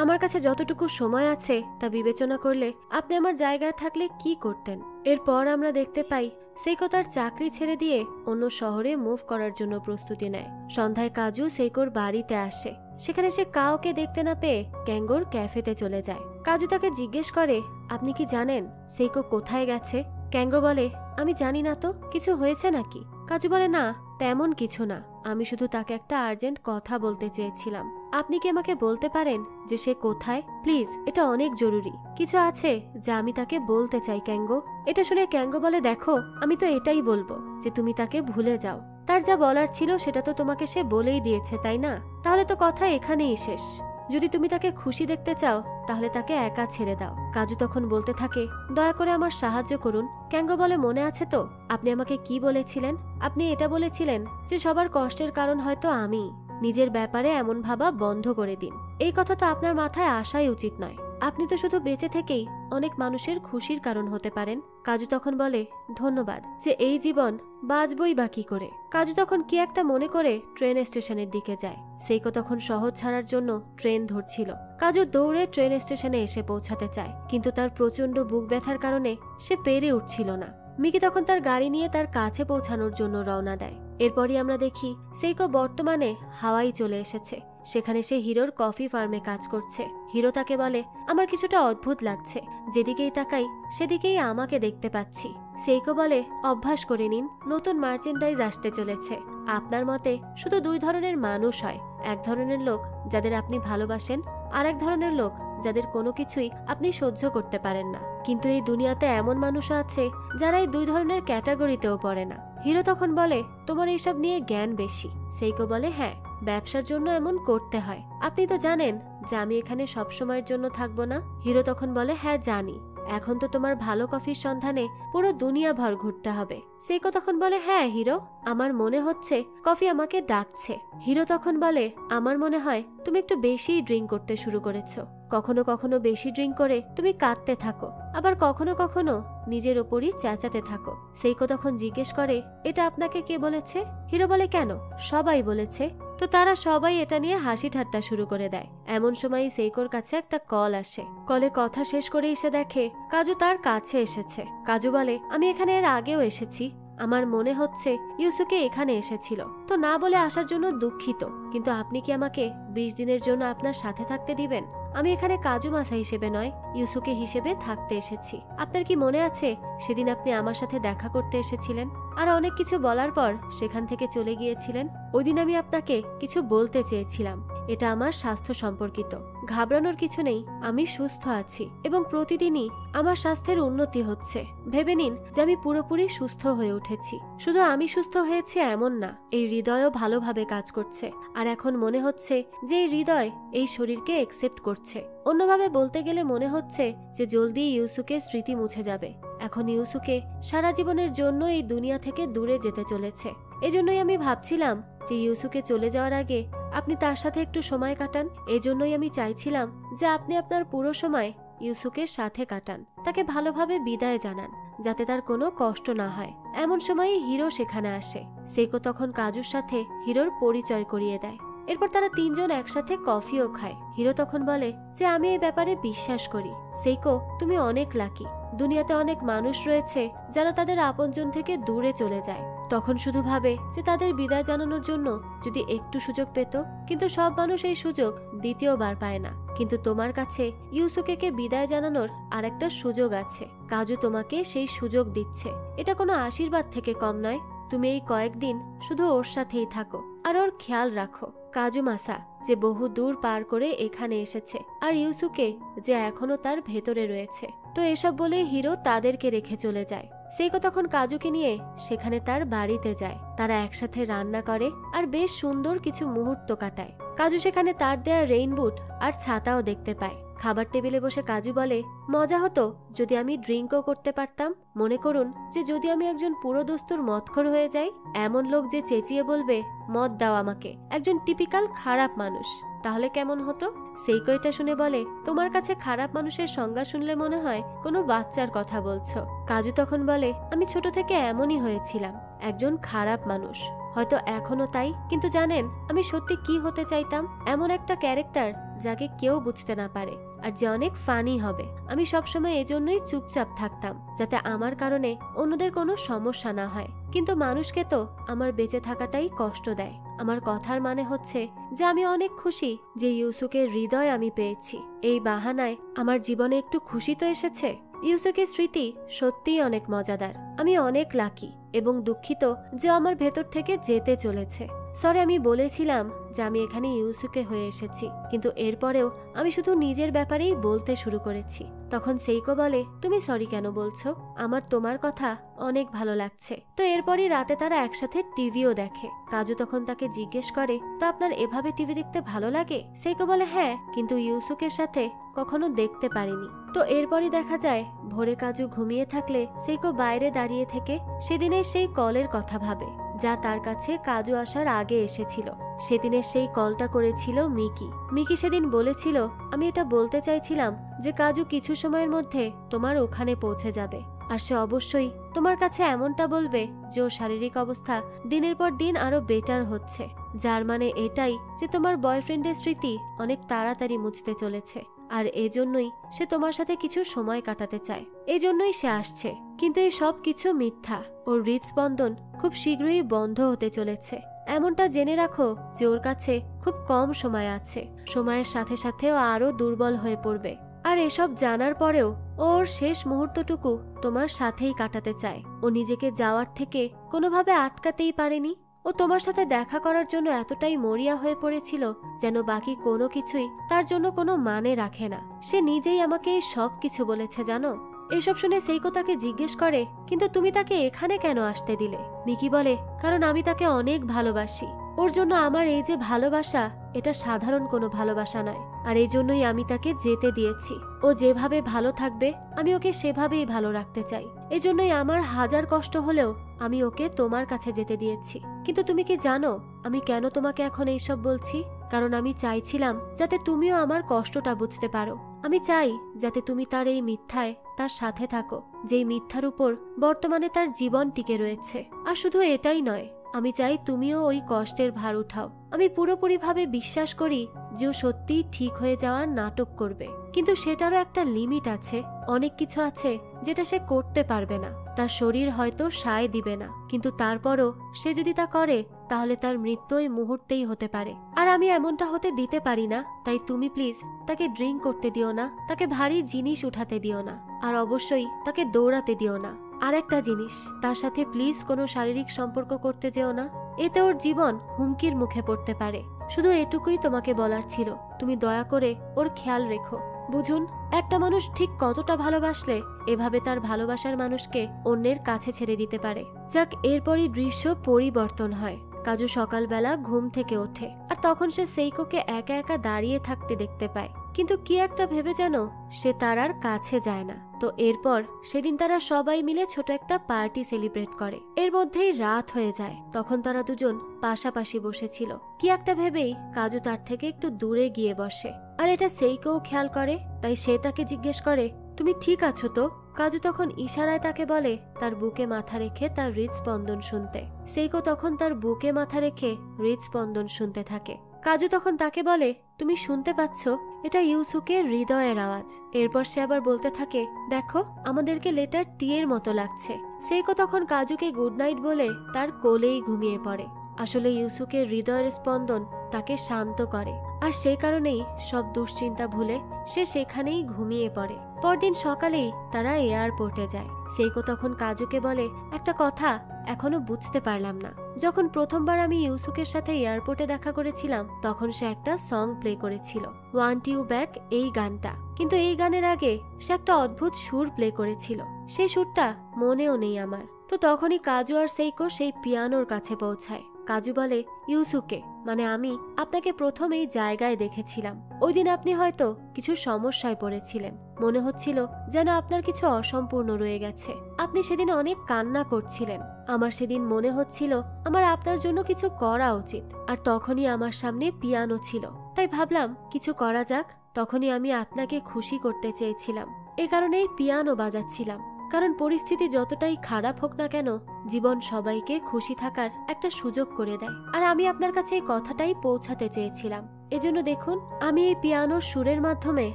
আমার কাছে যতটুকু সময় আছে তা বিবেচনা করলে আপনি আমার জায়গায় থাকলে কি করতেন? এরপর আমরা দেখতে পাই সেইকো তার চাকরি ছেড়ে দিয়ে অন্য শহরে মুভ করার জন্য প্রস্তুতি নেয়। সন্ধ্যায় কাজু সেইকোর বাড়িতে আসে। সেখানে সে কাউকে দেখতে না পেয়ে ক্যাঙ্গোর ক্যাফেতে চলে যায়। কাজু তাকে জিজ্ঞেস করে, আপনি কি জানেন সেইকো কোথায় গেছে? ক্যাঙ্গো বলে, আমি জানি না তো, কিছু হয়েছে নাকি? কাজু বলে, না তেমন কিছু না, আমি শুধু তাকে একটা আর্জেন্ট কথা বলতে চেয়েছিলাম। আপনি কি আমাকে বলতে পারেন যে সে কোথায়? প্লিজ, এটা অনেক জরুরি। কিছু আছে যা আমি তাকে বলতে চাই ক্যাঙ্গো। এটা শুনে ক্যাঙ্গো বলে, দেখো আমি তো এটাই বলবো যে তুমি তাকে ভুলে যাও। তার যা বলার ছিল সেটা তো তোমাকে সে বলেই দিয়েছে, তাই না? তাহলে তো কথা এখানেই শেষ। যদি তুমি তাকে খুশি দেখতে চাও তাহলে তাকে একা ছেড়ে দাও। কাজু তখন বলতে থাকে, দয়া করে আমার সাহায্য করুন। ক্যাঙ্গো বলে, মনে আছে তো আপনি আমাকে কি বলেছিলেন? আপনি এটা বলেছিলেন যে সবার কষ্টের কারণ হয়তো আমি। নিজের ব্যাপারে এমন ভাবা বন্ধ করে দিন। এই কথা তো আপনার মাথায় আসাই উচিত নয়। আপনি তো শুধু বেঁচে থেকেই অনেক মানুষের খুশির কারণ হতে পারেন। কাজু তখন বলে, ধন্যবাদ, যে এই জীবন বাঁচবই বা কি করে। কাজু তখন কি একটা মনে করে ট্রেন স্টেশনের দিকে যায়। সেইকো তখন শহর ছাড়ার জন্য ট্রেন ধরছিল। কাজু দৌড়ে ট্রেন স্টেশনে এসে পৌঁছাতে চায়, কিন্তু তার প্রচন্ড বুক ব্যথার কারণে সে পেরে উঠছিল না। মিকি তখন তার গাড়ি নিয়ে তার কাছে পৌঁছানোর জন্য রওনা দেয়। এরপরই আমরা দেখি সেইকো বর্তমানে হাওয়াই চলে এসেছে। সেখানে সে হিরোর কফি ফার্মে কাজ করছে। হিরো তাকে বলে, আমার কিছুটা অদ্ভুত লাগছে, যেদিকেই তাকাই সেদিকেই আমাকে দেখতে পাচ্ছি। সেইকো বলে, অভ্যাস করে নিন, নতুন মার্চেন্ডাইজ আসতে চলেছে। আপনার মতে শুধু দুই ধরনের মানুষ হয়, এক ধরনের লোক যাদের আপনি ভালোবাসেন, আর এক ধরনের লোক যাদের কোনো কিছুই আপনি সহ্য করতে পারেন না। কিন্তু এই দুনিয়াতে এমন মানুষও আছে যারা এই দুই ধরনের ক্যাটাগরিতেও পড়ে না। হিরো তখন বলে, তোমার এইসব নিয়ে জ্ঞান বেশি। সেইকো বলে, হ্যাঁ ব্যবসার জন্য এমন করতে হয়। আপনি তো জানেন যে আমি এখানে সব সময়ের জন্য থাকবো না। হিরো তখন বলে, হ্যাঁ জানি, এখন তো তোমার ভালো কফির সন্ধানে পুরো দুনিয়া ভর ঘুরতে হবে। সেইকো তখন বলে, হ্যাঁ হিরো, আমার মনে হচ্ছে কফি আমাকে ডাকছে। হিরো তখন বলে, আমার মনে হয় তুমি একটু বেশি ড্রিঙ্ক করতে শুরু করেছো। কখনো কখনো বেশি ড্রিঙ্ক করে তুমি কাঁদতে থাকো, আবার কখনো কখনো নিজের ওপরই চেঁচাতে থাকো। সেইকো তখন জিজ্ঞেস করে, এটা আপনাকে কে বলেছে? হিরো বলে, কেন, সবাই বলেছে। তো তারা সবাই এটা নিয়ে হাসি ঠাট্টা শুরু করে দেয়। এমন সময় সেইকোর কাছে একটা কল আসে। কলে কথা শেষ করে এসে দেখে কাজু তার কাছে এসেছে। কাজু বলে, আমি এখানে এর আগেও এসেছি, আমার মনে হচ্ছে ইউসুকে এখানে এসেছিল, তো না বলে আসার জন্য দুঃখিত, কিন্তু আপনি কি আমাকে 20 দিনের জন্য আপনার সাথে থাকতে দিবেন? আমি এখানে কাজু মাসা হিসেবে নয়, ইউসুকে হিসেবে থাকতে এসেছি। আপনার কি মনে আছে সেদিন আপনি আমার সাথে দেখা করতে এসেছিলেন আর অনেক কিছু বলার পর সেখান থেকে চলে গিয়েছিলেন? ওই দিন আমি আপনাকে কিছু বলতে চেয়েছিলাম, এটা আমার স্বাস্থ্য সম্পর্কিত। ঘাবড়ানোর কিছু নেই, আমি সুস্থ আছি এবং প্রতিদিনই আমার স্বাস্থ্যের উন্নতি হচ্ছে। ভেবে নিন যে আমি পুরোপুরি সুস্থ হয়ে উঠেছি। শুধু আমি সুস্থ হয়েছি এমন না, এই হৃদয়ও ভালোভাবে কাজ করছে। আর এখন মনে হচ্ছে যে এই হৃদয় এই শরীরকে একসেপ্ট করছে। অন্যভাবে বলতে গেলে মনে হচ্ছে যে জলদি ইউসুকের স্মৃতি মুছে যাবে। এখন ইউসুকে সারা জীবনের জন্য এই দুনিয়া থেকে দূরে যেতে চলেছে। এজন্যই আমি ভাবছিলাম যে ইউসুকে চলে যাওয়ার আগে আপনি তার সাথে একটু সময় কাটান। এজন্যই আমি চাইছিলাম যে আপনি আপনার পুরো সময় ইউসুকের সাথে কাটান, তাকে ভালোভাবে বিদায় জানান, যাতে তার কোনো কষ্ট না হয়। এমন সময় হিরো সেখানে আসে। সেইকো তখন কাজুর সাথে হিরোর পরিচয় করিয়ে দেয়। এরপর তারা তিনজন একসাথে কফিও খায়। হিরো তখন বলে যে আমি এই ব্যাপারে বিশ্বাস করি। সেইকো, তুমি অনেক লাকি। দুনিয়াতে অনেক মানুষ রয়েছে যারা তাদের আপনজন থেকে দূরে চলে যায়, তখন শুধু ভাবে যে তাদের বিদায় জানানোর জন্য যদি একটু সুযোগ পেত, কিন্তু সব মানুষ এই সুযোগ দ্বিতীয়বার পায় না। কিন্তু তোমার কাছে ইউসুকেকে বিদায় জানানোর আরেকটা সুযোগ আছে। কাজু তোমাকে সেই সুযোগ দিচ্ছে। এটা কোনো আশীর্বাদ থেকে কম নয়। তুমি এই কয়েকদিন শুধু ওর সাথেই থাকো আর ওর খেয়াল রাখো। কাজু মাসা যে বহু দূর পার করে এখানে এসেছে, আর ইউসুকে যে এখনো তার ভেতরে রয়েছে। তো এসব বলে হিরো তাদেরকে রেখে চলে যায়। সেইকো তখন কাজুকে নিয়ে সেখানে তার বাড়িতে যায়। তারা একসাথে রান্না করে আর বেশ সুন্দর কিছু মুহূর্ত কাটায়। কাজু সেখানে তার দেয়া রেইনবুট আর ছাতাও দেখতে পায়। খাবার টেবিলে বসে কাজু বলে, মজা হতো যদি আমি ড্রিঙ্কও করতে পারতাম। মনে করুন যে যদি আমি একজন পুরো দস্তুর মদখোর হয়ে যাই, এমন লোক যে চেঁচিয়ে বলবে মদ দাও আমাকে, একজন টিপিক্যাল খারাপ মানুষ, তাহলে কেমন হতো? সেইকো এটা শুনে বলে, তোমার কাছে খারাপ মানুষের সংজ্ঞা শুনলে মনে হয় কোনো বাচ্চার কথা বলছো। কাজু তখন বলে, আমি ছোট থেকে এমনই হয়েছিলাম, একজন খারাপ মানুষ, হয়তো এখনো তাই। কিন্তু জানেন আমি সত্যি কি হতে চাইতাম? এমন একটা ক্যারেক্টার যাকে কেউ বুঝতে না পারে আর যে অনেক ফানি হবে। আমি সবসময় এজন্যই চুপচাপ থাকতাম, যাতে আমার কারণে অন্যদের কোনো সমস্যা না হয়। কিন্তু মানুষকে তো আমার বেঁচে থাকাটাই কষ্ট দেয়। আমার কথার মানে হচ্ছে যে আমি অনেক খুশি যে ইউসুকের হৃদয় আমি পেয়েছি। এই বাহানায় আমার জীবনে একটু খুশি তো এসেছে। ইউসুকের স্মৃতি সত্যিই অনেক মজাদার। আমি অনেক লাকি এবং দুঃখিত যে আমার ভেতর থেকে যেতে চলেছে। সরি, আমি বলেছিলাম যে আমি এখানে ইউসুকে হয়ে এসেছি, কিন্তু এরপরেও আমি শুধু নিজের ব্যাপারেই বলতে শুরু করেছি। তখন সেইকো বলে, তুমি সরি কেন বলছো? আমার তোমার কথা অনেক ভালো লাগছে। তো এরপরই রাতে তারা একসাথে টিভিও দেখে। কাজু তখন তাকে জিজ্ঞেস করে, তো আপনার এভাবে টিভি দেখতে ভালো লাগে? সেইকো বলে, হ্যাঁ, কিন্তু ইউসুকের সাথে কখনো দেখতে পারিনি। তো এরপরই দেখা যায় ভোরে কাজু ঘুমিয়ে থাকলে সেইকো বাইরে দাঁড়িয়ে থেকে সেদিনের সেই কলের কথা ভাবে, যা তার কাছে কাজু আসার আগে এসেছিল। সেদিনের সেই কলটা করেছিল মিকি। মিকি সেদিন বলেছিল, আমি এটা বলতে চাইছিলাম যে কাজু কিছু সময়ের মধ্যে তোমার ওখানে পৌঁছে যাবে, আর সে অবশ্যই তোমার কাছে এমনটা বলবে যে ওর শারীরিক অবস্থা দিনের পর দিন আরো বেটার হচ্ছে, যার মানে এটাই যে তোমার বয়ফ্রেন্ডের স্মৃতি অনেক তাড়াতাড়ি মুছতে চলেছে, আর এজন্যই সে তোমার সাথে কিছু সময় কাটাতে চায়। এজন্যই সে আসছে। কিন্তু এই সব কিছু মিথ্যা। ওর হৃদস্পন্দন খুব শীঘ্রই বন্ধ হতে চলেছে। এমনটা জেনে রাখো যে ওর কাছে খুব কম সময় আছে। সময়ের সাথে সাথে ও আরো দুর্বল হয়ে পড়বে। আর এসব জানার পরেও ওর শেষ মুহূর্তটুকু তোমার সাথেই কাটাতে চায়। ও নিজেকে যাওয়ার থেকে কোনোভাবে আটকাতেই পারেনি। ও তোমার সাথে দেখা করার জন্য এতটাই মরিয়া হয়ে পড়েছিল যেন বাকি কোনো কিছুই তার জন্য কোনো মানে রাখে না। সে নিজেই আমাকে এই সব কিছু বলেছে জানো। এসব শুনে সেইকো তাকে জিজ্ঞেস করে, কিন্তু তুমি তাকে এখানে কেন আসতে দিলে? মিকি বলে, কারণ আমি তাকে অনেক ভালোবাসি। ওর জন্য আমার এই যে ভালোবাসা, এটা সাধারণ কোনো ভালোবাসা নয়। আর এই জন্যই আমি তাকে যেতে দিয়েছি। ও যেভাবে ভালো থাকবে আমি ওকে সেভাবেই ভালো রাখতে চাই। এই জন্যই আমার হাজার কষ্ট হলেও আমি ওকে তোমার কাছে যেতে দিয়েছি। কিন্তু তুমি কি জানো আমি কেন তোমাকে এখন এইসব বলছি? কারণ আমি চাইছিলাম যাতে তুমিও আমার কষ্টটা বুঝতে পারো। আমি চাই যাতে তুমি তার এই মিথ্যায় তার সাথে থাকো, যেই মিথ্যার উপর বর্তমানে তার জীবন টিকে রয়েছে। আর শুধু এটাই নয়, আমি চাই তুমিও ওই কষ্টের ভার উঠাও। আমি পুরোপুরিভাবে বিশ্বাস করি যে ও সত্যিই ঠিক হয়ে যাওয়ার নাটক করবে, কিন্তু সেটারও একটা লিমিট আছে। অনেক কিছু আছে যেটা সে করতে পারবে না, তার শরীর হয়তো সায় দিবে না, কিন্তু তারপরও সে যদি তা করে তাহলে তার মৃত্যু এই মুহূর্তেই হতে পারে। আর আমি এমনটা হতে দিতে পারি না। তাই তুমি প্লিজ তাকে ড্রিঙ্ক করতে দিও না, তাকে ভারী জিনিস উঠাতে দিও না, আর অবশ্যই তাকে দৌড়াতে দিও না। আর একটা জিনিস, তার সাথে প্লিজ কোনো শারীরিক সম্পর্ক করতে যেও না, এতে ওর জীবন হুমকির মুখে পড়তে পারে। শুধু এটুকুই তোমাকে বলার ছিল, তুমি দয়া করে ওর খেয়াল রেখো। বুঝুন, একটা মানুষ ঠিক কতটা ভালোবাসলে এভাবে তার ভালোবাসার মানুষকে অন্যের কাছে ছেড়ে দিতে পারে। যাক, এরপরই দৃশ্য পরিবর্তন হয়। কাজু সকালবেলা ঘুম থেকে ওঠে, আর তখন সে সেইকোকে একা একা দাঁড়িয়ে থাকতে দেখতে পায়। কিন্তু কি একটা ভেবে যেন সে তার আর কাছে যায় না। তো এরপর সেদিন তারা সবাই মিলে ছোট একটা পার্টি সেলিব্রেট করে। এর মধ্যেই রাত হয়ে যায়। তখন তারা দুজন পাশাপাশি বসেছিল। কি একটা ভেবেই কাজু তার থেকে একটু দূরে গিয়ে বসে, আর এটা সেইকোও খেয়াল করে। তাই সে তাকে জিজ্ঞেস করে, তুমি ঠিক আছো তো? কাজু তখন ইশারায় তাকে বলে তার বুকে মাথা রেখে তার হৃদস্পন্দন শুনতে। সেইকো তখন তার বুকে মাথা রেখে হৃদস্পন্দন শুনতে থাকে। কাজু তখন তাকে বলে, তুমি শুনতে পাচ্ছ? এটা ইউসুকের হৃদয়ের আওয়াজ। এরপর সে আবার বলতে থাকে, দেখো আমাদেরকে লেটার টি এর মতো লাগছে। সেইকো তখন কাজুকে গুড নাইট বলে তার কোলেই ঘুমিয়ে পড়ে। আসলে ইউসুকের হৃদয়ের স্পন্দন তাকে শান্ত করে, আর সেই কারণেই সব দুশ্চিন্তা ভুলে সে সেখানেই ঘুমিয়ে পড়ে। পরদিন সকালেই তারা এয়ারপোর্টে যায়। সেইকো তখন কাজুকে বলে, একটা কথা এখনো বুঝতে পারলাম না। যখন প্রথমবার আমি ইউসুকের সাথে এয়ারপোর্টে দেখা করেছিলাম তখন সে একটা সং প্লে করেছিল, ওয়ান্ট ইউ ব্যাক, এই গানটা। কিন্তু এই গানের আগে সে একটা অদ্ভুত সুর প্লে করেছিল, সেই সুরটা মনেও নেই আমার। তো তখনই কাজু আর সেইকো সেই পিয়ানোর কাছে পৌঁছায়। কাজু বলে, ইউসুকে মানে আমি আপনাকে প্রথম এই জায়গায় দেখেছিলাম। ওই দিন আপনি হয়তো কিছু সমস্যায় পড়েছিলেন, মনে হচ্ছিল যেন আপনার কিছু অসম্পূর্ণ রয়ে গেছে। আপনি সেদিন অনেক কান্না করছিলেন। আমার সেদিন মনে হচ্ছিল আমার আপনার জন্য কিছু করা উচিত, আর তখনই আমার সামনে পিয়ানো ছিল। তাই ভাবলাম কিছু করা যাক। তখনই আমি আপনাকে খুশি করতে চেয়েছিলাম, এ কারণেই পিয়ানো বাজাচ্ছিলাম। কারণ পরিস্থিতি যতটাই খারাপ হোক না কেন, জীবন সবাইকে খুশি থাকার একটা সুযোগ করে দেয়। আর আমি আপনার কাছে এই কথাটাই পৌঁছাতে চেয়েছিলাম। এজন্য দেখুন, আমি এই পিয়ানোর সুরের মাধ্যমে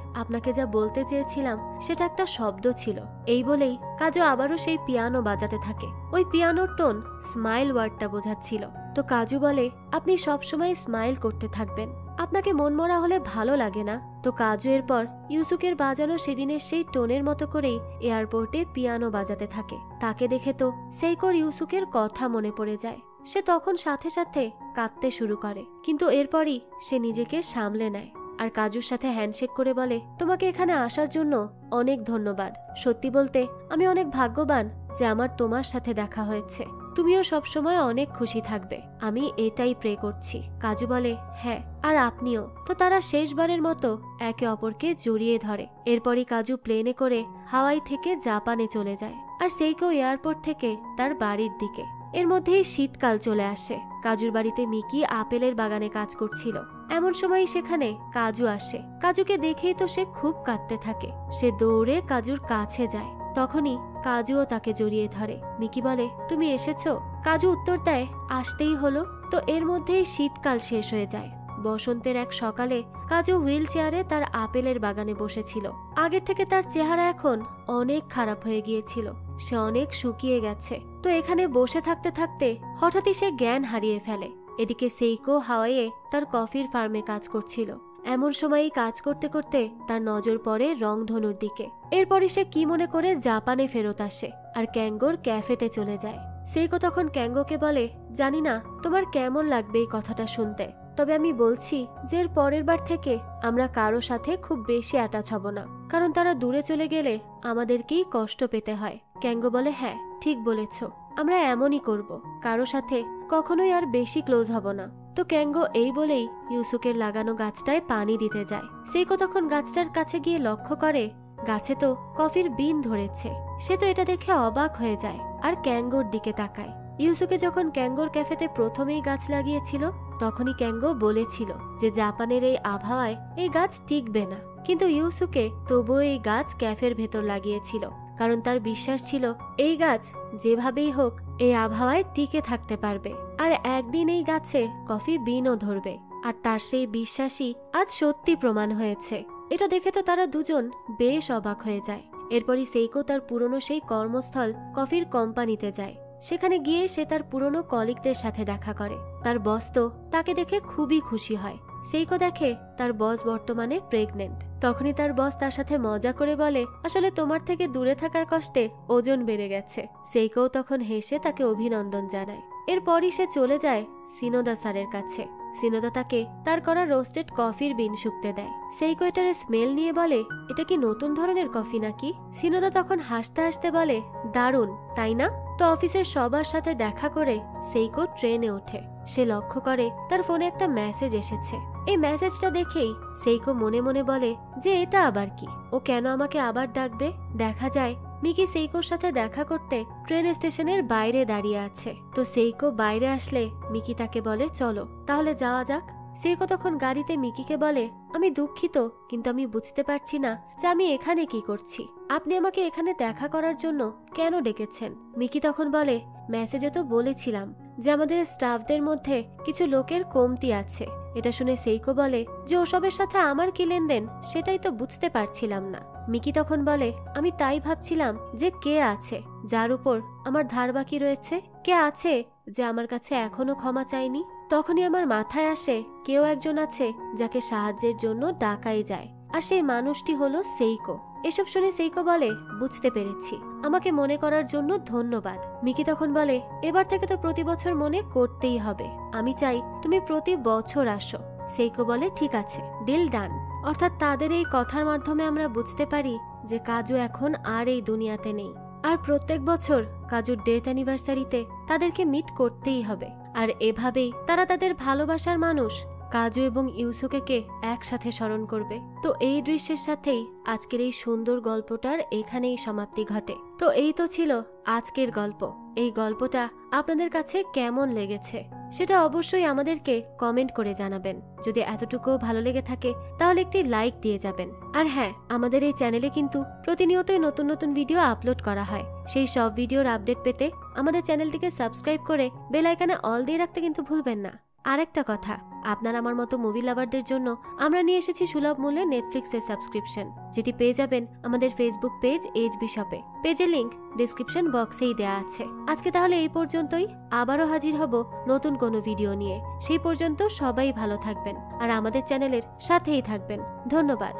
আপনাকে যা বলতে চেয়েছিলাম সেটা একটা শব্দ ছিল। এই বলেই কাজু আবারও সেই পিয়ানো বাজাতে থাকে। ওই পিয়ানোর টোন স্মাইল ওয়ার্ডটা বোঝাচ্ছিল। তো কাজু বলে, আপনি সবসময় স্মাইল করতে থাকবেন, আপনাকে মনমরা হলে ভালো লাগে না। তো কাজু এরপর ইউসুকের বাজানো সেদিনের সেই টোনের মতো করেই এয়ারপোর্টে পিয়ানো বাজাতে থাকে। তাকে দেখে তো সেইকোর ইউসুকের কথা মনে পড়ে যায়। সে তখন সাথে সাথে কাঁদতে শুরু করে, কিন্তু এরপরই সে নিজেকে সামলে নেয় আর কাজুর সাথে হ্যান্ডশেক করে বলে, তোমাকে এখানে আসার জন্য অনেক ধন্যবাদ। সত্যি বলতে আমি অনেক ভাগ্যবান যে আমার তোমার সাথে দেখা হয়েছে। তুমিও সবসময় অনেক খুশি থাকবে, আমি এটাই প্রে করছি। কাজু বলে, হ্যাঁ, আর আপনিও। তো তারা শেষবারের মতো একে অপরকে জড়িয়ে ধরে। এরপরই কাজু প্লেনে করে হাওয়াই থেকে জাপানে চলে যায়, আর সেইকো এয়ারপোর্ট থেকে তার বাড়ির দিকে। এর মধ্যেই শীতকাল চলে আসে। কাজুর বাড়িতে মিকি আপেলের বাগানে কাজ করছিল। এমন সময় সেখানে কাজু আসে। কাজুকে দেখেই তো সে খুব কাঁদতে থাকে। সে দৌড়ে কাজুর কাছে যায়। তখনই কাজুও তাকে জড়িয়ে ধরে। মিকি বলে, তুমি এসেছো? কাজু উত্তর দেয়, আসতেই হলো। তো এর মধ্যেই শীতকাল শেষ হয়ে যায়। বসন্তের এক সকালে কাজু হুইল চেয়ারে তার আপেলের বাগানে বসেছিল। আগের থেকে তার চেহারা এখন অনেক খারাপ হয়ে গিয়েছিল, সে অনেক শুকিয়ে গেছে। তো এখানে বসে থাকতে থাকতে হঠাৎই সে জ্ঞান হারিয়ে ফেলে। এদিকে সেইকো হাওয়াইয়ে তার কফির ফার্মে কাজ করছিল। এমন সময়ই কাজ করতে করতে তার নজর পড়ে রংধনুর দিকে। এরপরই সে কি মনে করে জাপানে ফেরত আসে আর ক্যাঙ্গোর ক্যাফেতে চলে যায়। সেইকো তখন ক্যাঙ্গোকে বলে, জানি না তোমার কেমন লাগবে এই কথাটা শুনতে, তবে আমি বলছি যে এর পরের বার থেকে আমরা কারো সাথে খুব বেশি অ্যাটাচ হব না, কারণ তারা দূরে চলে গেলে আমাদেরকেই কষ্ট পেতে হয়। ক্যাঙ্গো বলে হ্যাঁ ঠিক বলেছ, আমরা এমনই করব, কারো সাথে কখনোই আর বেশি ক্লোজ হব না। তো ক্যাঙ্গো এই বলেই ইউসুকের লাগানো গাছটায় পানি দিতে যায়। সেইকো তখন গাছটার কাছে গিয়ে লক্ষ্য করে গাছে তো কফির বিন ধরেছে। সে তো এটা দেখে অবাক হয়ে যায় আর ক্যাঙ্গোর দিকে তাকায়। ইউসুকে যখন ক্যাঙ্গোর ক্যাফেতে প্রথমেই গাছ লাগিয়েছিল তখনই ক্যাঙ্গো বলেছিল যে জাপানের এই আবহাওয়ায় এই গাছ টিকবে না, কিন্তু ইউসুকে তবুও এই গাছ ক্যাফের ভেতর লাগিয়েছিল, কারণ তার বিশ্বাস ছিল এই গাছ যেভাবেই হোক এই আবহাওয়ায় টিকে থাকতে পারবে আর একদিন এই গাছে কফি বিনও ধরবে। আর তার সেই বিশ্বাসই আজ সত্যি প্রমাণ হয়েছে। এটা দেখে তো তারা দুজন বেশ অবাক হয়ে যায়। এরপরই সেইকো তার পুরনো সেই কর্মস্থল কফির কোম্পানিতে যায়। সেখানে গিয়ে সে তার পুরনো কলিগদের সাথে দেখা করে। তার বস তো তাকে দেখে খুবই খুশি হয়। সেইকো দেখে তার বস বর্তমানে প্রেগনেন্ট। তখনই তার বস তার সাথে মজা করে বলে আসলে তোমার থেকে দূরে থাকার কষ্টে ওজন বেড়ে গেছে। সেইকো তখন হেসে তাকে অভিনন্দন জানায়। এরপরই সে চলে যায় সিনোদা স্যারের কাছে। সিনোদা তাকে তার করা রোস্টেড কফির বিন শুকতে দেয়। সেইকো এটার স্মেল নিয়ে বলে এটা কি নতুন ধরনের কফি নাকি? সিনোদা তখন হাসতে হাসতে বলে দারুণ তাই না? তো অফিসের সবার সাথে দেখা করে সেইকো ট্রেনে ওঠে। সে লক্ষ্য করে তার ফোনে একটা মেসেজ এসেছে। এই মেসেজটা দেখেই সেইকো মনে মনে বলে যে এটা আবার কি, ও কেন আমাকে আবার ডাকবে? দেখা যায় মিকি সেইকোর সাথে দেখা করতে ট্রেন স্টেশনের বাইরে দাঁড়িয়ে আছে। তো সেইকো বাইরে আসলে মিকি তাকে বলে চলো তাহলে যাওয়া যাক। সেইকো তখন গাড়িতে মিকিকে বলে আমি দুঃখিত, কিন্তু আমি বুঝতে পারছি না যে আমি এখানে কি করছি। আপনি আমাকে এখানে দেখা করার জন্য কেন ডেকেছেন? মিকি তখন বলে মেসেজে তো বলেছিলাম যে আমাদের স্টাফদের মধ্যে কিছু লোকের কমতি আছে। এটা শুনে সেইকো বলে যে ওসবের সাথে আমার কি লেনদেন সেটাই তো বুঝতে পারছিলাম না। মিকি তখন বলে আমি তাই ভাবছিলাম যে কে আছে যার উপর আমার ধার বাকি রয়েছে, কে আছে যে আমার কাছে এখনো ক্ষমা চায়নি। তখনই আমার মাথায় আসে কেউ একজন আছে যাকে সাহায্যের জন্য ডাকাই যায়, আর সেই মানুষটি হলো সেইকো। এসব শুনে সেইকো বলে বুঝতে পেরেছি, আমাকে মনে করার জন্য ধন্যবাদ। মিকি তখন বলে এবার থেকে তো প্রতি বছর মনে করতেই হবে, আমি চাই তুমি প্রতি বছর আসো। সেইকো বলে ঠিক আছে, ডিল ডান। অর্থাৎ তাদের এই কথার মাধ্যমে আমরা বুঝতে পারি যে কাজু এখন আর এই দুনিয়াতে নেই, আর প্রত্যেক বছর কাজুর ডেথ অ্যানিভার্সারিতে তাদেরকে মিট করতেই হবে। আর এভাবেই তারা তাদের ভালোবাসার মানুষ কাজু এবং ইউসুকেকে একসাথে স্মরণ করবে। তো এই দৃশ্যের সাথেই আজকের এই সুন্দর গল্পটার এখানেই সমাপ্তি ঘটে। তো এই তো ছিল আজকের গল্প। এই গল্পটা আপনাদের কাছে কেমন লেগেছে সেটা অবশ্যই আমাদেরকে কমেন্ট করে জানাবেন। যদি এতটুকুও ভালো লেগে থাকে তাহলে একটি লাইক দিয়ে যাবেন। আর হ্যাঁ, আমাদের এই চ্যানেলে কিন্তু প্রতিনিয়তই নতুন নতুন ভিডিও আপলোড করা হয়। সেই সব ভিডিওর আপডেট পেতে আমাদের চ্যানেলটিকে সাবস্ক্রাইব করে বেল আইকনে অল দিয়ে রাখতে কিন্তু ভুলবেন না। আরেকটা কথা, আপনার আমার মতো মুভি লাভারদের জন্য আমরা নিয়ে এসেছি সুলভ মূল্যে নেটফ্লিক্সের সাবস্ক্রিপশন, যেটি পেয়ে যাবেন আমাদের ফেসবুক পেজ এইচবি শপে। পেজের লিংক ডিসক্রিপশন বক্সেই দেয়া আছে। আজকে তাহলে এই পর্যন্তই, আবারও হাজির হব নতুন কোনো ভিডিও নিয়ে। সেই পর্যন্ত সবাই ভালো থাকবেন আর আমাদের চ্যানেলের সাথেই থাকবেন। ধন্যবাদ।